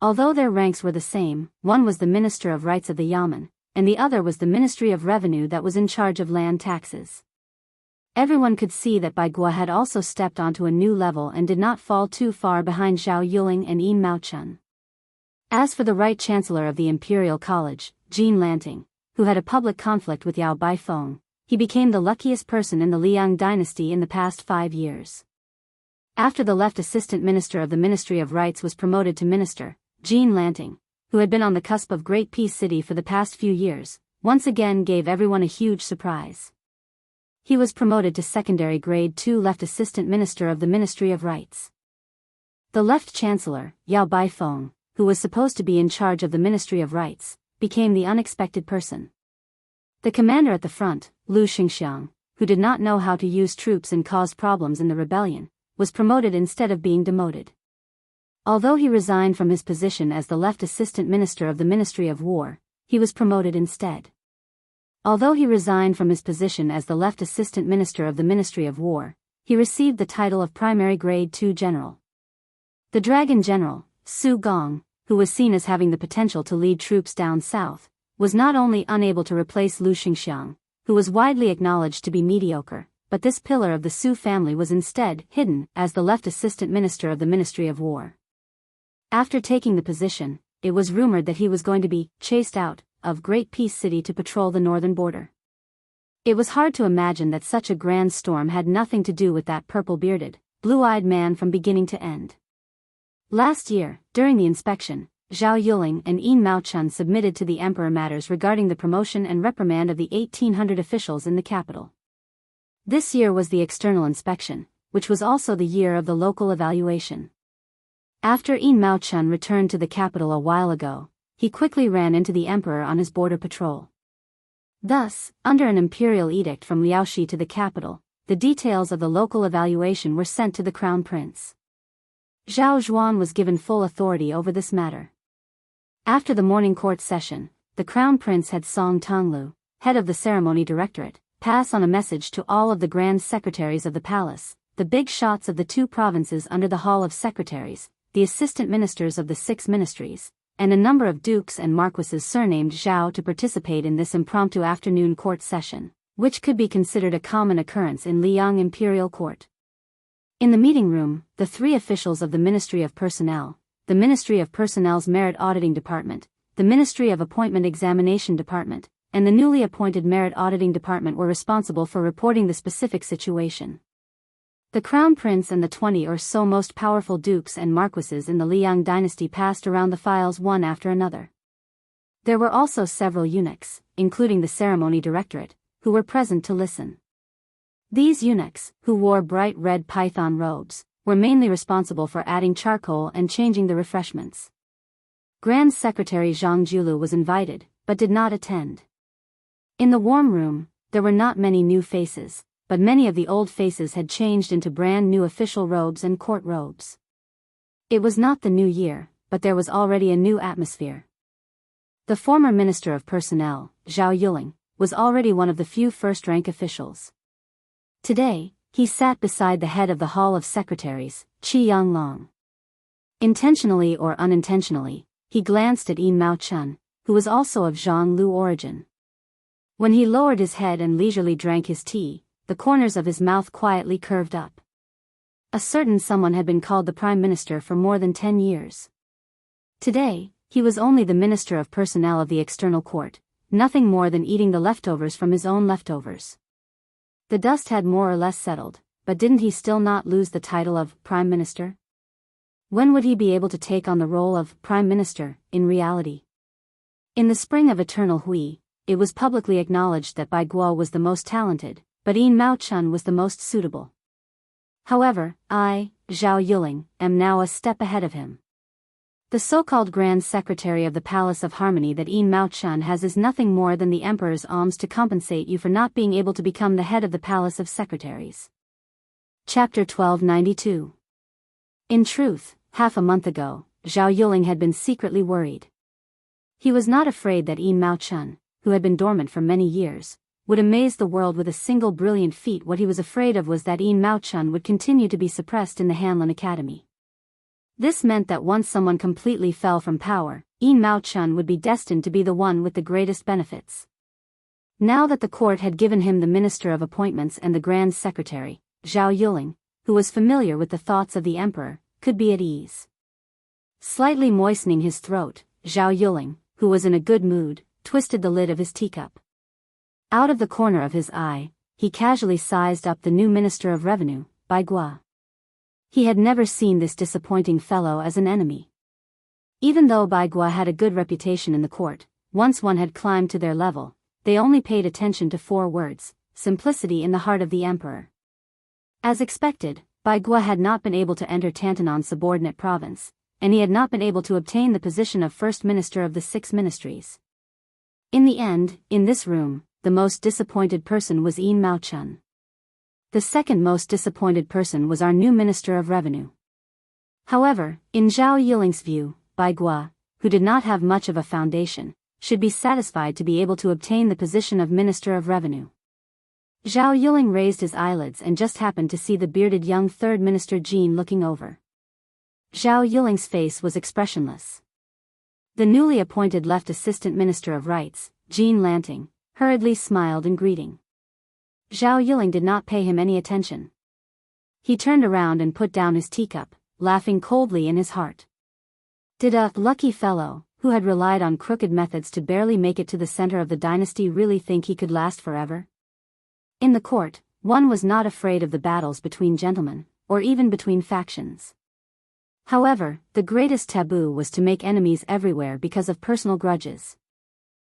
Although their ranks were the same, one was the Minister of Rights of the Yamen, and the other was the Ministry of Revenue that was in charge of land taxes. Everyone could see that Bai Guo had also stepped onto a new level and did not fall too far behind Zhao Yuling and Yin Maochun. As for the Right Chancellor of the Imperial College, Jean Lanting, who had a public conflict with Yao Baifeng, he became the luckiest person in the Liang dynasty in the past 5 years. After the left assistant minister of the Ministry of Rights was promoted to minister, Jean Lanting, who had been on the cusp of Great Peace City for the past few years, once again gave everyone a huge surprise. He was promoted to secondary grade 2 left assistant minister of the Ministry of Rights. The left chancellor, Yao Baifeng, who was supposed to be in charge of the Ministry of Rights, became the unexpected person. The commander at the front, Lu Xingxiang, who did not know how to use troops and caused problems in the rebellion, was promoted instead of being demoted. Although he resigned from his position as the left assistant minister of the Ministry of War, he was promoted instead. Although he resigned from his position as the left assistant minister of the Ministry of War, he received the title of primary grade 2 general. The Dragon General, Su Gong, who was seen as having the potential to lead troops down south, was not only unable to replace Lu Xingxiang, who was widely acknowledged to be mediocre, but this pillar of the Su family was instead hidden as the left assistant minister of the Ministry of War. After taking the position, it was rumored that he was going to be chased out of Great Peace City to patrol the northern border. It was hard to imagine that such a grand storm had nothing to do with that purple-bearded, blue-eyed man from beginning to end. Last year, during the inspection, Zhao Yuling and Yin Maochun submitted to the emperor matters regarding the promotion and reprimand of the 1,800 officials in the capital. This year was the external inspection, which was also the year of the local evaluation. After Yin Maochun returned to the capital a while ago, he quickly ran into the emperor on his border patrol. Thus, under an imperial edict from Liaoxi to the capital, the details of the local evaluation were sent to the crown prince. Zhao Zhuan was given full authority over this matter. After the morning court session, the crown prince had Song Tonglu, head of the ceremony directorate, pass on a message to all of the grand secretaries of the palace, the big shots of the 2 provinces under the Hall of Secretaries, the assistant ministers of the 6 ministries, and a number of dukes and marquises surnamed Zhao to participate in this impromptu afternoon court session, which could be considered a common occurrence in Liang Imperial Court. In the meeting room, the 3 officials of the Ministry of Personnel, the Ministry of Personnel's Merit Auditing Department, the Ministry of Appointment Examination Department, and the newly appointed Merit Auditing Department were responsible for reporting the specific situation. The crown prince and the 20 or so most powerful dukes and marquises in the Liang dynasty passed around the files one after another. There were also several eunuchs, including the ceremony directorate, who were present to listen. These eunuchs, who wore bright red python robes, were mainly responsible for adding charcoal and changing the refreshments. Grand Secretary Zhang Julu was invited, but did not attend. In the warm room, there were not many new faces, but many of the old faces had changed into brand new official robes and court robes. It was not the new year, but there was already a new atmosphere. The former Minister of Personnel, Zhao Yuling, was already one of the few first-rank officials. Today, he sat beside the head of the Hall of Secretaries, Qi Yanglong. Intentionally or unintentionally, he glanced at Yin Maochun, who was also of Zhonglu origin. When he lowered his head and leisurely drank his tea, the corners of his mouth quietly curved up. A certain someone had been called the Prime Minister for more than 10 years. Today, he was only the Minister of Personnel of the External Court, nothing more than eating the leftovers from his own leftovers. The dust had more or less settled, but didn't he still not lose the title of Prime Minister? When would he be able to take on the role of Prime Minister, in reality? In the spring of Eternal Hui, it was publicly acknowledged that Bai Guo was the most talented, but Yin Maochun was the most suitable. However, I, Zhao Yuling, am now a step ahead of him. The so-called Grand Secretary of the Palace of Harmony that Yin Mao-chun has is nothing more than the Emperor's alms to compensate you for not being able to become the head of the Palace of Secretaries. Chapter 1292. In truth, half a month ago, Zhao Yuling had been secretly worried. He was not afraid that Yin Mao-chun, who had been dormant for many years, would amaze the world with a single brilliant feat. What he was afraid of was that Yin Mao-chun would continue to be suppressed in the Hanlin Academy. This meant that once someone completely fell from power, Yin Mao-chun would be destined to be the one with the greatest benefits. Now that the court had given him the Minister of Appointments and the Grand Secretary, Zhao Yuling, who was familiar with the thoughts of the Emperor, could be at ease. Slightly moistening his throat, Zhao Yuling, who was in a good mood, twisted the lid of his teacup. Out of the corner of his eye, he casually sized up the new Minister of Revenue, Biyao. He had never seen this disappointing fellow as an enemy. Even though Biyao had a good reputation in the court, once one had climbed to their level, they only paid attention to 4 words: simplicity in the heart of the Emperor. As expected, Biyao had not been able to enter Tantanan's subordinate province, and he had not been able to obtain the position of First Minister of the 6 ministries. In the end, in this room, the most disappointed person was Yin Mao-chun. The second most disappointed person was our new Minister of Revenue. However, in Zhao Yuling's view, Biyao, who did not have much of a foundation, should be satisfied to be able to obtain the position of Minister of Revenue. Zhao Yuling raised his eyelids and just happened to see the bearded young third minister Jean looking over. Zhao Yuling's face was expressionless. The newly appointed left assistant minister of rights, Jean Lanting, hurriedly smiled in greeting. Zhao Yuling did not pay him any attention. He turned around and put down his teacup, laughing coldly in his heart. Did a lucky fellow, who had relied on crooked methods to barely make it to the center of the dynasty, really think he could last forever? In the court, one was not afraid of the battles between gentlemen, or even between factions. However, the greatest taboo was to make enemies everywhere because of personal grudges.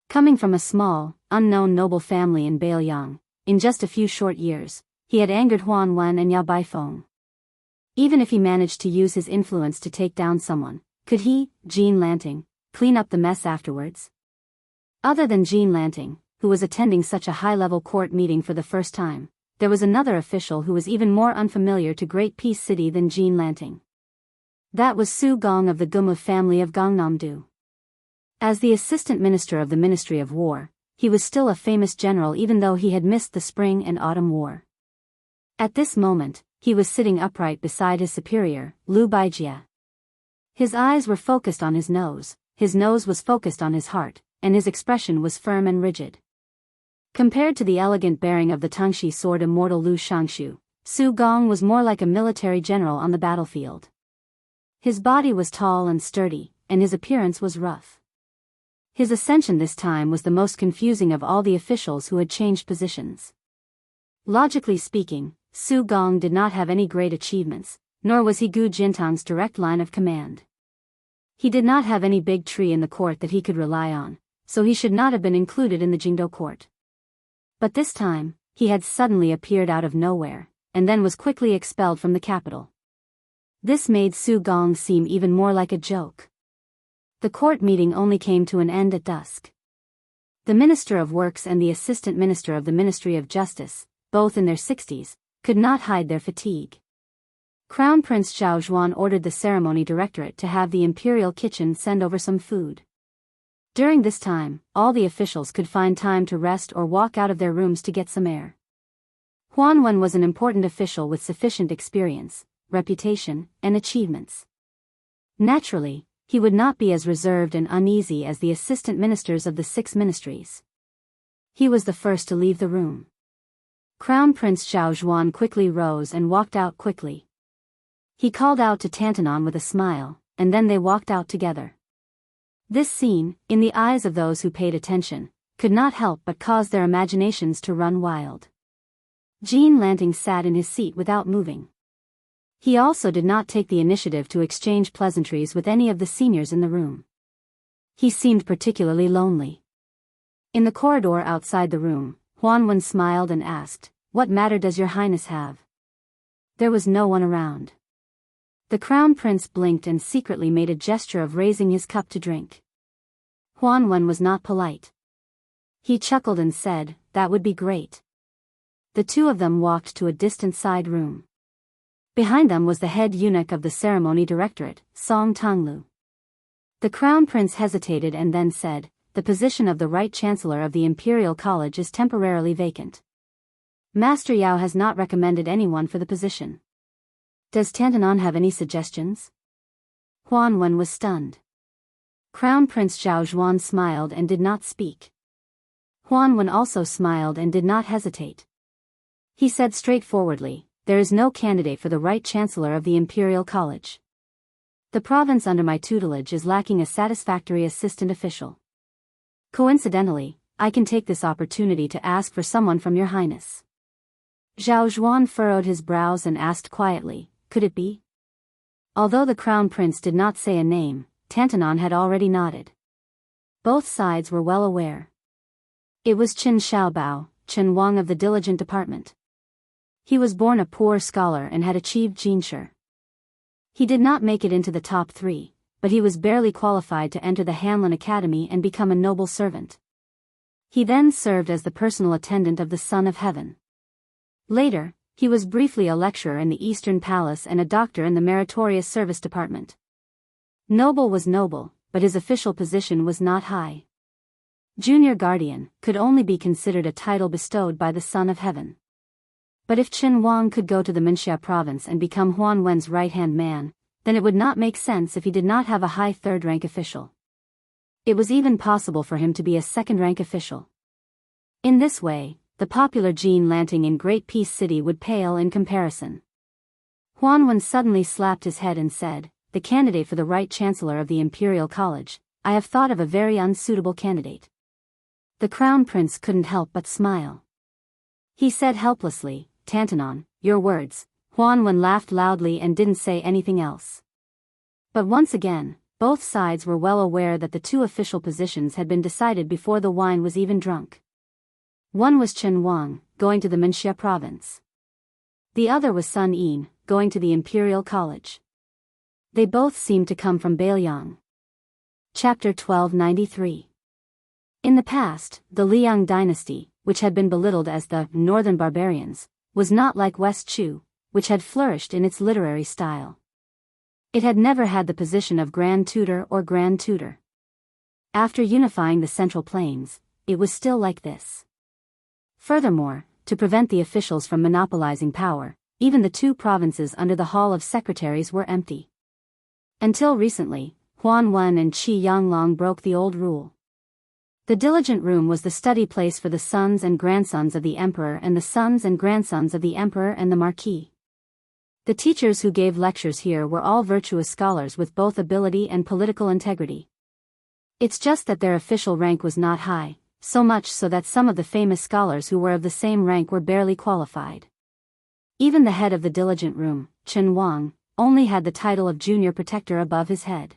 Coming from a small, unknown noble family in Biyao, in just a few short years, he had angered Huan Wen and Yao Baifeng. Even if he managed to use his influence to take down someone, could he, Jean Lanting, clean up the mess afterwards? Other than Jean Lanting, who was attending such a high-level court meeting for the first time, there was another official who was even more unfamiliar to Great Peace City than Jean Lanting. That was Su Gong of the Gumma family of Gangnam-do. As the assistant minister of the Ministry of War, he was still a famous general even though he had missed the spring and autumn war. At this moment, he was sitting upright beside his superior, Liu Baijie. His eyes were focused on his nose was focused on his heart, and his expression was firm and rigid. Compared to the elegant bearing of the Tangxi sword immortal Lu Shangshu, Su Gong was more like a military general on the battlefield. His body was tall and sturdy, and his appearance was rough. His ascension this time was the most confusing of all the officials who had changed positions. Logically speaking, Su Gong did not have any great achievements, nor was he Gu Jintang's direct line of command. He did not have any big tree in the court that he could rely on, so he should not have been included in the Jingdo court. But this time, he had suddenly appeared out of nowhere, and then was quickly expelled from the capital. This made Su Gong seem even more like a joke. The court meeting only came to an end at dusk. The Minister of Works and the Assistant Minister of the Ministry of Justice, both in their 60s, could not hide their fatigue. Crown Prince Zhao Zhuan ordered the ceremony directorate to have the imperial kitchen send over some food. During this time, all the officials could find time to rest or walk out of their rooms to get some air. Huan Wen was an important official with sufficient experience, reputation, and achievements. Naturally, he would not be as reserved and uneasy as the assistant ministers of the 6 ministries. He was the first to leave the room. Crown Prince Zhao Zhuan quickly rose and walked out quickly. He called out to Tantanan with a smile, and then they walked out together. This scene, in the eyes of those who paid attention, could not help but cause their imaginations to run wild. Jean Lanting sat in his seat without moving. He also did not take the initiative to exchange pleasantries with any of the seniors in the room. He seemed particularly lonely. In the corridor outside the room, Huan Wen smiled and asked, "What matter does your highness have?" There was no one around. The crown prince blinked and secretly made a gesture of raising his cup to drink. Huan Wen was not polite. He chuckled and said, "That would be great." The two of them walked to a distant side room. Behind them was the head eunuch of the ceremony directorate, Song Tonglu. The crown prince hesitated and then said, "The position of the right chancellor of the Imperial College is temporarily vacant. Master Yao has not recommended anyone for the position. Does Tantanon have any suggestions?" Huan Wen was stunned. Crown Prince Zhao Zhuan smiled and did not speak. Huan Wen also smiled and did not hesitate. He said straightforwardly, "There is no candidate for the right chancellor of the Imperial College. The province under my tutelage is lacking a satisfactory assistant official. Coincidentally, I can take this opportunity to ask for someone from your highness." Zhao Zhuan furrowed his brows and asked quietly, "Could it be?" Although the crown prince did not say a name, Tantanon had already nodded. Both sides were well aware. It was Qin Xiaobao, Chen Wang of the Diligent Department. He was born a poor scholar and had achieved Jinshi. He did not make it into the top 3, but he was barely qualified to enter the Hanlin Academy and become a noble servant. He then served as the personal attendant of the Son of Heaven. Later, he was briefly a lecturer in the Eastern Palace and a doctor in the Meritorious Service Department. Noble was noble, but his official position was not high. Junior Guardian could only be considered a title bestowed by the Son of Heaven. But if Qin Wang could go to the Minxia province and become Huan Wen's right-hand man, then it would not make sense if he did not have a high third-rank official. It was even possible for him to be a second-rank official. In this way, the popular Jean Lanting in Great Peace City would pale in comparison. Huan Wen suddenly slapped his head and said, "The candidate for the right chancellor of the Imperial College, I have thought of a very unsuitable candidate." The crown prince couldn't help but smile. He said helplessly, "Tantanon, your words." Huan Wen laughed loudly and didn't say anything else. But once again, both sides were well aware that the two official positions had been decided before the wine was even drunk. One was Chen Wang, going to the Minxia province. The other was Sun Yin, going to the Imperial College. They both seemed to come from Beiyang. Chapter 1293. In the past, the Liang dynasty, which had been belittled as the Northern Barbarians, was not like West Chu, which had flourished in its literary style. It had never had the position of Grand Tutor or Grand Tutor. After unifying the Central Plains, it was still like this. Furthermore, to prevent the officials from monopolizing power, even the two provinces under the Hall of Secretaries were empty. Until recently, Huan Wen and Qi Yanglong broke the old rule. The Diligent Room was the study place for the sons and grandsons of the emperor and the sons and grandsons of the emperor and the marquis. The teachers who gave lectures here were all virtuous scholars with both ability and political integrity. It's just that their official rank was not high, so much so that some of the famous scholars who were of the same rank were barely qualified. Even the head of the Diligent Room, Chen Wang, only had the title of junior protector above his head.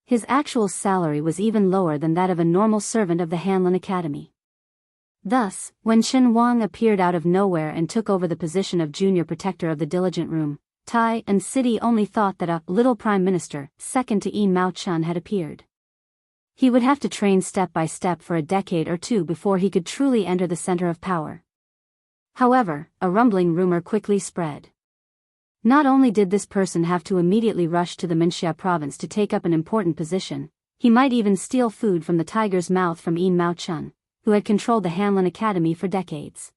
His actual salary was even lower than that of a normal servant of the Hanlin Academy. Thus, when Chen Wang appeared out of nowhere and took over the position of junior protector of the Diligent Room, Tai and City only thought that a little prime minister, second to Yin Mao Chun, had appeared. He would have to train step by step for a decade or two before he could truly enter the center of power. However, a rumbling rumor quickly spread. Not only did this person have to immediately rush to the Minxia province to take up an important position, he might even steal food from the tiger's mouth from Yin Mao Chun, who had controlled the Hanlin Academy for decades.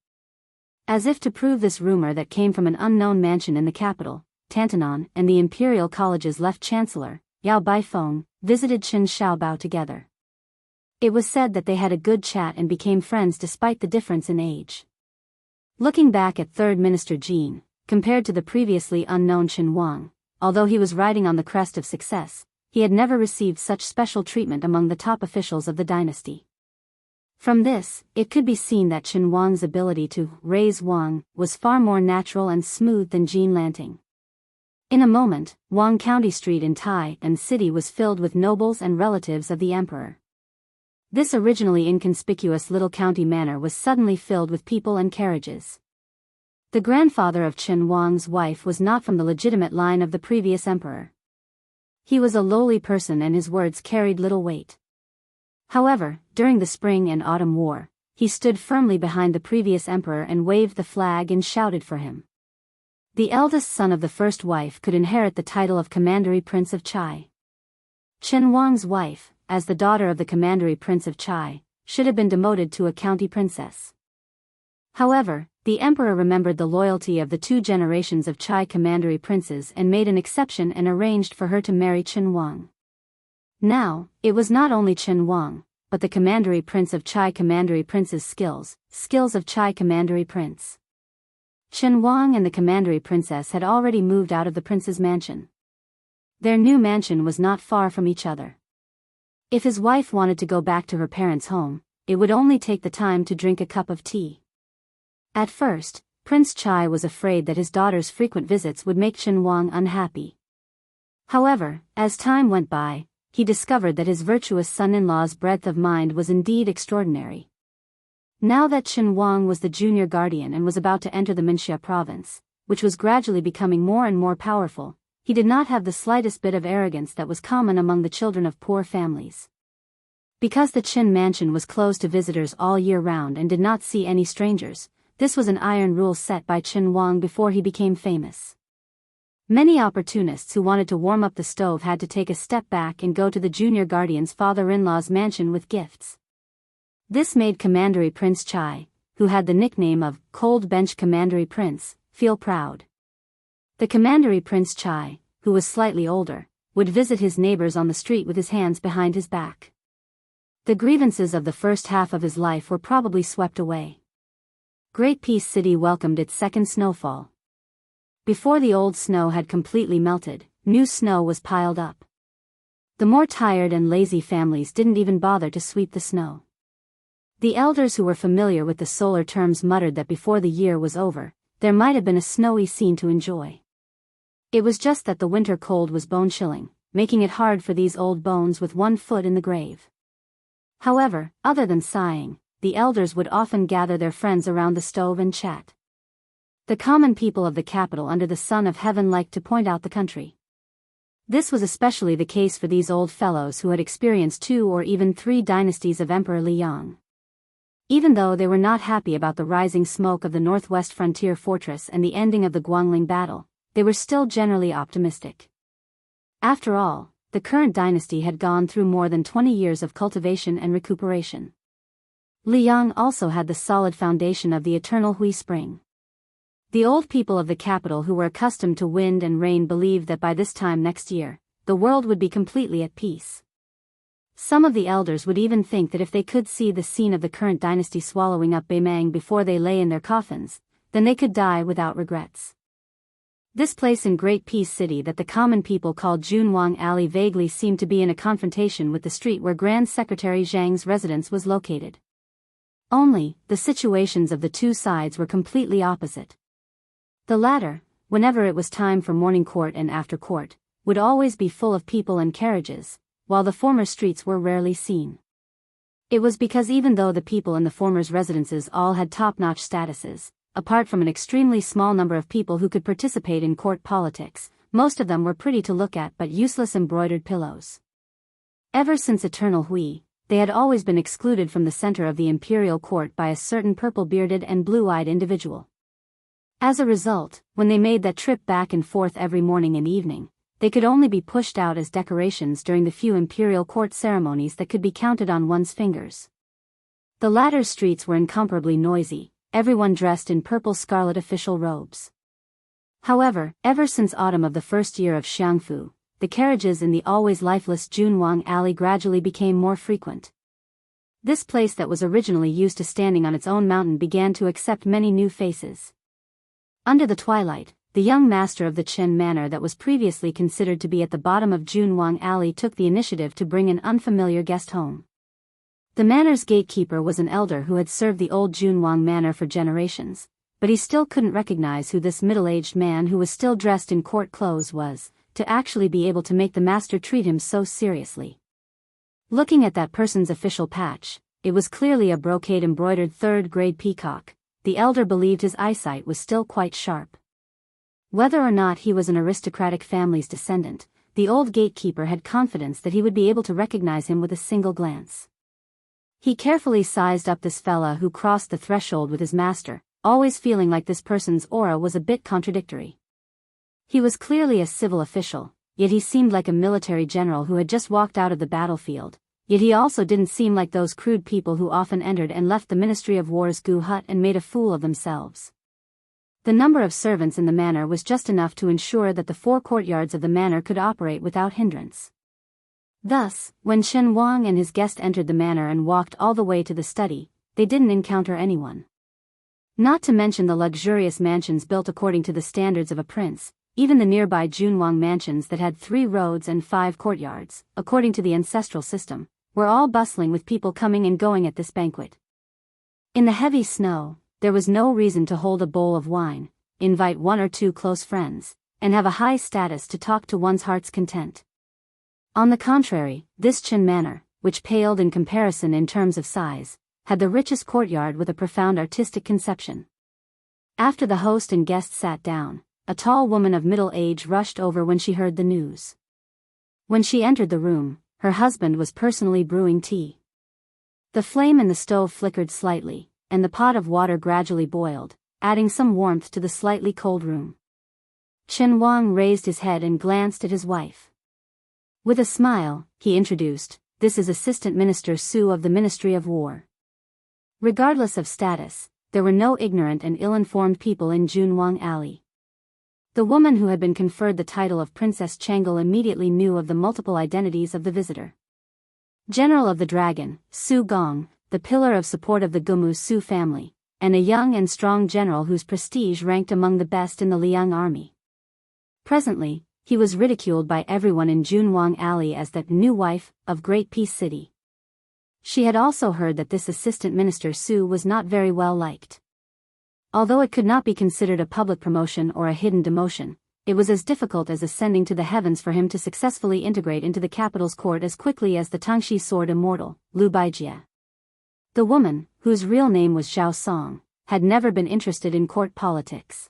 As if to prove this rumor that came from an unknown mansion in the capital, Tantanon and the Imperial College's left chancellor, Yao Baifeng, visited Qin Xiaobao together. It was said that they had a good chat and became friends despite the difference in age. Looking back at Third Minister Jin, compared to the previously unknown Qin Wang, although he was riding on the crest of success, he had never received such special treatment among the top officials of the dynasty. From this, it could be seen that Qin Wang's ability to raise Wang was far more natural and smooth than Jean Lanting. In a moment, Wang County Street in Tai and City was filled with nobles and relatives of the emperor. This originally inconspicuous little county manor was suddenly filled with people and carriages. The grandfather of Qin Huang's wife was not from the legitimate line of the previous emperor. He was a lowly person and his words carried little weight. However, during the Spring and Autumn War, he stood firmly behind the previous emperor and waved the flag and shouted for him. The eldest son of the first wife could inherit the title of Commandery Prince of Chai. Qin Huang's wife, as the daughter of the Commandery Prince of Chai, should have been demoted to a county princess. However, the emperor remembered the loyalty of the 2 generations of Chai Commandery princes and made an exception and arranged for her to marry Qin Huang. Now, it was not only Qin Huang, but the Commandery Prince of Chai Commandery Prince's skills of Chai Commandery Prince. Qin Huang and the Commandery Princess had already moved out of the prince's mansion. Their new mansion was not far from each other. If his wife wanted to go back to her parents' home, it would only take the time to drink a cup of tea. At first, Prince Chai was afraid that his daughter's frequent visits would make Qin Huang unhappy. However, as time went by, he discovered that his virtuous son-in-law's breadth of mind was indeed extraordinary. Now that Qin Huang was the junior guardian and was about to enter the Wuxia province, which was gradually becoming more and more powerful, he did not have the slightest bit of arrogance that was common among the children of poor families. Because the Qin mansion was closed to visitors all year round and did not see any strangers, this was an iron rule set by Qin Huang before he became famous. Many opportunists who wanted to warm up the stove had to take a step back and go to the junior guardian's father-in-law's mansion with gifts. This made Commandery Prince Chai, who had the nickname of Cold Bench Commandery Prince, feel proud. The Commandery Prince Chai, who was slightly older, would visit his neighbors on the street with his hands behind his back. The grievances of the first half of his life were probably swept away. Great Peace City welcomed its second snowfall. Before the old snow had completely melted, new snow was piled up. The more tired and lazy families didn't even bother to sweep the snow. The elders who were familiar with the solar terms muttered that before the year was over, there might have been a snowy scene to enjoy. It was just that the winter cold was bone-chilling, making it hard for these old bones with one foot in the grave. However, other than sighing, the elders would often gather their friends around the stove and chat. The common people of the capital under the sun of heaven liked to point out the country. This was especially the case for these old fellows who had experienced 2 or even 3 dynasties of Emperor Liang. Even though they were not happy about the rising smoke of the northwest frontier fortress and the ending of the Guangling battle, they were still generally optimistic. After all, the current dynasty had gone through more than 20 years of cultivation and recuperation. Liang also had the solid foundation of the eternal Hui Spring. The old people of the capital who were accustomed to wind and rain believed that by this time next year, the world would be completely at peace. Some of the elders would even think that if they could see the scene of the current dynasty swallowing up Beimang before they lay in their coffins, then they could die without regrets. This place in Great Peace City that the common people called Junwang Alley vaguely seemed to be in a confrontation with the street where Grand Secretary Zhang's residence was located. Only, the situations of the 2 sides were completely opposite. The latter, whenever it was time for morning court and after court, would always be full of people and carriages, while the former streets were rarely seen. It was because even though the people in the former's residences all had top-notch statuses, apart from an extremely small number of people who could participate in court politics, most of them were pretty to look at but useless embroidered pillows. Ever since Eternal Hui, they had always been excluded from the center of the imperial court by a certain purple-bearded and blue-eyed individual. As a result, when they made that trip back and forth every morning and evening, they could only be pushed out as decorations during the few imperial court ceremonies that could be counted on one's fingers. The latter streets were incomparably noisy, everyone dressed in purple scarlet official robes. However, ever since autumn of the first year of Jianghu, the carriages in the always lifeless Junwang Alley gradually became more frequent. This place that was originally used to standing on its own mountain began to accept many new faces. Under the twilight, the young master of the Qin manor that was previously considered to be at the bottom of Junwang Alley took the initiative to bring an unfamiliar guest home. The manor's gatekeeper was an elder who had served the old Junwang manor for generations, but he still couldn't recognize who this middle-aged man who was still dressed in court clothes was, to actually be able to make the master treat him so seriously. Looking at that person's official patch, it was clearly a brocade-embroidered third-grade peacock, the elder believed his eyesight was still quite sharp. Whether or not he was an aristocratic family's descendant, the old gatekeeper had confidence that he would be able to recognize him with a single glance. He carefully sized up this fella who crossed the threshold with his master, always feeling like this person's aura was a bit contradictory. He was clearly a civil official, yet he seemed like a military general who had just walked out of the battlefield, yet he also didn't seem like those crude people who often entered and left the Ministry of War's goo hut and made a fool of themselves. The number of servants in the manor was just enough to ensure that the 4 courtyards of the manor could operate without hindrance. Thus, when Chen Wang and his guest entered the manor and walked all the way to the study, they didn't encounter anyone. Not to mention the luxurious mansions built according to the standards of a prince, even the nearby Junwang mansions that had 3 roads and 5 courtyards, according to the ancestral system, were all bustling with people coming and going at this banquet. In the heavy snow, there was no reason to hold a bowl of wine, invite 1 or 2 close friends, and have a high status to talk to one's heart's content. On the contrary, this Qin manor, which paled in comparison in terms of size, had the richest courtyard with a profound artistic conception. After the host and guests sat down, a tall woman of middle age rushed over when she heard the news. When she entered the room, her husband was personally brewing tea. The flame in the stove flickered slightly, and the pot of water gradually boiled, adding some warmth to the slightly cold room. Chen Wang raised his head and glanced at his wife. With a smile, he introduced, "This is Assistant Minister Su of the Ministry of War." Regardless of status, there were no ignorant and ill-informed people in Junwang Alley. The woman who had been conferred the title of Princess Changel immediately knew of the multiple identities of the visitor. General of the Dragon, Su Gong, the pillar of support of the Gumu Su family, and a young and strong general whose prestige ranked among the best in the Liang army. Presently, he was ridiculed by everyone in Junwang Alley as the new wife of Great Peace City. She had also heard that this assistant minister Su was not very well liked. Although it could not be considered a public promotion or a hidden demotion, it was as difficult as ascending to the heavens for him to successfully integrate into the capital's court as quickly as the Tangxi sword immortal, Lu Baijie. The woman, whose real name was Zhao Song, had never been interested in court politics.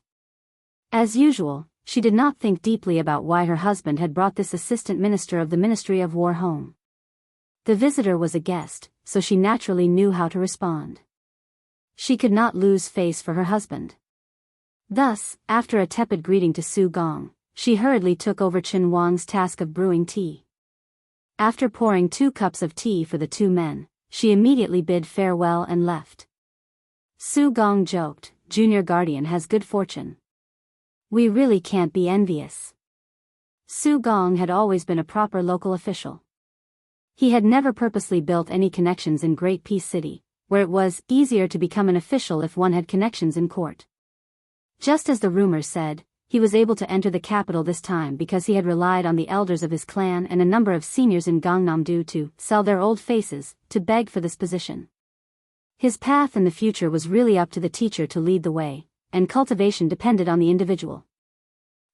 As usual, she did not think deeply about why her husband had brought this assistant minister of the Ministry of War home. The visitor was a guest, so she naturally knew how to respond. She could not lose face for her husband. Thus, after a tepid greeting to Su Gong, she hurriedly took over Chen Wang's task of brewing tea. After pouring 2 cups of tea for the 2 men, she immediately bid farewell and left. Su Gong joked, "Junior Guardian has good fortune. We really can't be envious." Su Gong had always been a proper local official. He had never purposely built any connections in Great Peace City, where it was easier to become an official if one had connections in court. Just as the rumors said, he was able to enter the capital this time because he had relied on the elders of his clan and a number of seniors in Gangnam-do to sell their old faces, to beg for this position. His path in the future was really up to the teacher to lead the way, and cultivation depended on the individual.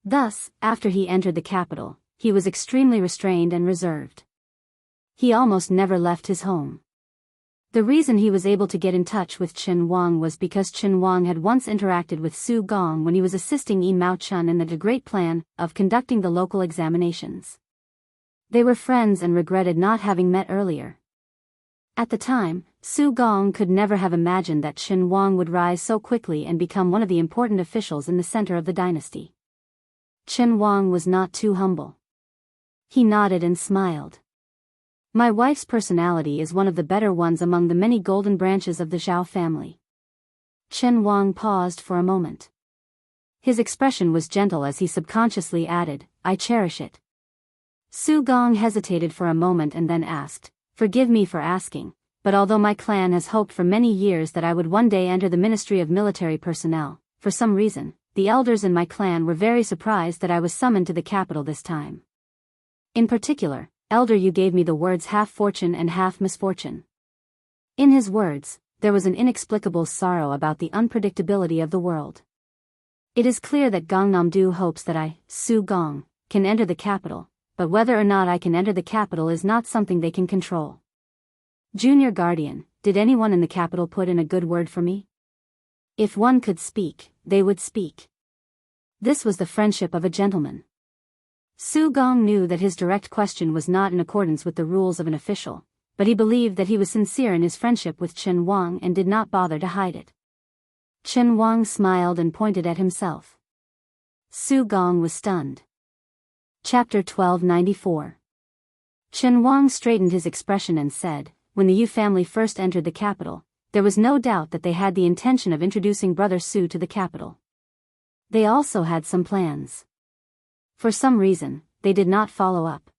Thus, after he entered the capital, he was extremely restrained and reserved. He almost never left his home. The reason he was able to get in touch with Chen Wang was because Chen Wang had once interacted with Su Gong when he was assisting Yi Mao Chun in the great plan of conducting the local examinations. They were friends and regretted not having met earlier. At the time, Su Gong could never have imagined that Chen Wang would rise so quickly and become one of the important officials in the center of the dynasty. Chen Wang was not too humble. He nodded and smiled. "My wife's personality is one of the better ones among the many golden branches of the Zhao family." Chen Wang paused for a moment. His expression was gentle as he subconsciously added, "I cherish it." Su Gong hesitated for a moment and then asked, "Forgive me for asking, but although my clan has hoped for many years that I would one day enter the Ministry of Military Personnel, for some reason, the elders in my clan were very surprised that I was summoned to the capital this time. In particular, Elder Yu gave me the words half fortune and half misfortune." In his words, there was an inexplicable sorrow about the unpredictability of the world. "It is clear that Gangnam-do hopes that I, Su Gong, can enter the capital, but whether or not I can enter the capital is not something they can control. Junior Guardian, did anyone in the capital put in a good word for me?" If one could speak, they would speak. This was the friendship of a gentleman. Su Gong knew that his direct question was not in accordance with the rules of an official, but he believed that he was sincere in his friendship with Chen Wang and did not bother to hide it. Chen Wang smiled and pointed at himself. Su Gong was stunned. Chapter 1294. Chen Wang straightened his expression and said, when the Yu family first entered the capital, there was no doubt that they had the intention of introducing Brother Su to the capital. They also had some plans. For some reason, they did not follow up.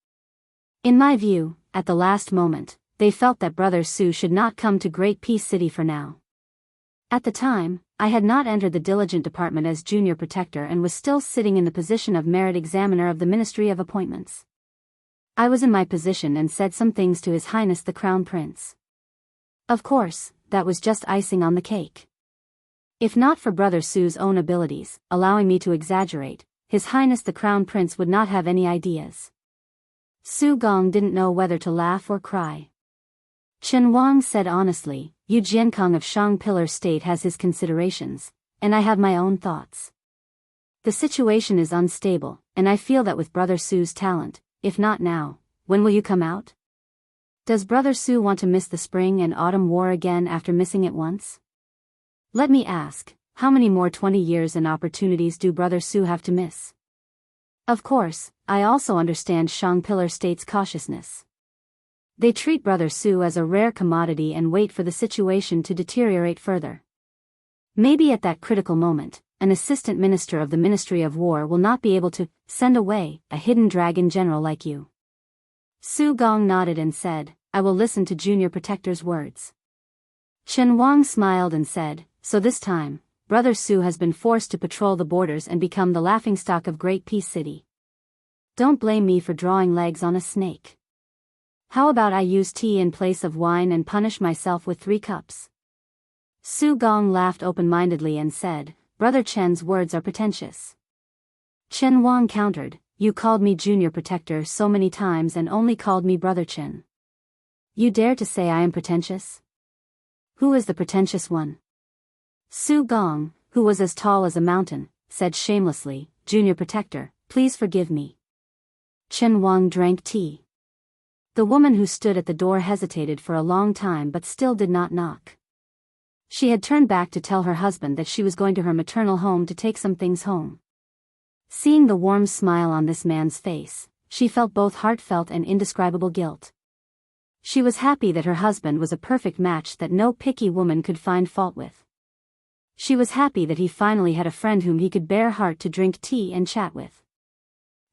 In my view, at the last moment, they felt that Brother Su should not come to Great Peace City for now. At the time, I had not entered the diligent department as junior protector and was still sitting in the position of merit examiner of the Ministry of Appointments. I was in my position and said some things to His Highness the Crown Prince. Of course, that was just icing on the cake. If not for Brother Su's own abilities, allowing me to exaggerate, His Highness the Crown Prince would not have any ideas. Su Gong didn't know whether to laugh or cry. Chen Wang said honestly, Yu Jiankong of Shang Pillar State has his considerations, and I have my own thoughts. The situation is unstable, and I feel that with Brother Su's talent, if not now, when will you come out? Does Brother Su want to miss the spring and autumn war again after missing it once? Let me ask, how many more 20 years and opportunities do Brother Su have to miss? Of course, I also understand Shang Pillar State's cautiousness. They treat Brother Su as a rare commodity and wait for the situation to deteriorate further. Maybe at that critical moment, an assistant minister of the Ministry of War will not be able to send away a hidden dragon general like you. Su Gong nodded and said, I will listen to Junior Protector's words. Chen Wang smiled and said, so this time, Brother Su has been forced to patrol the borders and become the laughingstock of Great Peace City. Don't blame me for drawing legs on a snake. How about I use tea in place of wine and punish myself with 3 cups? Su Gong laughed open-mindedly and said, Brother Chen's words are pretentious. Chen Wang countered, you called me Junior Protector so many times and only called me Brother Chen. You dare to say I am pretentious? Who is the pretentious one? Su Gong, who was as tall as a mountain, said shamelessly, Junior Protector, please forgive me. Chen Wang drank tea. The woman who stood at the door hesitated for a long time but still did not knock. She had turned back to tell her husband that she was going to her maternal home to take some things home. Seeing the warm smile on this man's face, she felt both heartfelt and indescribable guilt. She was happy that her husband was a perfect match that no picky woman could find fault with. She was happy that he finally had a friend whom he could bear heart to drink tea and chat with.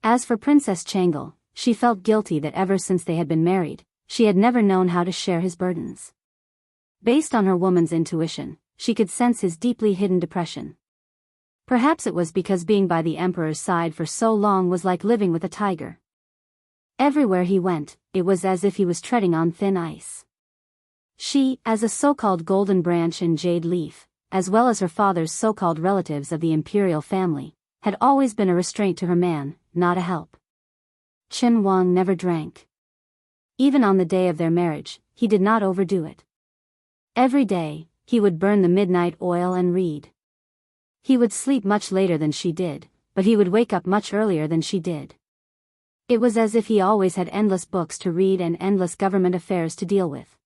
As for Princess Changle, she felt guilty that ever since they had been married, she had never known how to share his burdens. Based on her woman's intuition, she could sense his deeply hidden depression. Perhaps it was because being by the emperor's side for so long was like living with a tiger. Everywhere he went, it was as if he was treading on thin ice. She, as a so-called golden branch and jade leaf, as well as her father's so-called relatives of the imperial family, had always been a restraint to her man, not a help. Chen Wang never drank. Even on the day of their marriage, he did not overdo it. Every day, he would burn the midnight oil and read. He would sleep much later than she did, but he would wake up much earlier than she did. It was as if he always had endless books to read and endless government affairs to deal with.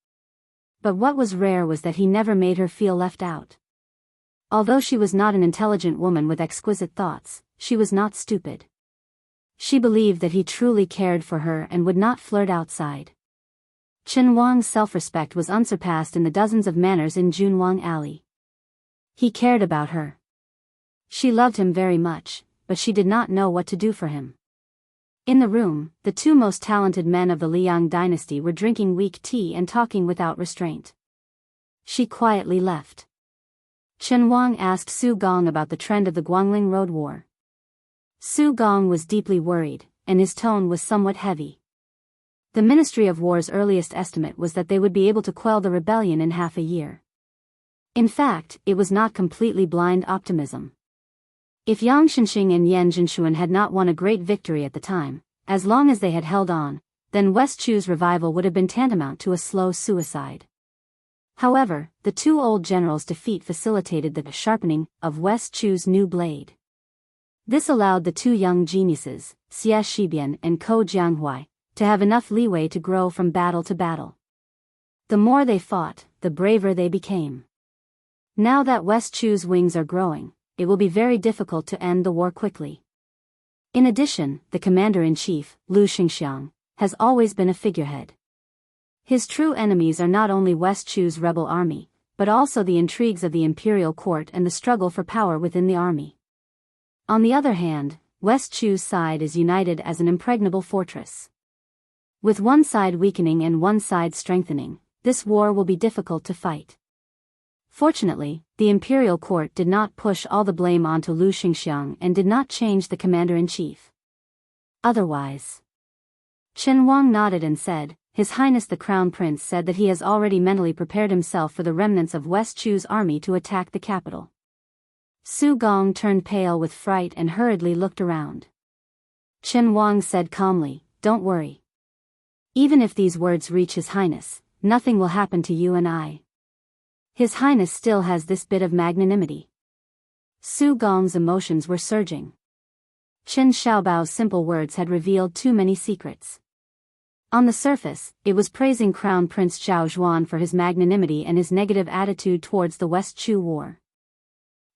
But what was rare was that he never made her feel left out. Although she was not an intelligent woman with exquisite thoughts, she was not stupid. She believed that he truly cared for her and would not flirt outside. Chen Wang's self-respect was unsurpassed in the dozens of manors in Junwang Alley. He cared about her. She loved him very much, but she did not know what to do for him. In the room, the 2 most talented men of the Liang dynasty were drinking weak tea and talking without restraint. She quietly left. Chen Wang asked Su Gong about the trend of the Guangling Road War. Su Gong was deeply worried, and his tone was somewhat heavy. The Ministry of War's earliest estimate was that they would be able to quell the rebellion in half a year. In fact, it was not completely blind optimism. If Yang Shenxing and Yan Zhenshuan had not won a great victory at the time, as long as they had held on, then West Chu's revival would have been tantamount to a slow suicide. However, the two old generals' defeat facilitated the sharpening of West Chu's new blade. This allowed the two young geniuses, Xie Shibian and Ko Jianghu, to have enough leeway to grow from battle to battle. The more they fought, the braver they became. Now that West Chu's wings are growing, it will be very difficult to end the war quickly. In addition, the commander-in-chief, Lu Xingxiang, has always been a figurehead. His true enemies are not only West Chu's rebel army, but also the intrigues of the imperial court and the struggle for power within the army. On the other hand, West Chu's side is united as an impregnable fortress. With one side weakening and one side strengthening, this war will be difficult to fight. Fortunately, the imperial court did not push all the blame onto Lu Xingxiang and did not change the commander-in-chief. Otherwise. Chen Wang nodded and said, His Highness the Crown Prince said that he has already mentally prepared himself for the remnants of West Chu's army to attack the capital. Su Gong turned pale with fright and hurriedly looked around. Chen Wang said calmly, Don't worry. Even if these words reach His Highness, nothing will happen to you and I. His Highness still has this bit of magnanimity. Su Gong's emotions were surging. Chen Xiaobao's simple words had revealed too many secrets. On the surface, it was praising Crown Prince Zhao Zhuan for his magnanimity and his negative attitude towards the West Chu war.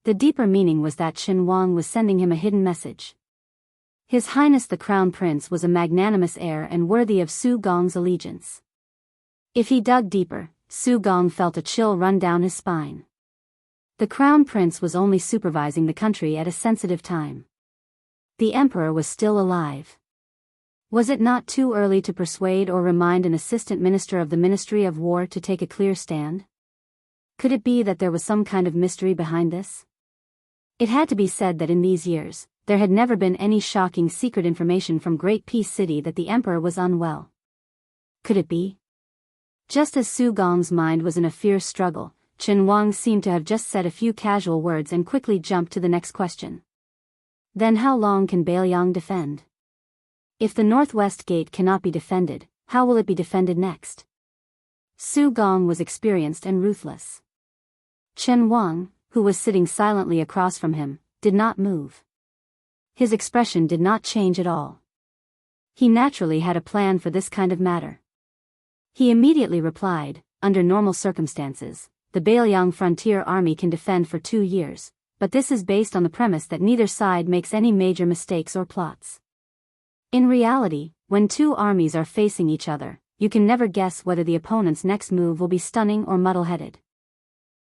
The deeper meaning was that Chen Wang was sending him a hidden message. His Highness the Crown Prince was a magnanimous heir and worthy of Su Gong's allegiance. If he dug deeper, Su Gong felt a chill run down his spine. The Crown Prince was only supervising the country at a sensitive time. The Emperor was still alive. Was it not too early to persuade or remind an assistant minister of the Ministry of War to take a clear stand? Could it be that there was some kind of mystery behind this? It had to be said that in these years, there had never been any shocking secret information from Great Peace City that the Emperor was unwell. Could it be? Just as Su Gong's mind was in a fierce struggle, Chen Wang seemed to have just said a few casual words and quickly jumped to the next question. Then how long can Biyao defend? If the northwest gate cannot be defended, how will it be defended next? Su Gong was experienced and ruthless. Chen Wang, who was sitting silently across from him, did not move. His expression did not change at all. He naturally had a plan for this kind of matter. He immediately replied, Under normal circumstances, the Biyao frontier army can defend for 2 years, but this is based on the premise that neither side makes any major mistakes or plots. In reality, when two armies are facing each other, you can never guess whether the opponent's next move will be stunning or muddle-headed.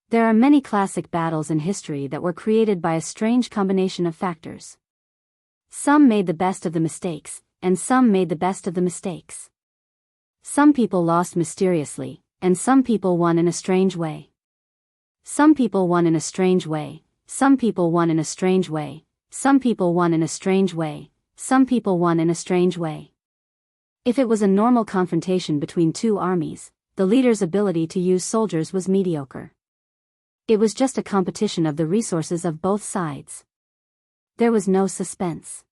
There are many classic battles in history that were created by a strange combination of factors. Some made the best of the mistakes, and some made the best of the mistakes. Some people lost mysteriously, and some people won in a strange way. Some people won in a strange way, some people won in a strange way, some people won in a strange way, some people won in a strange way. If it was a normal confrontation between two armies, the leader's ability to use soldiers was mediocre. It was just a competition of the resources of both sides. There was no suspense.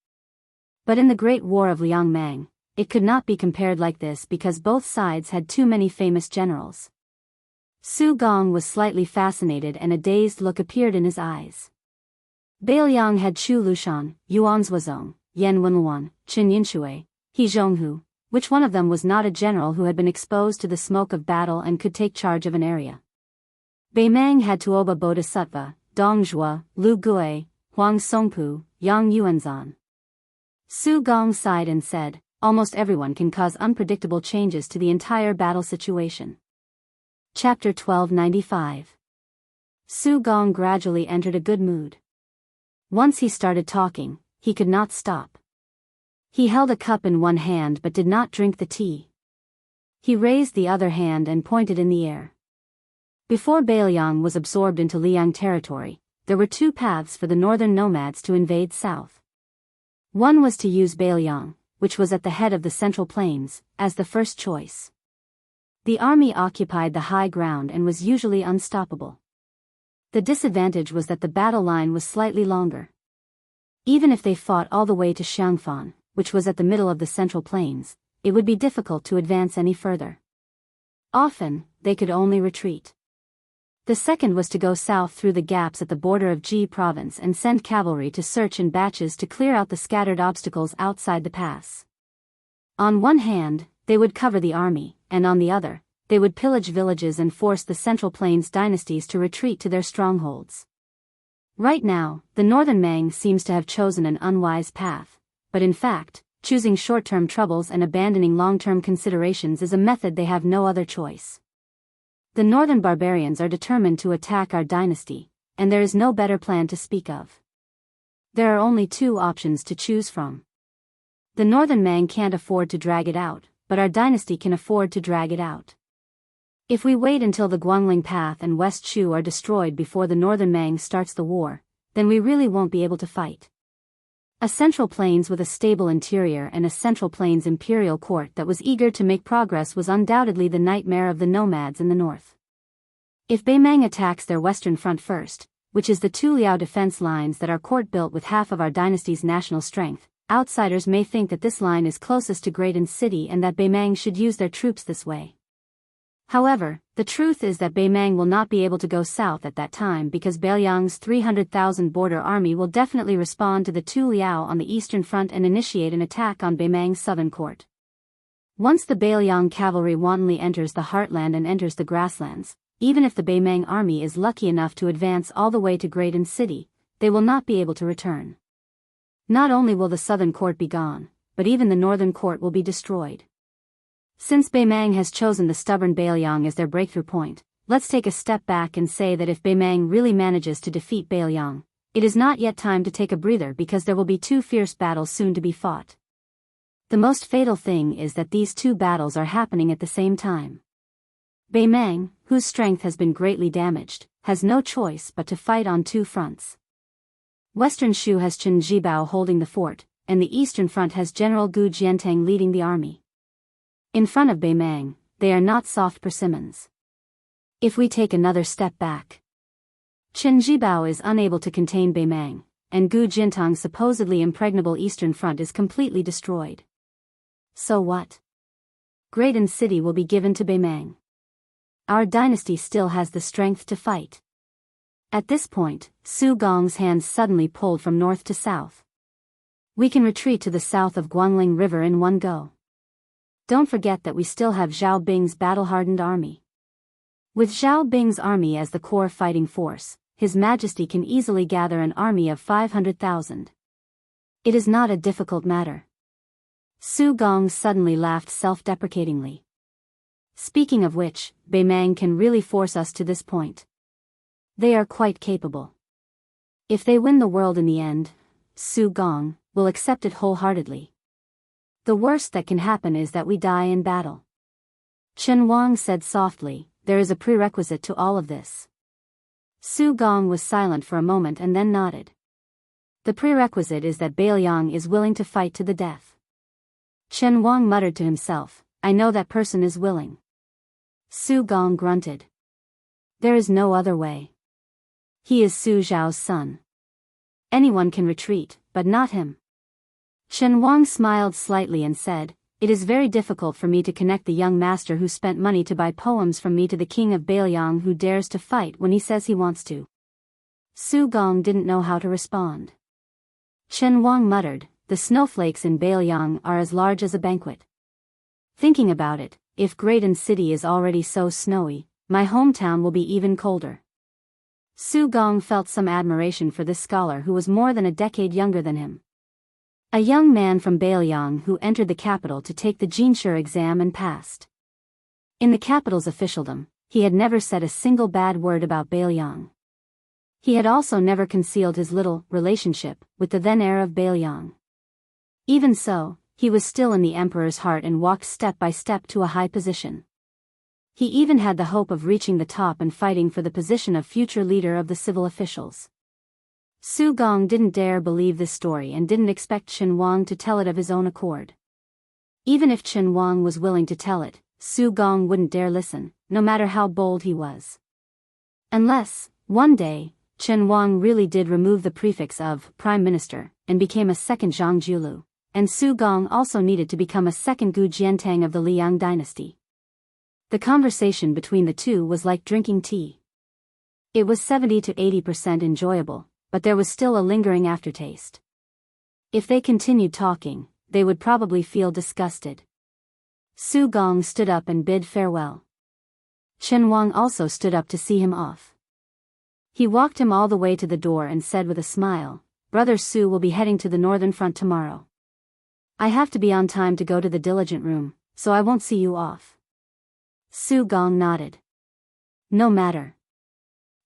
But in the Great War of Liangmang, it could not be compared like this because both sides had too many famous generals. Su Gong was slightly fascinated and a dazed look appeared in his eyes. Biyao had Chu Lushan, Yuan Zuozong, Yan Wenluan, Qin Yinshui, He Zhonghu. Which one of them was not a general who had been exposed to the smoke of battle and could take charge of an area? Beimang had Tuoba Bodhisattva, Dong Zhua, Lu Gui, Huang Songpu, Yang Yuanzan. Su Gong sighed and said, almost everyone can cause unpredictable changes to the entire battle situation. Chapter 1295. Su Gong gradually entered a good mood. Once he started talking, he could not stop. He held a cup in one hand but did not drink the tea. He raised the other hand and pointed in the air. Before Biyao was absorbed into Liang territory, there were two paths for the northern nomads to invade south. One was to use Biyao, which was at the head of the Central Plains, as the first choice. The army occupied the high ground and was usually unstoppable. The disadvantage was that the battle line was slightly longer. Even if they fought all the way to Xiangfan, which was at the middle of the Central Plains, it would be difficult to advance any further. Often, they could only retreat. The second was to go south through the gaps at the border of Ji province and send cavalry to search in batches to clear out the scattered obstacles outside the pass. On one hand, they would cover the army, and on the other, they would pillage villages and force the Central Plains dynasties to retreat to their strongholds. Right now, the Northern Mang seems to have chosen an unwise path, but in fact, choosing short-term troubles and abandoning long-term considerations is a method they have no other choice. The Northern barbarians are determined to attack our dynasty, and there is no better plan to speak of. There are only two options to choose from. The Northern Mang can't afford to drag it out, but our dynasty can afford to drag it out. If we wait until the Guangling Path and West Shu are destroyed before the Northern Mang starts the war, then we really won't be able to fight. A Central Plains with a stable interior and a Central Plains imperial court that was eager to make progress was undoubtedly the nightmare of the nomads in the north. If Beimang attacks their western front first, which is the two Liao defense lines that our court built with half of our dynasty's national strength, outsiders may think that this line is closest to Graydon City and that Beimang should use their troops this way. However, the truth is that Beimang will not be able to go south at that time because Beiliang's 300,000 border army will definitely respond to the Tu Liao on the eastern front and initiate an attack on Beimang's southern court. Once the Beiliang cavalry wantonly enters the heartland and enters the grasslands, even if the Beimang army is lucky enough to advance all the way to Graydon City, they will not be able to return. Not only will the southern court be gone, but even the northern court will be destroyed. Since Beimang has chosen the stubborn Beiliang as their breakthrough point, let's take a step back and say that if Beimang really manages to defeat Beiliang, it is not yet time to take a breather because there will be two fierce battles soon to be fought. The most fatal thing is that these two battles are happening at the same time. Beimang, whose strength has been greatly damaged, has no choice but to fight on two fronts. Western Shu has Chen Jibao holding the fort, and the eastern front has General Gu Jiantang leading the army. In front of Beimang, they are not soft persimmons. If we take another step back, Chen Jibao is unable to contain Beimang, and Gu Jintang's supposedly impregnable eastern front is completely destroyed. So what? Graydon City will be given to Beimang. Our dynasty still has the strength to fight. At this point, Su Gong's hands suddenly pulled from north to south. We can retreat to the south of Guangling River in one go. Don't forget that we still have Zhao Bing's battle-hardened army. With Zhao Bing's army as the core fighting force, His Majesty can easily gather an army of 500,000. It is not a difficult matter. Su Gong suddenly laughed self-deprecatingly. Speaking of which, Beimang can really force us to this point. They are quite capable. If they win the world in the end, Su Gong will accept it wholeheartedly. The worst that can happen is that we die in battle. Chen Wang said softly, there is a prerequisite to all of this. Su Gong was silent for a moment and then nodded. The prerequisite is that Beiliang is willing to fight to the death. Chen Wang muttered to himself, I know that person is willing. Su Gong grunted. There is no other way. He is Su Zhao's son. Anyone can retreat, but not him. Chen Wang smiled slightly and said, it is very difficult for me to connect the young master who spent money to buy poems from me to the king of Beiliang who dares to fight when he says he wants to. Su Gong didn't know how to respond. Chen Wang muttered, the snowflakes in Beiliang are as large as a banquet. Thinking about it, if Graydon City is already so snowy, my hometown will be even colder. Su Gong felt some admiration for this scholar who was more than a decade younger than him. A young man from Beiliang who entered the capital to take the Jinshi exam and passed. In the capital's officialdom, he had never said a single bad word about Beiliang. He had also never concealed his little relationship with the then heir of Beiliang. Even so, he was still in the emperor's heart and walked step by step to a high position. He even had the hope of reaching the top and fighting for the position of future leader of the civil officials. Su Gong didn't dare believe this story and didn't expect Chen Wang to tell it of his own accord. Even if Chen Wang was willing to tell it, Su Gong wouldn't dare listen, no matter how bold he was. Unless, one day, Chen Wang really did remove the prefix of Prime Minister and became a second Zhang Julu, and Su Gong also needed to become a second Gu Jiantang of the Liang dynasty. The conversation between the two was like drinking tea. It was 70 to 80% enjoyable, but there was still a lingering aftertaste. If they continued talking, they would probably feel disgusted. Su Gong stood up and bid farewell. Chen Wang also stood up to see him off. He walked him all the way to the door and said with a smile, "Brother Su will be heading to the northern front tomorrow. I have to be on time to go to the diligent room, so I won't see you off." Su Gong nodded. "No matter.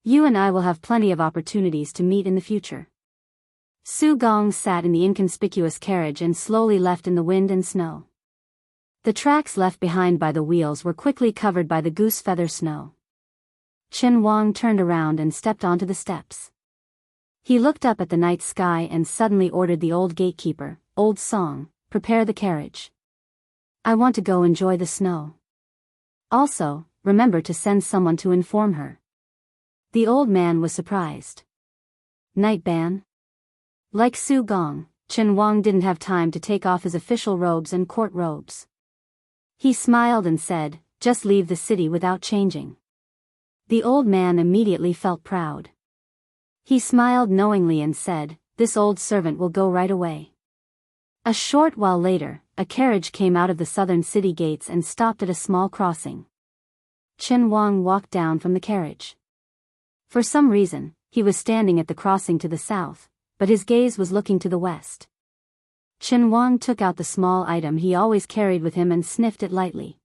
You and I will have plenty of opportunities to meet in the future." Su Gong sat in the inconspicuous carriage and slowly left in the wind and snow. The tracks left behind by the wheels were quickly covered by the goose feather snow. Chen Wang turned around and stepped onto the steps. He looked up at the night sky and suddenly ordered the old gatekeeper, "Old Song, prepare the carriage. I want to go enjoy the snow. Also, remember to send someone to inform her." The old man was surprised. Night ban? Like Su Gong, Chen Wang didn't have time to take off his official robes and court robes. He smiled and said, "Just leave the city without changing." The old man immediately felt proud. He smiled knowingly and said, "This old servant will go right away." A short while later, a carriage came out of the southern city gates and stopped at a small crossing. Chen Wang walked down from the carriage. For some reason, he was standing at the crossing to the south, but his gaze was looking to the west. Chen Wang took out the small item he always carried with him and sniffed it lightly.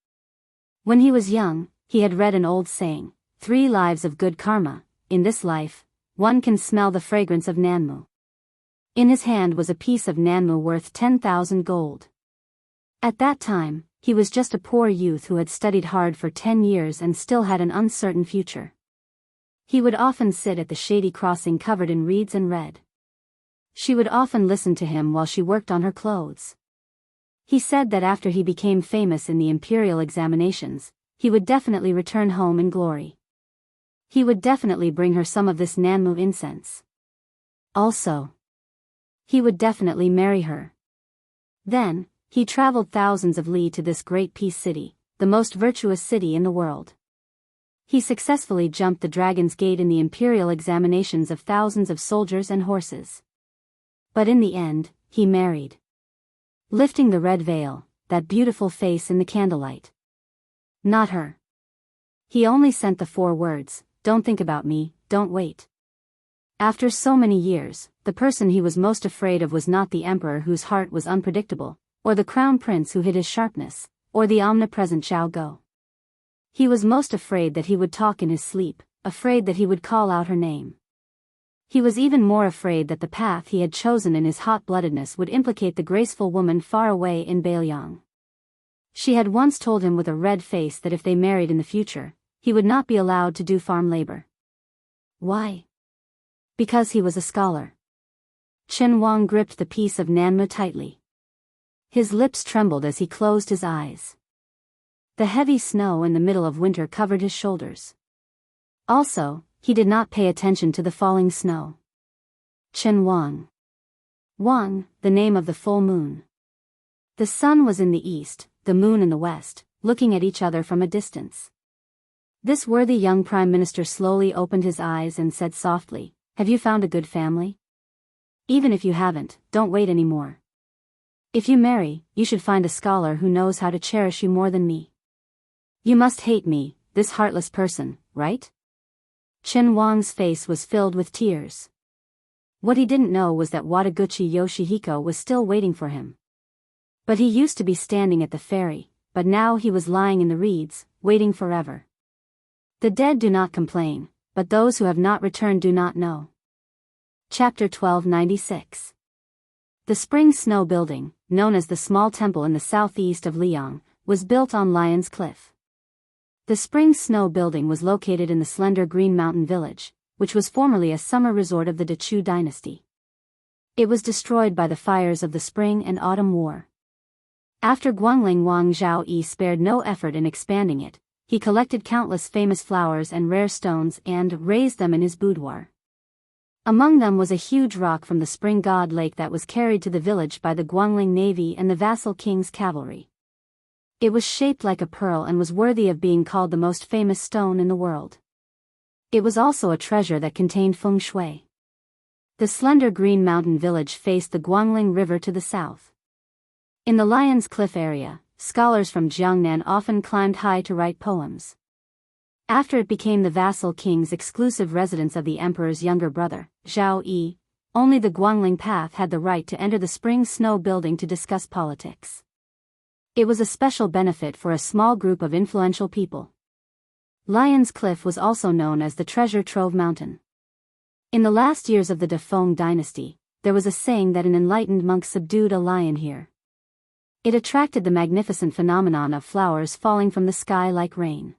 When he was young, he had read an old saying, 3 lives of good karma, in this life, one can smell the fragrance of Nanmu. In his hand was a piece of Nanmu worth 10,000 gold. At that time, he was just a poor youth who had studied hard for 10 years and still had an uncertain future. He would often sit at the shady crossing covered in reeds and read. She would often listen to him while she worked on her clothes. He said that after he became famous in the imperial examinations, he would definitely return home in glory. He would definitely bring her some of this Nanmu incense. Also, he would definitely marry her. Then, he traveled thousands of li to this great peace city, the most virtuous city in the world. He successfully jumped the Dragon's Gate in the imperial examinations of thousands of soldiers and horses. But in the end, he married. Lifting the red veil, that beautiful face in the candlelight. Not her. He only sent the 4 words, "Don't think about me, don't wait." After so many years, the person he was most afraid of was not the emperor whose heart was unpredictable, or the crown prince who hid his sharpness, or the omnipresent Xiao Go. He was most afraid that he would talk in his sleep, afraid that he would call out her name. He was even more afraid that the path he had chosen in his hot-bloodedness would implicate the graceful woman far away in Biyao. She had once told him with a red face that if they married in the future, he would not be allowed to do farm labor. Why? Because he was a scholar. Chen Wang gripped the piece of Nanmu tightly. His lips trembled as he closed his eyes. The heavy snow in the middle of winter covered his shoulders. Also, he did not pay attention to the falling snow. Chen Wang. Wang, the name of the full moon. The sun was in the east, the moon in the west, looking at each other from a distance. This worthy young prime minister slowly opened his eyes and said softly, "Have you found a good family? Even if you haven't, don't wait anymore. If you marry, you should find a scholar who knows how to cherish you more than me. You must hate me, this heartless person, right?" Chen Wang's face was filled with tears. What he didn't know was that Wataguchi Yoshihiko was still waiting for him. But he used to be standing at the ferry, but now he was lying in the reeds, waiting forever. The dead do not complain, but those who have not returned do not know. Chapter 1296. The Spring Snow Building, known as the Small Temple in the southeast of Liang, was built on Lion's Cliff. The Spring Snow Building was located in the slender Green Mountain Village, which was formerly a summer resort of the Dechu dynasty. It was destroyed by the fires of the Spring and Autumn War. After Guangling Wang Zhao Yi spared no effort in expanding it, he collected countless famous flowers and rare stones and raised them in his boudoir. Among them was a huge rock from the Spring God Lake that was carried to the village by the Guangling Navy and the vassal king's cavalry. It was shaped like a pearl and was worthy of being called the most famous stone in the world. It was also a treasure that contained feng shui. The slender green mountain village faced the Guangling River to the south. In the Lion's Cliff area, scholars from Jiangnan often climbed high to write poems. After it became the vassal king's exclusive residence of the emperor's younger brother, Zhao Yi, only the Guangling Path had the right to enter the spring snow building to discuss politics. It was a special benefit for a small group of influential people. Lion's Cliff was also known as the Treasure Trove Mountain. In the last years of the Defeng dynasty, there was a saying that an enlightened monk subdued a lion here. It attracted the magnificent phenomenon of flowers falling from the sky like rain.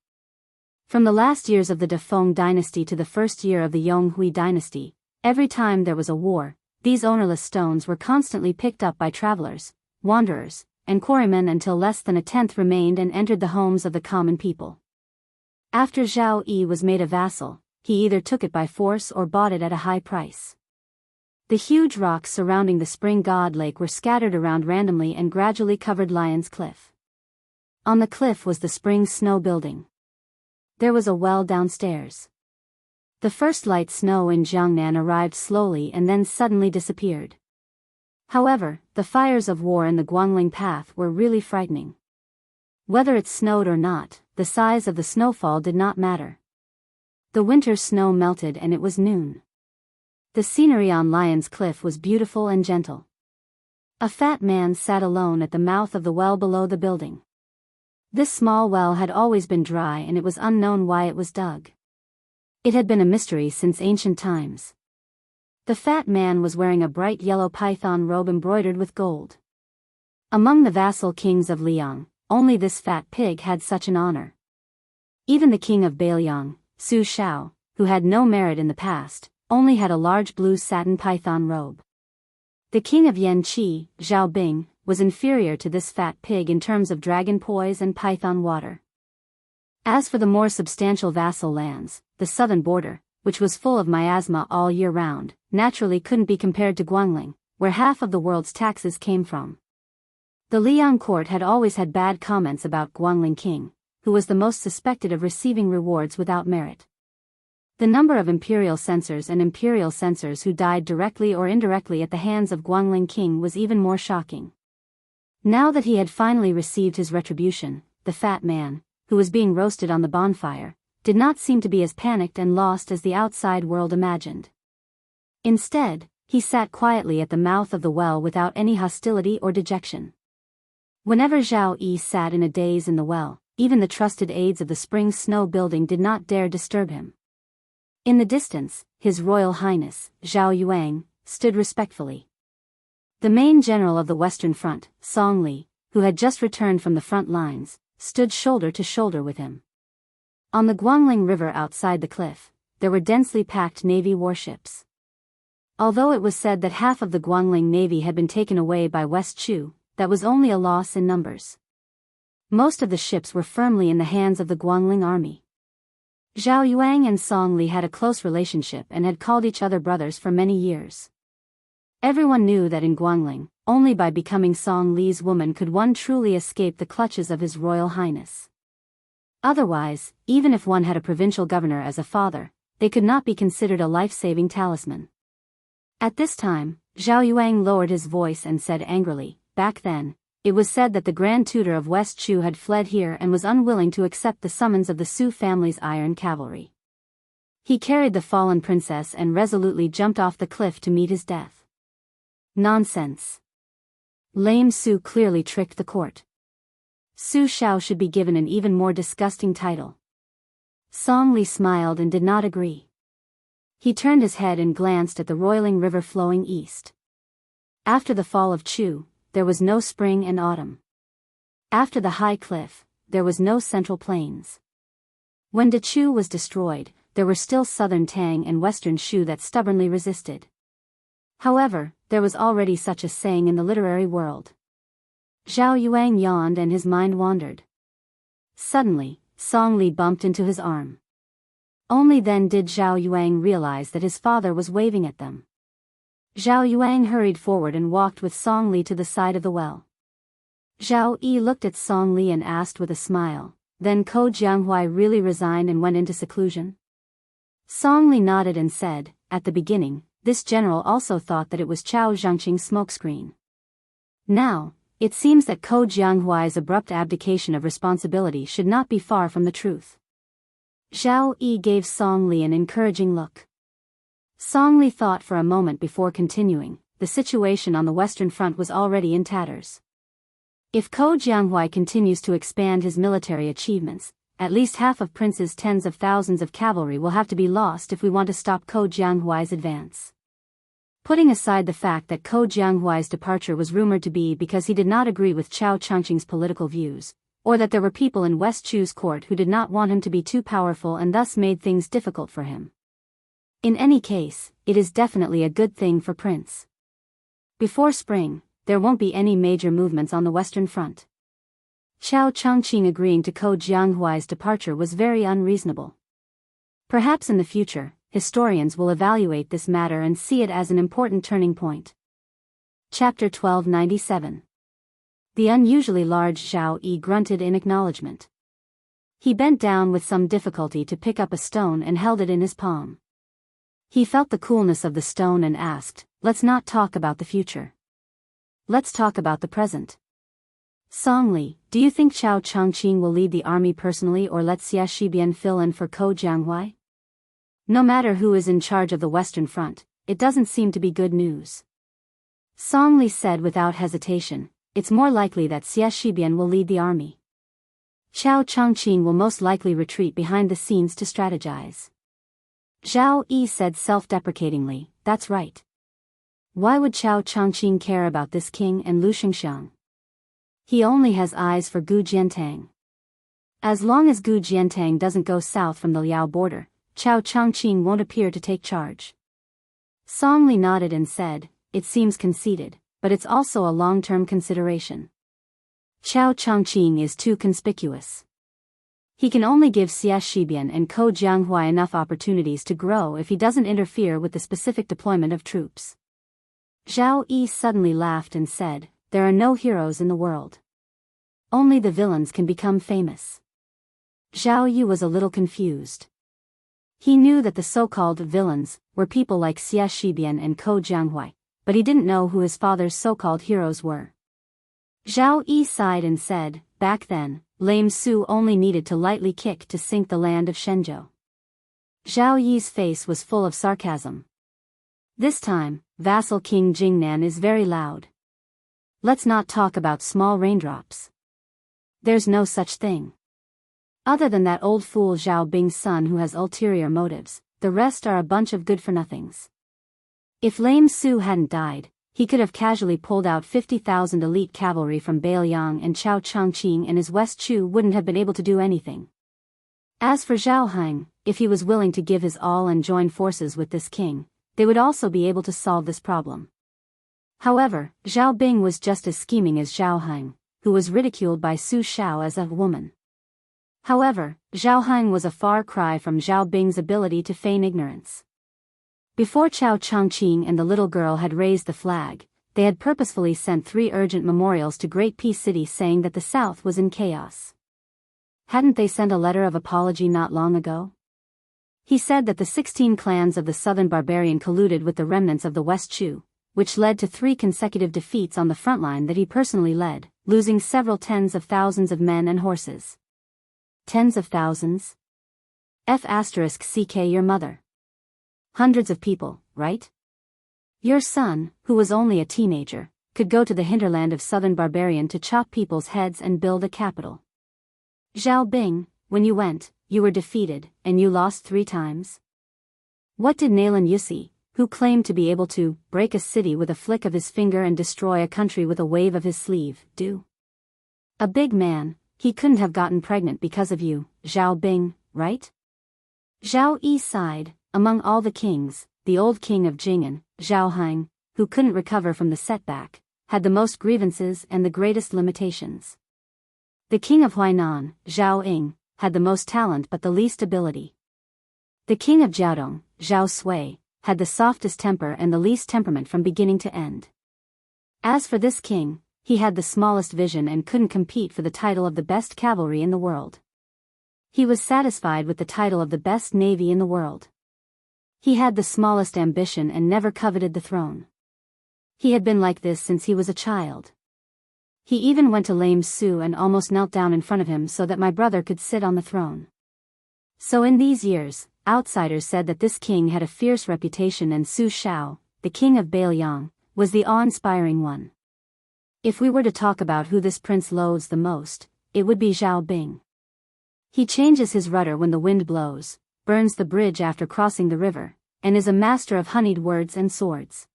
From the last years of the Defeng dynasty to the first year of the Yonghui dynasty, every time there was a war, these ownerless stones were constantly picked up by travelers, wanderers, and quarrymen until less than a tenth remained and entered the homes of the common people. After Zhao Yi was made a vassal, he either took it by force or bought it at a high price. The huge rocks surrounding the spring god lake were scattered around randomly and gradually covered Lion's Cliff. On the cliff was the spring snow building. There was a well downstairs. The first light snow in Jiangnan arrived slowly and then suddenly disappeared. However, the fires of war in the Guangling Path were really frightening. Whether it snowed or not, the size of the snowfall did not matter. The winter snow melted and it was noon. The scenery on Lion's Cliff was beautiful and gentle. A fat man sat alone at the mouth of the well below the building. This small well had always been dry and it was unknown why it was dug. It had been a mystery since ancient times. The fat man was wearing a bright yellow python robe embroidered with gold. Among the vassal kings of Liang, only this fat pig had such an honor. Even the king of Biyao, Su Shao, who had no merit in the past, only had a large blue satin python robe. The king of Yanqi, Zhao Bing, was inferior to this fat pig in terms of dragon poise and python water. As for the more substantial vassal lands, the southern border, which was full of miasma all year round, naturally couldn't be compared to Guangling, where half of the world's taxes came from. The Liang court had always had bad comments about Guangling king, who was the most suspected of receiving rewards without merit. The number of imperial censors and imperial censors who died directly or indirectly at the hands of Guangling king was even more shocking. Now that he had finally received his retribution, the fat man, who was being roasted on the bonfire, did not seem to be as panicked and lost as the outside world imagined. Instead, he sat quietly at the mouth of the well without any hostility or dejection. Whenever Zhao Yi sat in a daze in the well, even the trusted aides of the spring snow building did not dare disturb him. In the distance, His Royal Highness, Zhao Yuang, stood respectfully. The main general of the Western Front, Song Li, who had just returned from the front lines, stood shoulder to shoulder with him. On the Guangling River outside the cliff, there were densely packed Navy warships. Although it was said that half of the Guangling Navy had been taken away by West Chu, that was only a loss in numbers. Most of the ships were firmly in the hands of the Guangling army. Zhao Yuang and Song Li had a close relationship and had called each other brothers for many years. Everyone knew that in Guangling, only by becoming Song Li's woman could one truly escape the clutches of His Royal Highness. Otherwise, even if one had a provincial governor as a father, they could not be considered a life-saving talisman. At this time, Zhao Yuang lowered his voice and said angrily, "Back then, it was said that the Grand Tutor of West Chu had fled here and was unwilling to accept the summons of the Su family's iron cavalry. He carried the fallen princess and resolutely jumped off the cliff to meet his death." Nonsense. Lame Su clearly tricked the court. Su Shao should be given an even more disgusting title. Song Li smiled and did not agree. He turned his head and glanced at the roiling river flowing east. After the fall of Chu, there was no spring and autumn. After the high cliff, there was no central plains. When Chu was destroyed, there were still southern Tang and western Shu that stubbornly resisted. However, there was already such a saying in the literary world. Zhao Yuang yawned and his mind wandered. Suddenly, Song Li bumped into his arm. Only then did Zhao Yuang realize that his father was waving at them. Zhao Yuang hurried forward and walked with Song Li to the side of the well. Zhao Yi looked at Song Li and asked with a smile, "Then Ko Jianghu really resigned and went into seclusion?" Song Li nodded and said, at the beginning, this general also thought that it was Chao Zhangqing's smokescreen. Now, it seems that Ko Jianghuai's abrupt abdication of responsibility should not be far from the truth. Zhao Yi gave Song Li an encouraging look. Song Li thought for a moment before continuing. The situation on the Western Front was already in tatters. If Ko Jianghuai continues to expand his military achievements, at least half of Prince's tens of thousands of cavalry will have to be lost if we want to stop Ko Jianghuai's advance. Putting aside the fact that Ko Jianghuai's departure was rumored to be because he did not agree with Chao Changqing's political views, or that there were people in West Chu's court who did not want him to be too powerful and thus made things difficult for him. In any case, it is definitely a good thing for Prince. Before spring, there won't be any major movements on the Western Front. Chao Changqing agreeing to Ko Jianghuai's departure was very unreasonable. Perhaps in the future, historians will evaluate this matter and see it as an important turning point. Chapter 1297. The unusually large Zhao Yi grunted in acknowledgement. He bent down with some difficulty to pick up a stone and held it in his palm. He felt the coolness of the stone and asked, "Let's not talk about the future. Let's talk about the present. Song Li, do you think Chao Changqing will lead the army personally or let Xie Shibian fill in for Ko Jianghuai? No matter who is in charge of the Western Front, it doesn't seem to be good news." Song Li said without hesitation, "It's more likely that Xie Shibian will lead the army. Chao Changqing will most likely retreat behind the scenes to strategize." Zhao Yi said self-deprecatingly, "That's right. Why would Chao Changqing care about this king and Lu Xingxiang? He only has eyes for Gu Jiantang. As long as Gu Jiantang doesn't go south from the Liao border, Chao Changqing won't appear to take charge." Song Li nodded and said, "It seems conceited, but it's also a long-term consideration. Chao Changqing is too conspicuous. He can only give Xie Shibian and Ko Jianghuai enough opportunities to grow if he doesn't interfere with the specific deployment of troops." Zhao Yi suddenly laughed and said, "There are no heroes in the world. Only the villains can become famous." Zhao Yi was a little confused. He knew that the so-called villains were people like Xie Shibian and Ko Jianghuai, but he didn't know who his father's so-called heroes were. Zhao Yi sighed and said, "Back then, Lame Su only needed to lightly kick to sink the land of Shenzhou." Zhao Yi's face was full of sarcasm. "This time, vassal King Jingnan is very loud. Let's not talk about small raindrops. There's no such thing. Other than that old fool Zhao Bing's son who has ulterior motives, the rest are a bunch of good-for-nothings. If Lame Su hadn't died, he could have casually pulled out 50,000 elite cavalry from Beiliang and Chao Changqing and his West Chu wouldn't have been able to do anything. As for Zhao Hang, if he was willing to give his all and join forces with this king, they would also be able to solve this problem." However, Zhao Bing was just as scheming as Zhao Hang, who was ridiculed by Su Shao as a woman. However, Zhao Hang was a far cry from Zhao Bing's ability to feign ignorance. Before Chao Changqing and the little girl had raised the flag, they had purposefully sent 3 urgent memorials to Great Peace City saying that the South was in chaos. Hadn't they sent a letter of apology not long ago? He said that the 16 clans of the southern barbarian colluded with the remnants of the West Chu, which led to 3 consecutive defeats on the front line that he personally led, losing several tens of thousands of men and horses. Tens of thousands? F***ck your mother. Hundreds of people, right? Your son, who was only a teenager, could go to the hinterland of southern barbarian to chop people's heads and build a capital. Zhao Bing, when you went, you were defeated, and you lost 3 times. What did Nailan Yusi, who claimed to be able to break a city with a flick of his finger and destroy a country with a wave of his sleeve, do? A big man, he couldn't have gotten pregnant because of you, Zhao Bing, right?" Zhao Yi sighed. Among all the kings, the old king of Jing'an, Zhao Hang, who couldn't recover from the setback, had the most grievances and the greatest limitations. The king of Huainan, Zhao Ying, had the most talent but the least ability. The king of Jiaodong, Zhao Sui, had the softest temper and the least temperament from beginning to end. As for this king, he had the smallest vision and couldn't compete for the title of the best cavalry in the world. He was satisfied with the title of the best navy in the world. He had the smallest ambition and never coveted the throne. He had been like this since he was a child. He even went to lame Su and almost knelt down in front of him so that my brother could sit on the throne. So in these years, outsiders said that this king had a fierce reputation and Su Shao, the king of Biyao, was the awe-inspiring one. If we were to talk about who this prince loathes the most, it would be Zhao Bing. He changes his rudder when the wind blows, burns the bridge after crossing the river, and is a master of honeyed words and swords.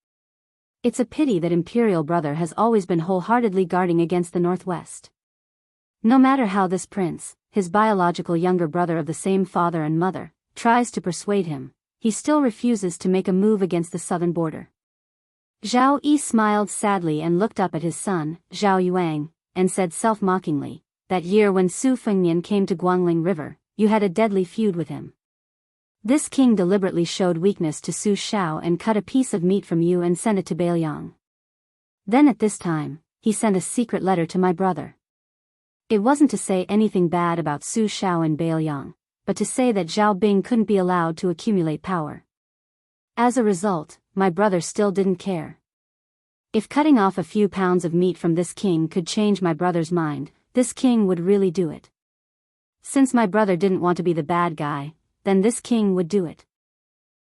It's a pity that imperial brother has always been wholeheartedly guarding against the northwest. No matter how this prince, his biological younger brother of the same father and mother, tries to persuade him, he still refuses to make a move against the southern border. Zhao Yi smiled sadly and looked up at his son, Zhao Yuang, and said self-mockingly, "That year when Su Fengnian came to Guangling River, you had a deadly feud with him. This king deliberately showed weakness to Su Shao and cut a piece of meat from you and sent it to Biyao. Then at this time, he sent a secret letter to my brother. It wasn't to say anything bad about Su Shao and Biyao, but to say that Zhao Bing couldn't be allowed to accumulate power. As a result, my brother still didn't care. If cutting off a few pounds of meat from this king could change my brother's mind, this king would really do it. Since my brother didn't want to be the bad guy, then this king would do it.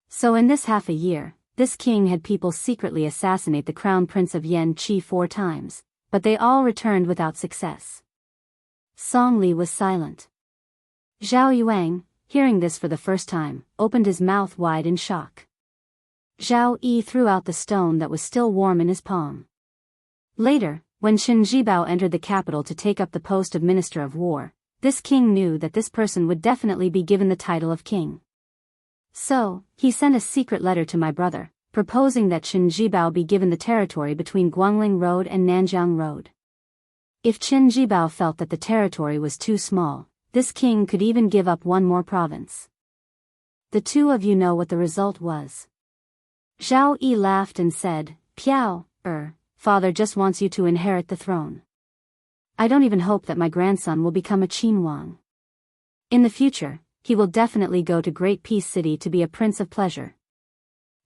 So in this half a year, this king had people secretly assassinate the crown prince of Yan Qi 4 times, but they all returned without success." Song Li was silent. Zhao Yuang, hearing this for the first time, opened his mouth wide in shock. Zhao Yi threw out the stone that was still warm in his palm. Later, when Qin Jibao entered the capital to take up the post of Minister of War, this king knew that this person would definitely be given the title of king. So, he sent a secret letter to my brother, proposing that Qin Jibao be given the territory between Guangling Road and Nanjiang Road. If Qin Jibao felt that the territory was too small, this king could even give up one more province. The two of you know what the result was. Zhao Yi laughed and said, "Piao, father just wants you to inherit the throne. I don't even hope that my grandson will become a Qinhuang. In the future, he will definitely go to Great Peace City to be a prince of pleasure.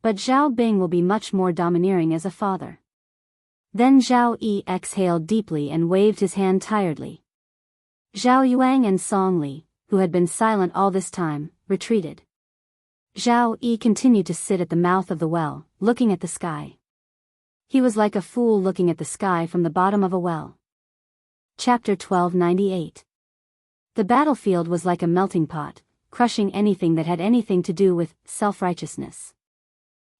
But Zhao Bing will be much more domineering as a father." Then Zhao Yi exhaled deeply and waved his hand tiredly. Zhao Yuang and Song Li, who had been silent all this time, retreated. Zhao Yi continued to sit at the mouth of the well, looking at the sky. He was like a fool looking at the sky from the bottom of a well. Chapter 1298. The battlefield was like a melting pot, crushing anything that had anything to do with self-righteousness.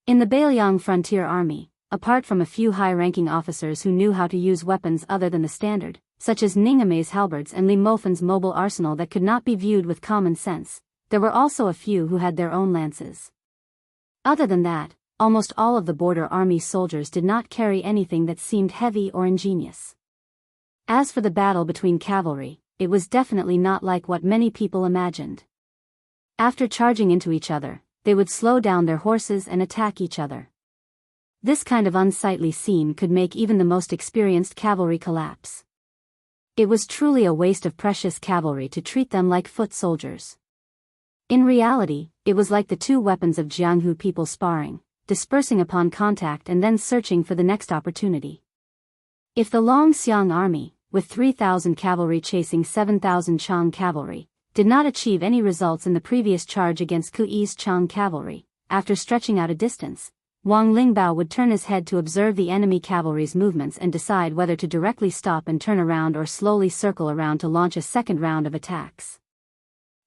In the Biyao Frontier Army, apart from a few high-ranking officers who knew how to use weapons other than the standard, such as Ningame's halberds and Li Mofan's mobile arsenal that could not be viewed with common sense, there were also a few who had their own lances. Other than that, almost all of the border army soldiers did not carry anything that seemed heavy or ingenious. As for the battle between cavalry, it was definitely not like what many people imagined. After charging into each other, they would slow down their horses and attack each other. This kind of unsightly scene could make even the most experienced cavalry collapse. It was truly a waste of precious cavalry to treat them like foot soldiers. In reality, it was like the two weapons of Jianghu people sparring, dispersing upon contact and then searching for the next opportunity. If the Longxiang army, with 3,000 cavalry chasing 7,000 Chang cavalry, did not achieve any results in the previous charge against Kui's Chang cavalry, after stretching out a distance, Wang Lingbao would turn his head to observe the enemy cavalry's movements and decide whether to directly stop and turn around or slowly circle around to launch a second round of attacks.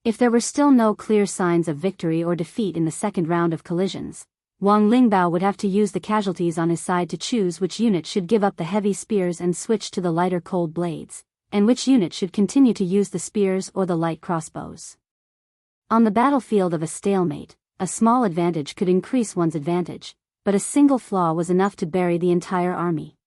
If there were still no clear signs of victory or defeat in the second round of collisions, Wang Lingbao would have to use the casualties on his side to choose which unit should give up the heavy spears and switch to the lighter cold blades, and which unit should continue to use the spears or the light crossbows. On the battlefield of a stalemate, a small advantage could increase one's advantage, but a single flaw was enough to bury the entire army.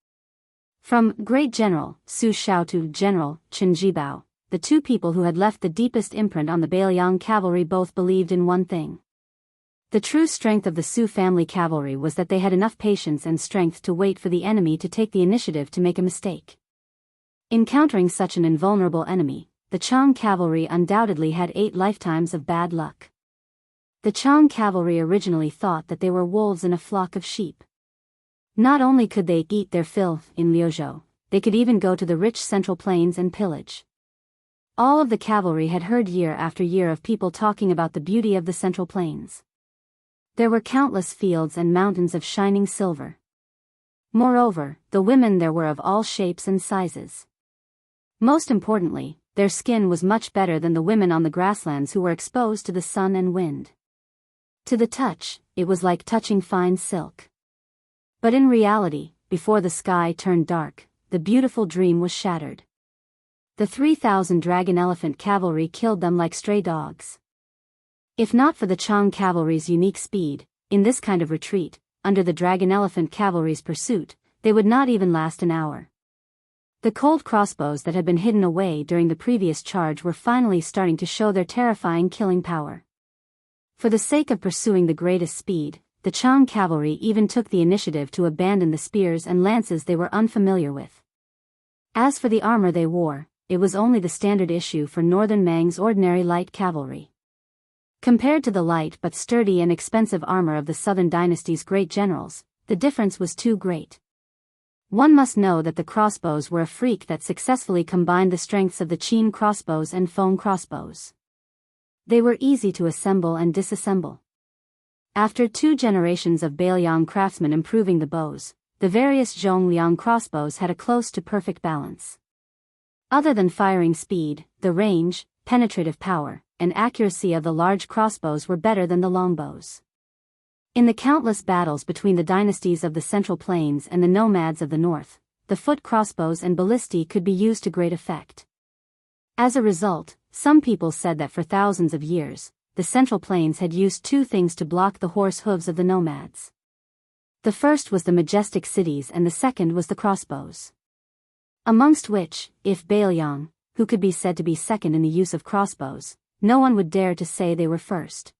From Great General Su Shao to General Qin Jibao, the two people who had left the deepest imprint on the Biyao cavalry both believed in one thing. The true strength of the Su family cavalry was that they had enough patience and strength to wait for the enemy to take the initiative to make a mistake. Encountering such an invulnerable enemy, the Chang cavalry undoubtedly had 8 lifetimes of bad luck. The Chang cavalry originally thought that they were wolves in a flock of sheep. Not only could they eat their fill in Liuzhou, they could even go to the rich central plains and pillage. All of the cavalry had heard year after year of people talking about the beauty of the central plains. There were countless fields and mountains of shining silver. Moreover, the women there were of all shapes and sizes. Most importantly, their skin was much better than the women on the grasslands who were exposed to the sun and wind. To the touch, it was like touching fine silk. But in reality, before the sky turned dark, the beautiful dream was shattered. The 3,000 dragon elephant cavalry killed them like stray dogs. If not for the Chang cavalry's unique speed, in this kind of retreat, under the dragon elephant cavalry's pursuit, they would not even last an hour. The cold crossbows that had been hidden away during the previous charge were finally starting to show their terrifying killing power. For the sake of pursuing the greatest speed, the Chang cavalry even took the initiative to abandon the spears and lances they were unfamiliar with. As for the armor they wore, it was only the standard issue for Northern Mang's ordinary light cavalry. Compared to the light but sturdy and expensive armor of the Southern Dynasty's great generals, the difference was too great. One must know that the crossbows were a freak that successfully combined the strengths of the Qin crossbows and Feng crossbows. They were easy to assemble and disassemble. After 2 generations of Biyao craftsmen improving the bows, the various Zhongliang crossbows had a close to perfect balance. Other than firing speed, the range, penetrative power, and accuracy of the large crossbows were better than the longbows. In the countless battles between the dynasties of the Central Plains and the nomads of the north, the foot crossbows and ballistae could be used to great effect. As a result, some people said that for thousands of years, the Central Plains had used 2 things to block the horse hooves of the nomads. The first was the majestic cities and the second was the crossbows. Amongst which, if Biyao, who could be said to be second in the use of crossbows, no one would dare to say they were first.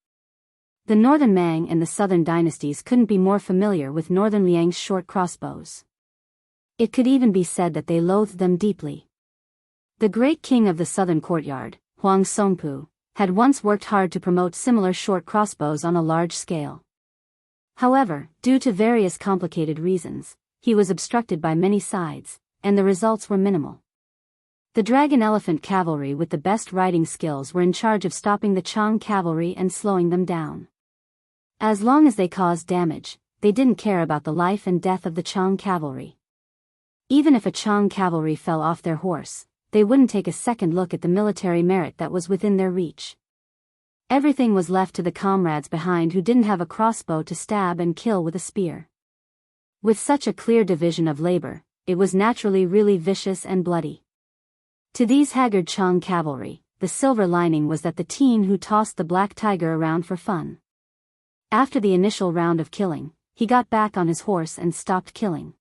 The Northern Mang and the Southern dynasties couldn't be more familiar with Northern Liang's short crossbows. It could even be said that they loathed them deeply. The great king of the southern courtyard, Huang Songpu, had once worked hard to promote similar short crossbows on a large scale. However, due to various complicated reasons, he was obstructed by many sides, and the results were minimal. The dragon elephant cavalry with the best riding skills were in charge of stopping the Chang cavalry and slowing them down. As long as they caused damage, they didn't care about the life and death of the Chang cavalry. Even if a Chang cavalry fell off their horse, they wouldn't take a second look at the military merit that was within their reach. Everything was left to the comrades behind who didn't have a crossbow to stab and kill with a spear. With such a clear division of labor, it was naturally really vicious and bloody. To these haggard Chang cavalry, the silver lining was that the teen who tossed the black tiger around for fun. After the initial round of killing, he got back on his horse and stopped killing.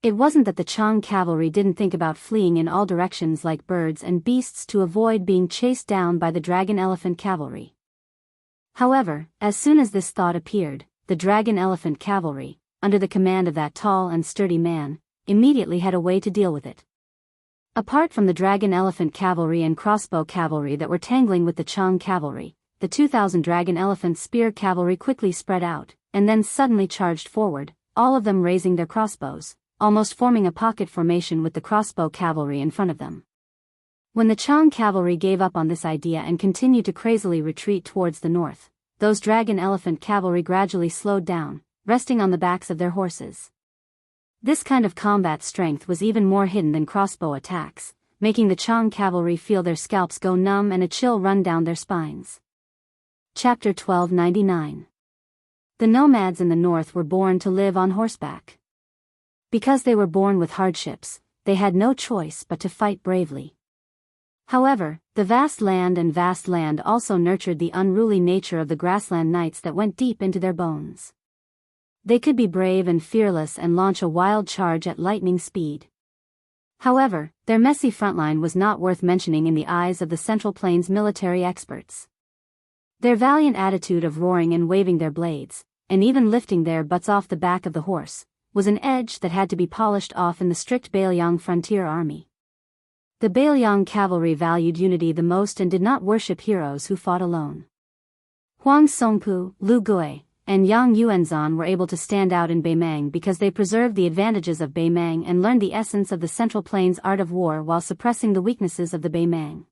It wasn't that the Chang cavalry didn't think about fleeing in all directions like birds and beasts to avoid being chased down by the dragon elephant cavalry. However, as soon as this thought appeared, the dragon elephant cavalry, under the command of that tall and sturdy man, immediately had a way to deal with it. Apart from the dragon elephant cavalry and crossbow cavalry that were tangling with the Chang cavalry, the 2,000 dragon elephant spear cavalry quickly spread out, and then suddenly charged forward, all of them raising their crossbows, almost forming a pocket formation with the crossbow cavalry in front of them. When the Chang cavalry gave up on this idea and continued to crazily retreat towards the north, those dragon elephant cavalry gradually slowed down, resting on the backs of their horses. This kind of combat strength was even more hidden than crossbow attacks, making the Chang cavalry feel their scalps go numb and a chill run down their spines. Chapter 1299. The nomads in the north were born to live on horseback. Because they were born with hardships, they had no choice but to fight bravely. However, the vast land also nurtured the unruly nature of the grassland knights that went deep into their bones. They could be brave and fearless and launch a wild charge at lightning speed. However, their messy frontline was not worth mentioning in the eyes of the Central Plains military experts. Their valiant attitude of roaring and waving their blades, and even lifting their butts off the back of the horse, was an edge that had to be polished off in the strict Biyao frontier army. The Biyao cavalry valued unity the most and did not worship heroes who fought alone. Huang Songpu, Lu Gui, and Yang Yuanzhan were able to stand out in Beimang because they preserved the advantages of Beimang and learned the essence of the Central Plains art of war while suppressing the weaknesses of the Beimang.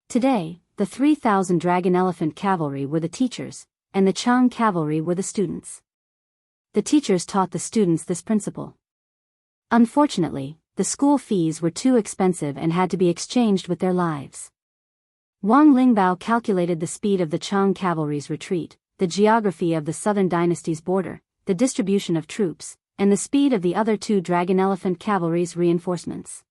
Today, the 3,000 dragon elephant cavalry were the teachers, and the Chang cavalry were the students. The teachers taught the students this principle. Unfortunately, the school fees were too expensive and had to be exchanged with their lives. Wang Lingbao calculated the speed of the Chang cavalry's retreat, the geography of the southern dynasty's border, the distribution of troops, and the speed of the other two dragon elephant cavalry's reinforcements.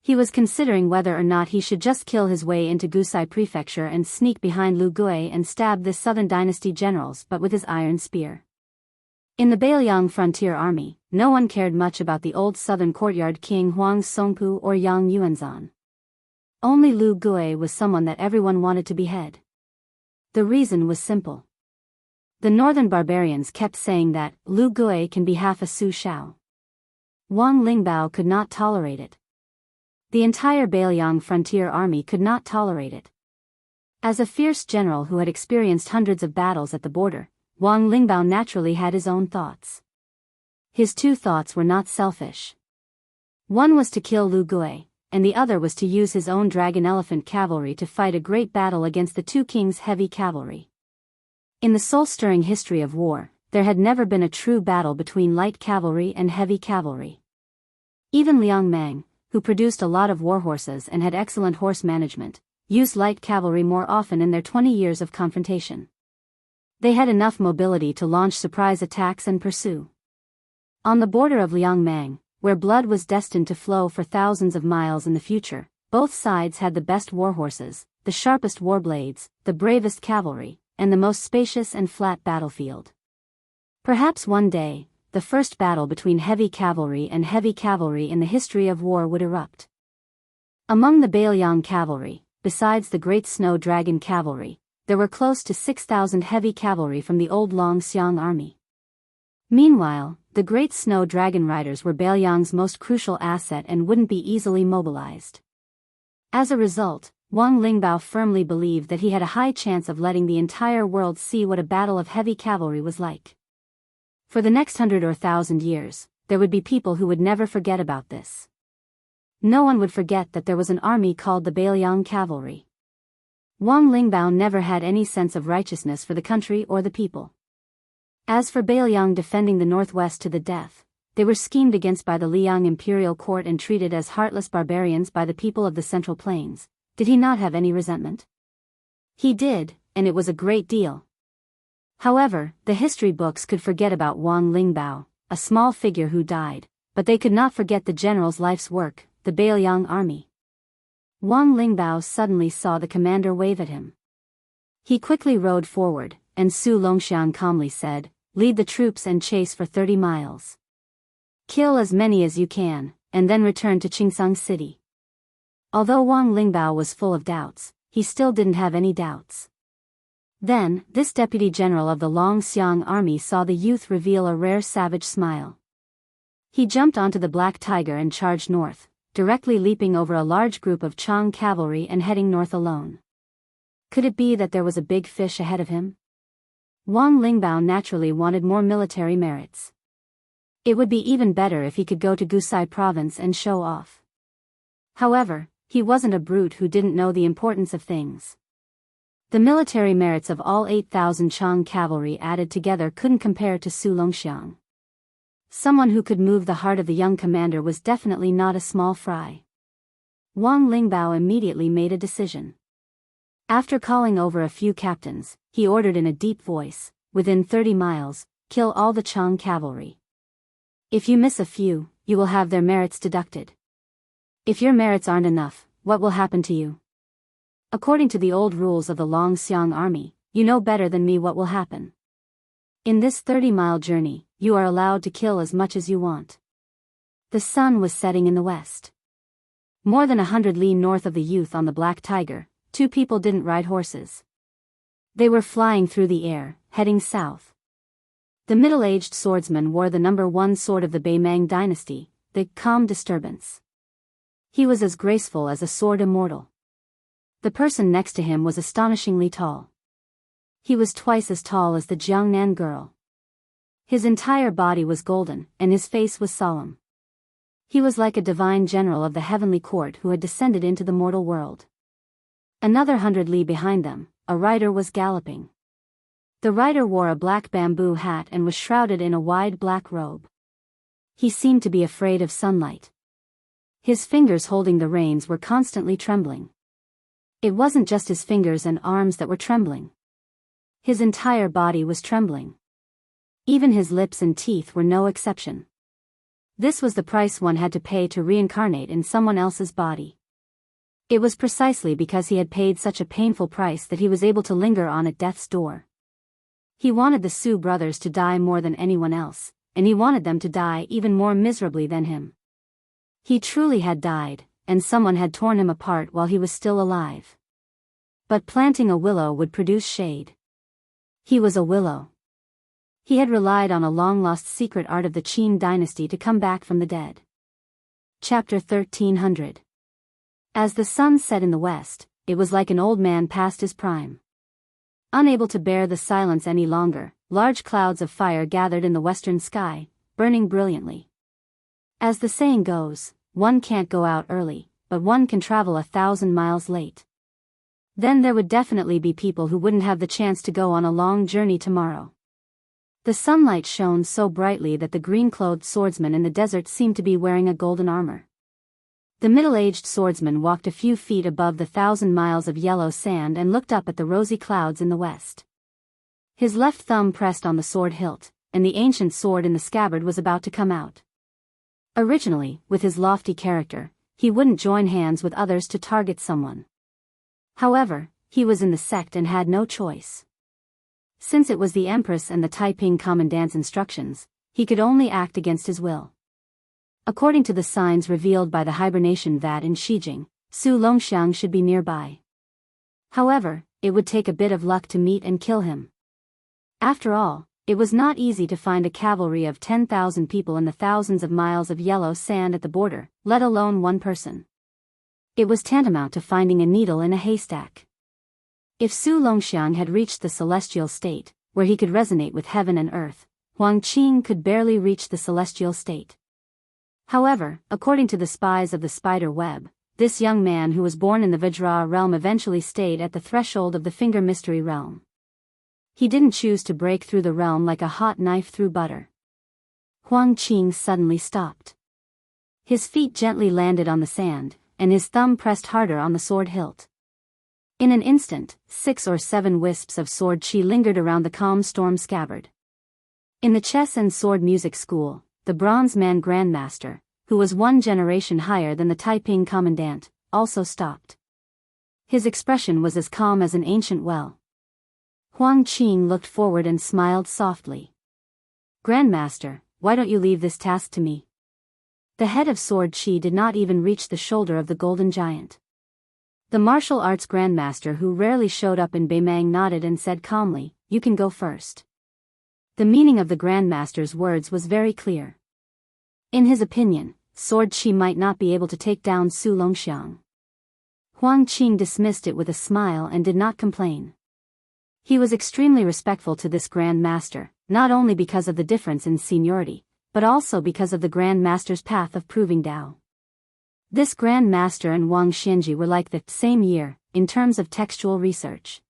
He was considering whether or not he should just kill his way into Gusai Prefecture and sneak behind Lu Gui and stab the southern dynasty generals but with his iron spear. In the Beiliang frontier army, no one cared much about the old southern courtyard king Huang Songpu or Yang Yuanzhan. Only Lu Gui was someone that everyone wanted to behead. The reason was simple. The northern barbarians kept saying that Lu Gui can be half a Su Shao. Wang Lingbao could not tolerate it. The entire Beiliang frontier army could not tolerate it. As a fierce general who had experienced hundreds of battles at the border, Wang Lingbao naturally had his own thoughts. His two thoughts were not selfish. One was to kill Lu Gui, and the other was to use his own dragon elephant cavalry to fight a great battle against the two kings' heavy cavalry. In the soul-stirring history of war, there had never been a true battle between light cavalry and heavy cavalry. Even Liang Mang, who produced a lot of warhorses and had excellent horse management, used light cavalry more often in their 20 years of confrontation. They had enough mobility to launch surprise attacks and pursue. On the border of Liang Mang, where blood was destined to flow for thousands of miles in the future, both sides had the best warhorses, the sharpest warblades, the bravest cavalry, and the most spacious and flat battlefield. Perhaps one day, the first battle between heavy cavalry in the history of war would erupt. Among the Beiliang cavalry, besides the great snow dragon cavalry, there were close to 6,000 heavy cavalry from the old Long Xiang army. Meanwhile, the great snow dragon riders were Beiliang's most crucial asset and wouldn't be easily mobilized. As a result, Wang Lingbao firmly believed that he had a high chance of letting the entire world see what a battle of heavy cavalry was like. For the next 100 or 1,000 years, there would be people who would never forget about this. No one would forget that there was an army called the Beiliang cavalry. Wang Lingbao never had any sense of righteousness for the country or the people. As for Beiliang defending the northwest to the death, they were schemed against by the Liang imperial court and treated as heartless barbarians by the people of the Central Plains. Did he not have any resentment? He did, and it was a great deal. However, the history books could forget about Wang Lingbao, a small figure who died, but they could not forget the general's life's work, the Beiliang army. Wang Lingbao suddenly saw the commander wave at him. He quickly rode forward, and Su Longxian calmly said, "Lead the troops and chase for 30 miles. Kill as many as you can, and then return to Qingsang City." Although Wang Lingbao was full of doubts, he still didn't have any doubts. Then, this deputy general of the Long Xiang army saw the youth reveal a rare savage smile. He jumped onto the black tiger and charged north, directly leaping over a large group of Chang cavalry and heading north alone. Could it be that there was a big fish ahead of him? Wang Lingbao naturally wanted more military merits. It would be even better if he could go to Gusai province and show off. However, he wasn't a brute who didn't know the importance of things. The military merits of all 8,000 Chang cavalry added together couldn't compare to Su Longxiang. Someone who could move the heart of the young commander was definitely not a small fry. Wang Lingbao immediately made a decision. After calling over a few captains, he ordered in a deep voice, "Within 30 miles, kill all the Chang cavalry. If you miss a few, you will have their merits deducted. If your merits aren't enough, what will happen to you? According to the old rules of the Long Xiang army, you know better than me what will happen. In this 30-mile journey, you are allowed to kill as much as you want." The sun was setting in the west. More than 100 li north of the youth on the black tiger, two people didn't ride horses. They were flying through the air, heading south. The middle-aged swordsman wore the #1 sword of the Beimang dynasty, the calm disturbance. He was as graceful as a sword immortal. The person next to him was astonishingly tall. He was twice as tall as the Jiangnan girl. His entire body was golden, and his face was solemn. He was like a divine general of the heavenly court who had descended into the mortal world. Another 100 li behind them, a rider was galloping. The rider wore a black bamboo hat and was shrouded in a wide black robe. He seemed to be afraid of sunlight. His fingers holding the reins were constantly trembling. It wasn't just his fingers and arms that were trembling. His entire body was trembling. Even his lips and teeth were no exception. This was the price one had to pay to reincarnate in someone else's body. It was precisely because he had paid such a painful price that he was able to linger on at death's door. He wanted the Su brothers to die more than anyone else, and he wanted them to die even more miserably than him. He truly had died, and someone had torn him apart while he was still alive. But planting a willow would produce shade. He was a willow. He had relied on a long-lost secret art of the Qin dynasty to come back from the dead. Chapter 1300. As the sun set in the west, it was like an old man past his prime. Unable to bear the silence any longer, large clouds of fire gathered in the western sky, burning brilliantly. As the saying goes, one can't go out early, but one can travel 1,000 miles late. Then there would definitely be people who wouldn't have the chance to go on a long journey tomorrow. The sunlight shone so brightly that the green-clothed swordsman in the desert seemed to be wearing a golden armor. The middle-aged swordsman walked a few feet above the 1,000 miles of yellow sand and looked up at the rosy clouds in the west. His left thumb pressed on the sword hilt, and the ancient sword in the scabbard was about to come out. Originally, with his lofty character, he wouldn't join hands with others to target someone. However, he was in the sect and had no choice. Since it was the Empress and the Taiping Commandant's instructions, he could only act against his will. According to the signs revealed by the hibernation vat in Shijing, Su Longxiang should be nearby. However, it would take a bit of luck to meet and kill him. After all, it was not easy to find a cavalry of 10,000 people in the thousands of miles of yellow sand at the border, let alone one person. It was tantamount to finding a needle in a haystack. If Su Longxiang had reached the celestial state, where he could resonate with heaven and earth, Huang Qing could barely reach the celestial state. However, according to the spies of the spider web, this young man who was born in the Vajra realm eventually stayed at the threshold of the finger mystery realm. He didn't choose to break through the realm like a hot knife through butter. Huang Qing suddenly stopped. His feet gently landed on the sand, and his thumb pressed harder on the sword hilt. In an instant, 6 or 7 wisps of sword chi lingered around the calm storm scabbard. In the chess and sword music school, the bronze man grandmaster, who was 1 generation higher than the Taiping commandant, also stopped. His expression was as calm as an ancient well. Huang Qing looked forward and smiled softly. "Grandmaster, why don't you leave this task to me?" The head of sword chi did not even reach the shoulder of the golden giant. The martial arts grandmaster who rarely showed up in Beimang nodded and said calmly, "You can go first." The meaning of the grandmaster's words was very clear. In his opinion, sword chi might not be able to take down Su Longxiang. Huang Qing dismissed it with a smile and did not complain. He was extremely respectful to this Grand Master, not only because of the difference in seniority, but also because of the Grand Master's path of proving Tao. This Grand Master and Wang Xianji were like the same year, in terms of textual research.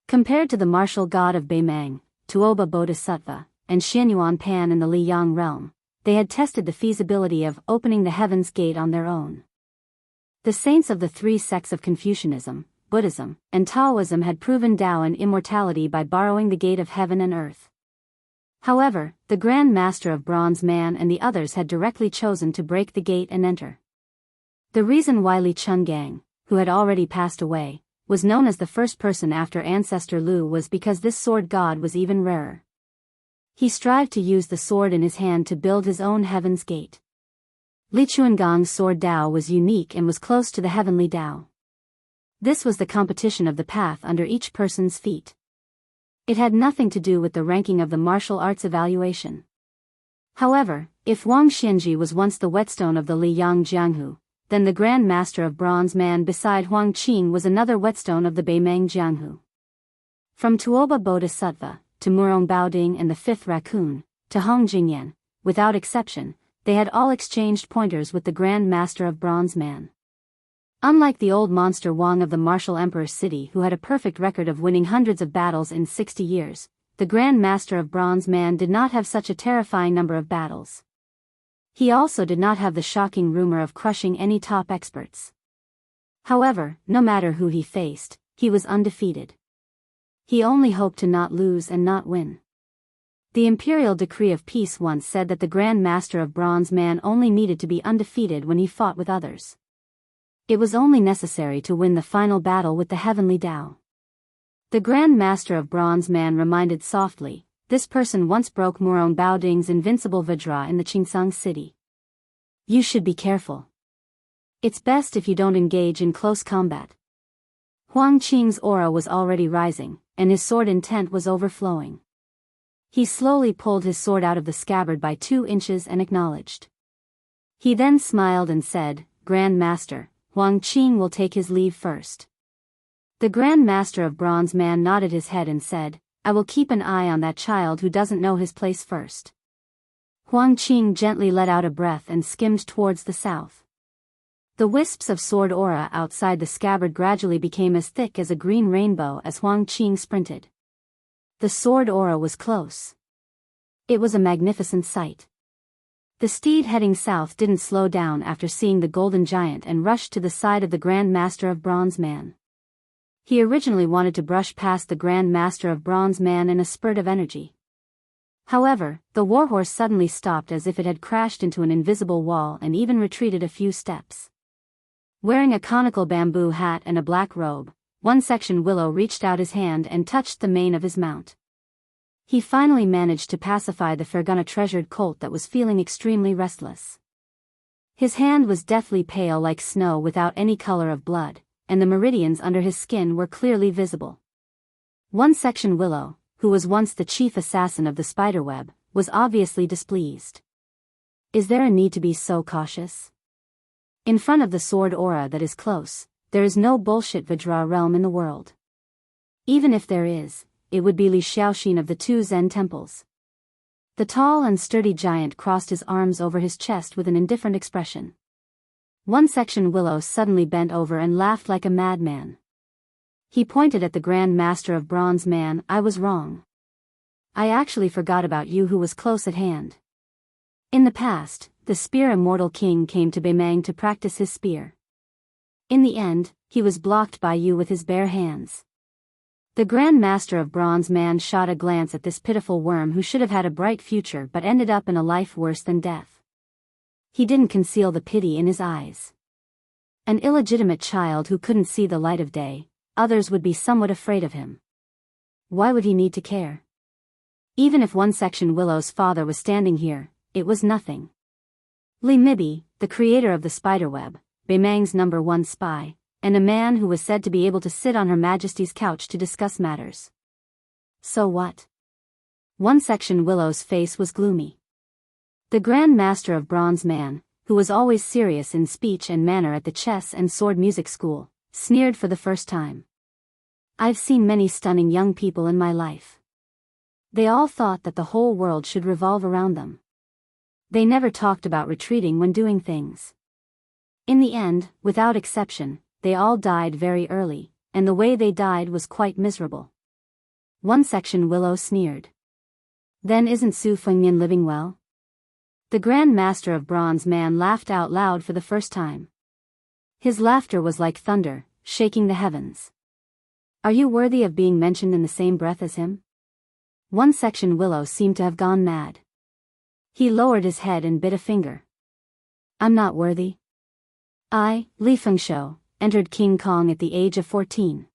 Compared to the martial god of Beimang, Tuoba Bodhisattva, and Xianyuan Pan in the Liyang realm, they had tested the feasibility of opening the heavens gate on their own. The saints of the 3 sects of Confucianism, Buddhism, and Taoism had proven Tao and immortality by borrowing the gate of heaven and earth. However, the Grand Master of Bronze Man and the others had directly chosen to break the gate and enter. The reason why Li Chungang, who had already passed away, was known as the first person after ancestor Lu was because this sword god was even rarer. He strived to use the sword in his hand to build his own heaven's gate. Li Chuangang's sword Dao was unique and was close to the heavenly Dao. This was the competition of the path under each person's feet. It had nothing to do with the ranking of the martial arts evaluation. However, if Wang Xianji was once the whetstone of the Liyang Jianghu, then the Grand Master of Bronze Man beside Huang Qing was another whetstone of the Beimang Jianghu. From Tuoba Bodhisattva, to Murong Baoding and the fifth raccoon, to Hong Jingyan, without exception, they had all exchanged pointers with the Grand Master of Bronze Man. Unlike the old monster Wang of the martial emperor's city who had a perfect record of winning hundreds of battles in 60 years, the Grand Master of Bronze Man did not have such a terrifying number of battles. He also did not have the shocking rumor of crushing any top experts. However, no matter who he faced, he was undefeated. He only hoped to not lose and not win. The imperial decree of peace once said that the Grand Master of Bronze Man only needed to be undefeated when he fought with others. It was only necessary to win the final battle with the heavenly Tao. The Grand Master of Bronze Man reminded softly, this person once broke Murong Baoding's invincible Vajra in the Qingsang city. You should be careful. It's best if you don't engage in close combat. Huang Qing's aura was already rising, and his sword intent was overflowing. He slowly pulled his sword out of the scabbard by 2 inches and acknowledged. He then smiled and said, Grand Master, Huang Qing will take his leave first. The Grand Master of Bronze Man nodded his head and said, I will keep an eye on that child who doesn't know his place first. Huang Qing gently let out a breath and skimmed towards the south. The wisps of sword aura outside the scabbard gradually became as thick as a green rainbow as Huang Qing sprinted. The sword aura was close. It was a magnificent sight. The steed heading south didn't slow down after seeing the golden giant and rushed to the side of the Grand Master of Bronze Man. He originally wanted to brush past the Grand Master of Bronze Man in a spurt of energy. However, the warhorse suddenly stopped as if it had crashed into an invisible wall and even retreated a few steps. Wearing a conical bamboo hat and a black robe, One Section Willow reached out his hand and touched the mane of his mount. He finally managed to pacify the Fergana-treasured colt that was feeling extremely restless. His hand was deathly pale like snow without any color of blood, and the meridians under his skin were clearly visible. One Section Willow, who was once the chief assassin of the spiderweb, was obviously displeased. Is there a need to be so cautious? In front of the sword aura that is close, there is no bullshit Vajra realm in the world. Even if there is, it would be Li Xiaoxin of the 2 Zen temples. The tall and sturdy giant crossed his arms over his chest with an indifferent expression. One Section Willow suddenly bent over and laughed like a madman. He pointed at the Grand Master of Bronze Man. I was wrong. I actually forgot about you who was close at hand. In the past, the Spear Immortal King came to Beimang to practice his spear. In the end, he was blocked by you with his bare hands. The Grand Master of Bronze Man shot a glance at this pitiful worm who should have had a bright future but ended up in a life worse than death. He didn't conceal the pity in his eyes. An illegitimate child who couldn't see the light of day, others would be somewhat afraid of him. Why would he need to care? Even if One Section Willow's father was standing here, it was nothing. Li Mibi, the creator of the spiderweb, Beimang's #1 spy, and a man who was said to be able to sit on Her Majesty's couch to discuss matters. So what? One Section Willow's face was gloomy. The Grand Master of Bronze Man, who was always serious in speech and manner at the chess and sword music school, sneered for the first time. I've seen many stunning young people in my life. They all thought that the whole world should revolve around them. They never talked about retreating when doing things. In the end, without exception, they all died very early, and the way they died was quite miserable. One Section Willow sneered. Then isn't Su Fengnian living well? The Grand Master of Bronze Man laughed out loud for the first time. His laughter was like thunder, shaking the heavens. Are you worthy of being mentioned in the same breath as him? One Section Willow seemed to have gone mad. He lowered his head and bit a finger. I'm not worthy. I, Li Fengshou, entered King Kong at the age of 14.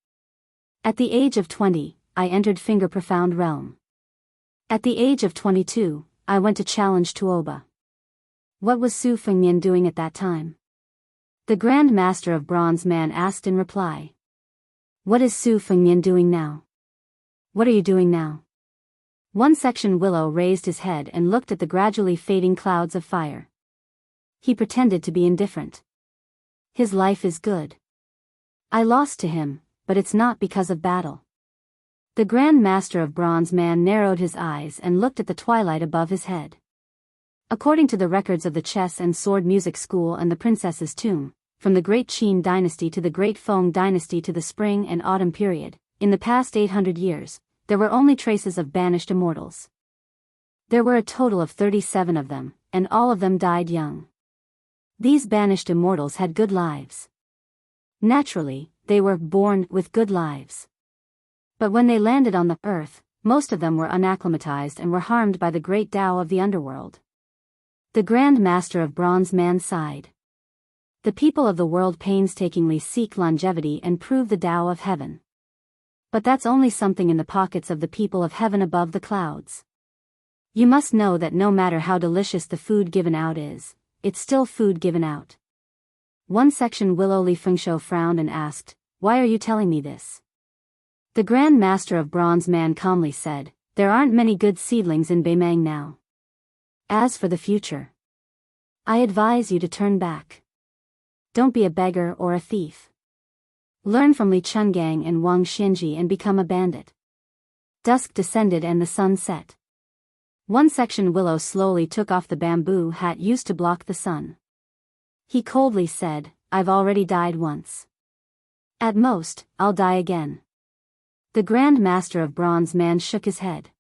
At the age of 20, I entered Finger Profound Realm. At the age of 22, I went to challenge Tuoba. What was Su Fengnian doing at that time? The Grand Master of Bronze Man asked in reply. What is Su Fengnian doing now? What are you doing now? One Section Willow raised his head and looked at the gradually fading clouds of fire. He pretended to be indifferent. His life is good. I lost to him, but it's not because of battle. The Grand Master of Bronze Man narrowed his eyes and looked at the twilight above his head. According to the records of the chess and sword music school and the princess's tomb, from the Great Qin dynasty to the Great Feng dynasty to the Spring and Autumn period, in the past 800 years, there were only traces of banished immortals. There were a total of 37 of them, and all of them died young. These banished immortals had good lives. Naturally, they were born with good lives. But when they landed on the earth, most of them were unacclimatized and were harmed by the great Tao of the underworld. The Grand Master of Bronze Man sighed. The people of the world painstakingly seek longevity and prove the Tao of heaven. But that's only something in the pockets of the people of heaven above the clouds. You must know that no matter how delicious the food given out is, it's still food given out. One section Willow Li Fengsho frowned and asked, "Why are you telling me this?" The Grand Master of Bronze Man calmly said, "There aren't many good seedlings in Beimang now. As for the future, I advise you to turn back. Don't be a beggar or a thief. Learn from Li Chungang and Wang Xianji and become a bandit." Dusk descended and the sun set. One section Willow slowly took off the bamboo hat used to block the sun. He coldly said, "I've already died once. At most, I'll die again." The Grand Master of Bronze Man shook his head.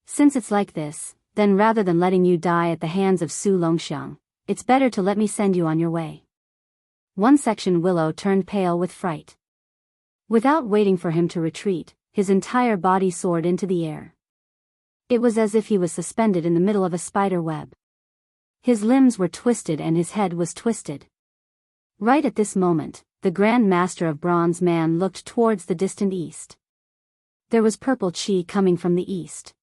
"Since it's like this, then rather than letting you die at the hands of Su Longxiang, it's better to let me send you on your way." One section Willow turned pale with fright. Without waiting for him to retreat, his entire body soared into the air. It was as if he was suspended in the middle of a spider web. His limbs were twisted and his head was twisted. Right at this moment, the Grand Master of Bronze Man looked towards the distant east. There was purple chi coming from the east.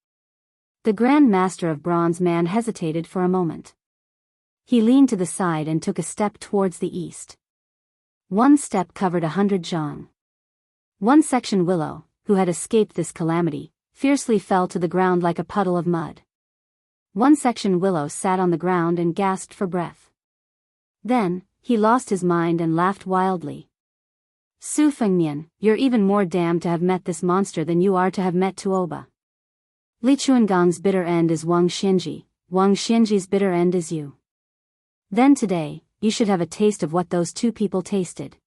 The Grand Master of Bronze Man hesitated for a moment. He leaned to the side and took a step towards the east. One step covered 100 zhang. One section Willow, who had escaped this calamity, fiercely fell to the ground like a puddle of mud. One section Willow sat on the ground and gasped for breath. Then, he lost his mind and laughed wildly. "Su Fengmian, you're even more damned to have met this monster than you are to have met Tuoba. Li Chuangang's bitter end is Wang Xianji, Wang Xianji's bitter end is you. Then today, you should have a taste of what those two people tasted."